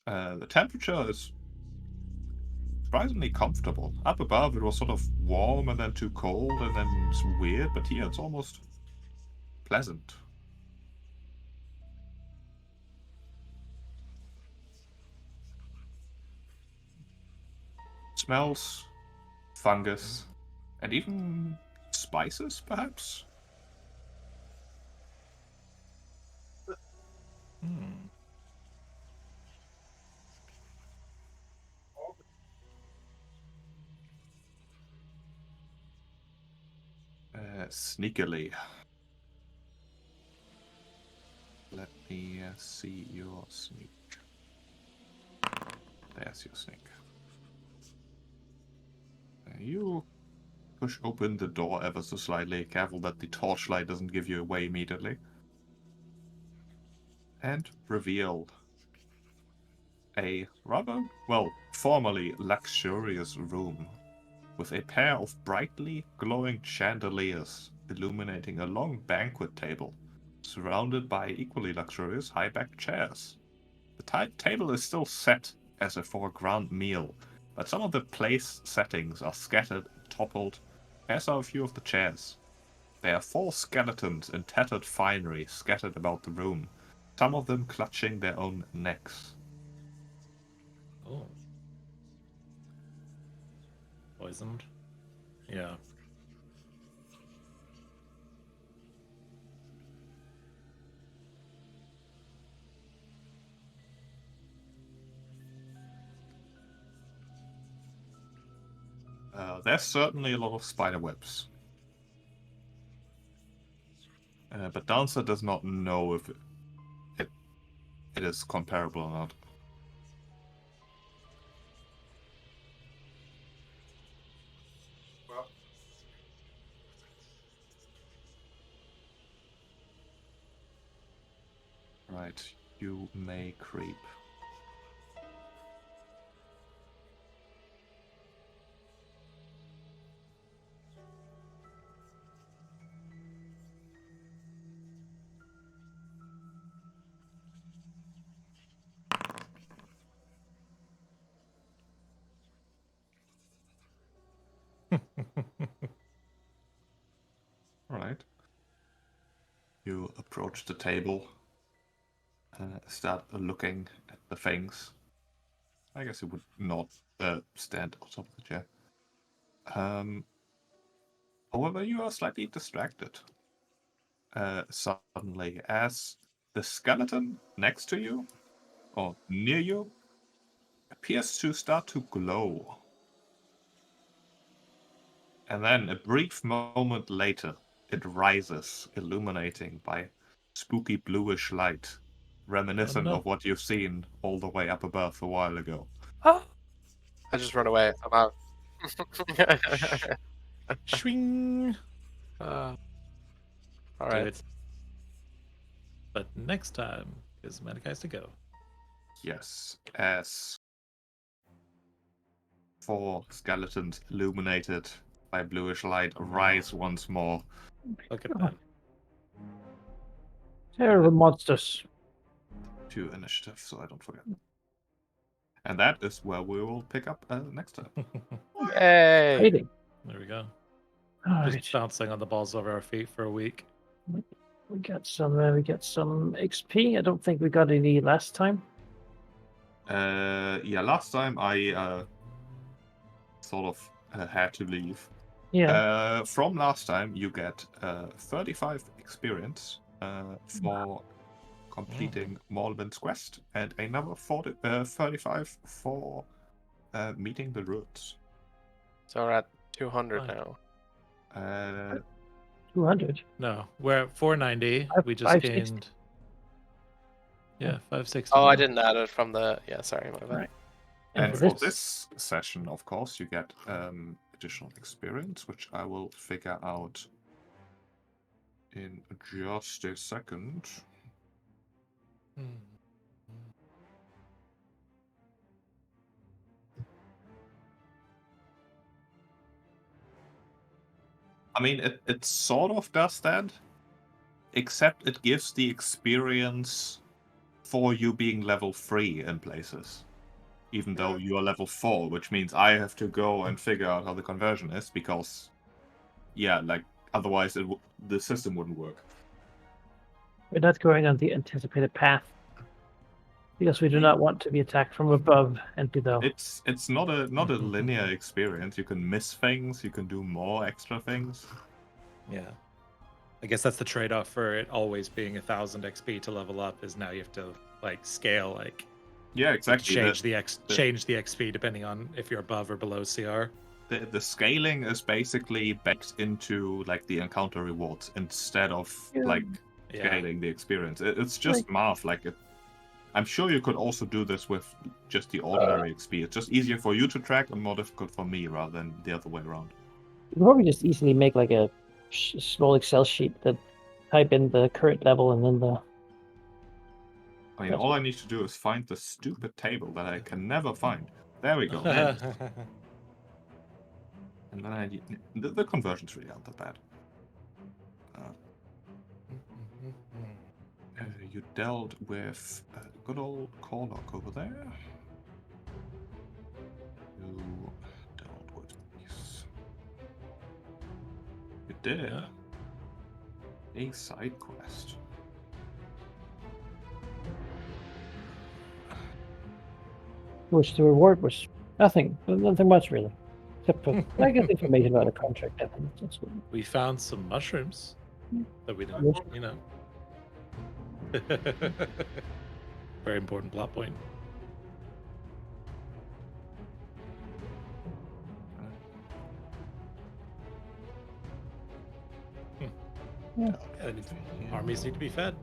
A: the temperature is surprisingly comfortable. Up above, it was sort of warm and then too cold and then it's weird, but here it's almost pleasant. Smells, fungus, and even spices, perhaps?
B: Hmm.
A: Sneakily. Let me see your sneak. There's your sneak. You push open the door ever so slightly, careful that the torchlight doesn't give you away immediately. And reveal a rather, well, formerly luxurious room with a pair of brightly glowing chandeliers illuminating a long banquet table surrounded by equally luxurious high-backed chairs. The table is still set as a foreground meal, but some of the place settings are scattered, toppled, as are a few of the chairs. There are 4 skeletons in tattered finery scattered about the room, some of them clutching their own necks.
B: Oh. Poisoned? Yeah.
A: There's certainly a lot of spider webs. But Dancer does not know if it is comparable or not. Right, you may creep. Alright. You approach the table, start looking at the things. I guess it would not stand on top of the chair. However, you are slightly distracted. Suddenly, as the skeleton next to you, or near you, appears to start to glow. And then, a brief moment later, it rises, illuminating by spooky bluish light, reminiscent
B: no.
A: of what you've seen all the way up above a while ago.
C: Oh,
D: I just run away. I'm out.
B: Swing!
D: All
B: Do
D: right.
B: it. But next time, because Medic has to go.
A: Yes, as 4 skeletons illuminated by bluish light rise once more.
B: Look at
C: Oh.
B: that.
C: terrible monsters.
A: To initiative, so I don't forget. And that is where we will pick up next time.
D: Yay!
C: Fighting.
B: There we go.
C: All
B: Just
C: right.
B: bouncing on the balls over our feet for a week.
C: We got some XP. I don't think we got any last time.
A: Yeah, last time I sort of had to leave.
C: Yeah.
A: From last time, you get 35 experience for completing Malvin's quest, and another 35 for meeting the roots.
D: So we're at 200
B: Fine.
D: now.
C: 200.
B: No, we're at 490.
C: I've
B: We just
C: 560.
B: gained. Yeah, 560.
D: Oh, I
B: now.
D: didn't add it from the. Yeah, sorry, my bad.
C: Right. And
A: And
C: for
A: for this session, of course, you get additional experience, which I will figure out in just a second.
B: Hmm.
A: I mean, it sort of does that, except it gives the experience for you being level 3 in places. Even though you are level 4, which means I have to go and figure out how the conversion is, because, yeah, like, otherwise the system wouldn't work.
C: we're not going on the anticipated path because we do not want to be attacked from above and below.
A: It's not a linear experience. You can miss things, you can do more extra things.
B: Yeah. I guess that's the trade-off for it always being 1,000 XP to level up. Is now you have to like scale like
A: Yeah,
B: you
A: exactly.
B: change the XP depending on if you're above or below CR.
A: The scaling is basically baked into like the encounter rewards instead of like
B: Yeah.
A: scaling the experience. It's just math. Like I'm sure you could also do this with just the ordinary XP. It's just easier for you to track and more difficult for me rather than the other way around.
C: You can probably just easily make like a small Excel sheet that type in the current level and then the.
A: I mean, all I need to do is find the stupid table that I can never find. There we go. There it is. And then the conversions really aren't that bad. You dealt with good old Corlock over there. You dealt with these. You did a side quest.
C: Which the reward was nothing much really, except for I guess information about a contract. That's what.
B: We found some mushrooms that we didn't, you know. Very important plot point.
C: Yeah.
B: Armies need to be fed.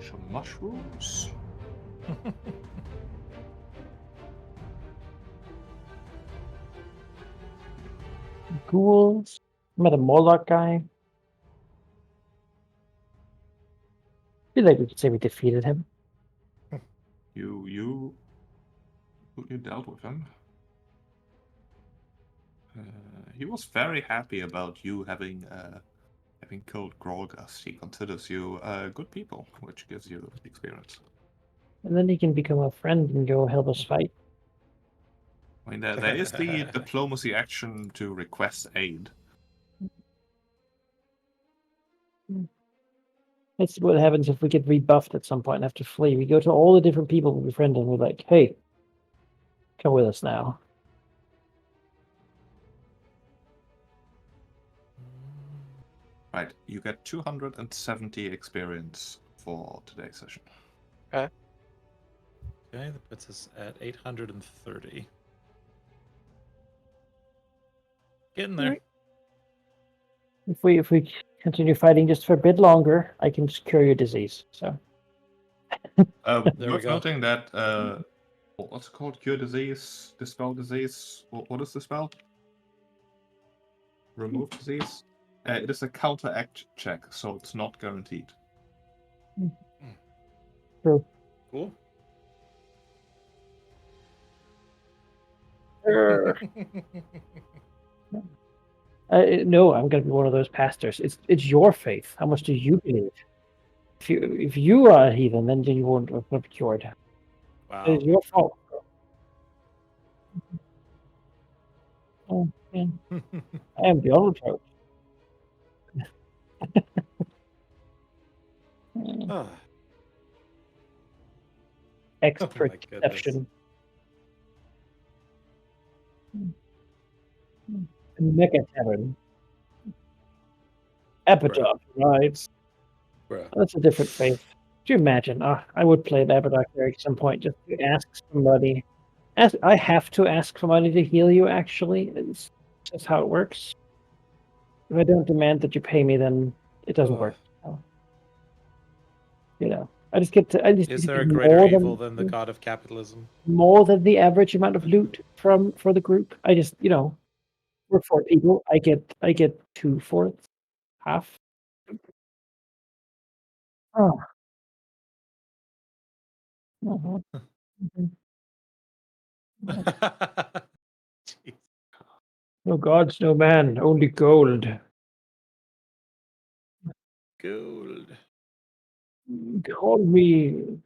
A: Some mushrooms.
C: Ghouls. Met a Moloch guy. I feel like we could say we defeated him.
A: You dealt with him. He was very happy about you having killed Grolgast. He considers you good people, which gives you experience.
C: And then he can become a friend and go help us fight.
A: I mean, there is the diplomacy action to request aid.
C: That's what happens if we get rebuffed at some point and have to flee. We go to all the different people we befriend and we're like, hey, come with us now.
A: Right, you get 270 experience for today's session.
B: Okay, that puts us at 830. Getting there.
C: Right. If we continue fighting just for a bit longer, I can just cure your disease. So
B: There we
A: Worth
B: go.
A: noting that what's it called? Cure disease, dispel disease. What is the spell? Remove disease. It is a counteract check, so it's not guaranteed.
C: true.
B: Cool.
C: No, I'm gonna be one of those pastors. It's your faith. How much do you believe? If you are a heathen, then you won't be cured.
B: Wow.
C: It's your fault. Oh, man. I am the overthrow.
B: Oh,
C: Exception. Mega Tavern. Epitaph, right?
B: Bruh.
C: That's a different faith. Do you imagine? I would play the Epitaph cleric at some point just to ask somebody. I have to ask somebody to heal you, actually. It's just how it works. If I don't demand that you pay me, then it doesn't
B: Ugh.
C: work. So, you know, I just get to.
B: Is there a greater evil than the god of capitalism?
C: more than the average amount of loot for the group. I just, we're 4 people. I get 2/4, half. Oh. Mhm. Mhm.
B: Jeez.
C: No gods, no man, only gold.
B: Gold.
C: Call me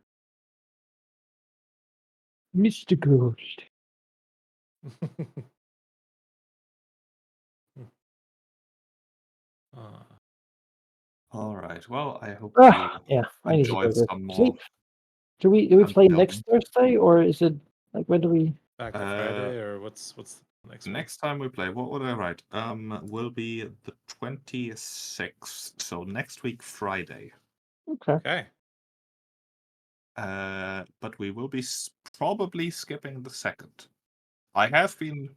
C: Mr. Gold.
B: Ah.
A: All right. Well, I hope
C: Ah,
A: you
C: yeah, I need to go
A: enjoyed
C: to
A: some more.
C: sleep. Do we play
A: Until
C: next Thursday, or is it like when do we?
B: Back Friday, or what's the next one?
A: Next time we play, what would I write? Will be the 26th. So next week, Friday.
C: Okay.
B: Okay.
A: But we will be probably skipping the second. I have been.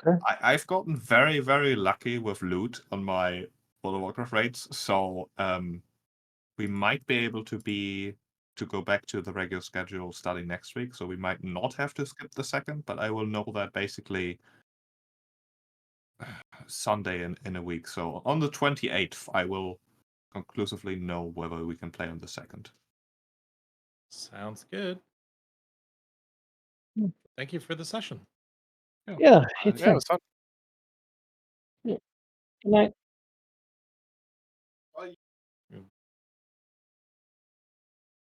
C: Okay.
A: I've gotten very, very lucky with loot on my World of Warcraft raids, so we might be able to go back to the regular schedule starting next week. So we might not have to skip the second, but I will know that basically Sunday in a week. So on the 28th, I will conclusively know whether we can play on the second.
B: Sounds good.
C: Hmm.
B: Thank you for the session.
C: Yeah, it's
D: Yeah, it was fun.
C: Good night.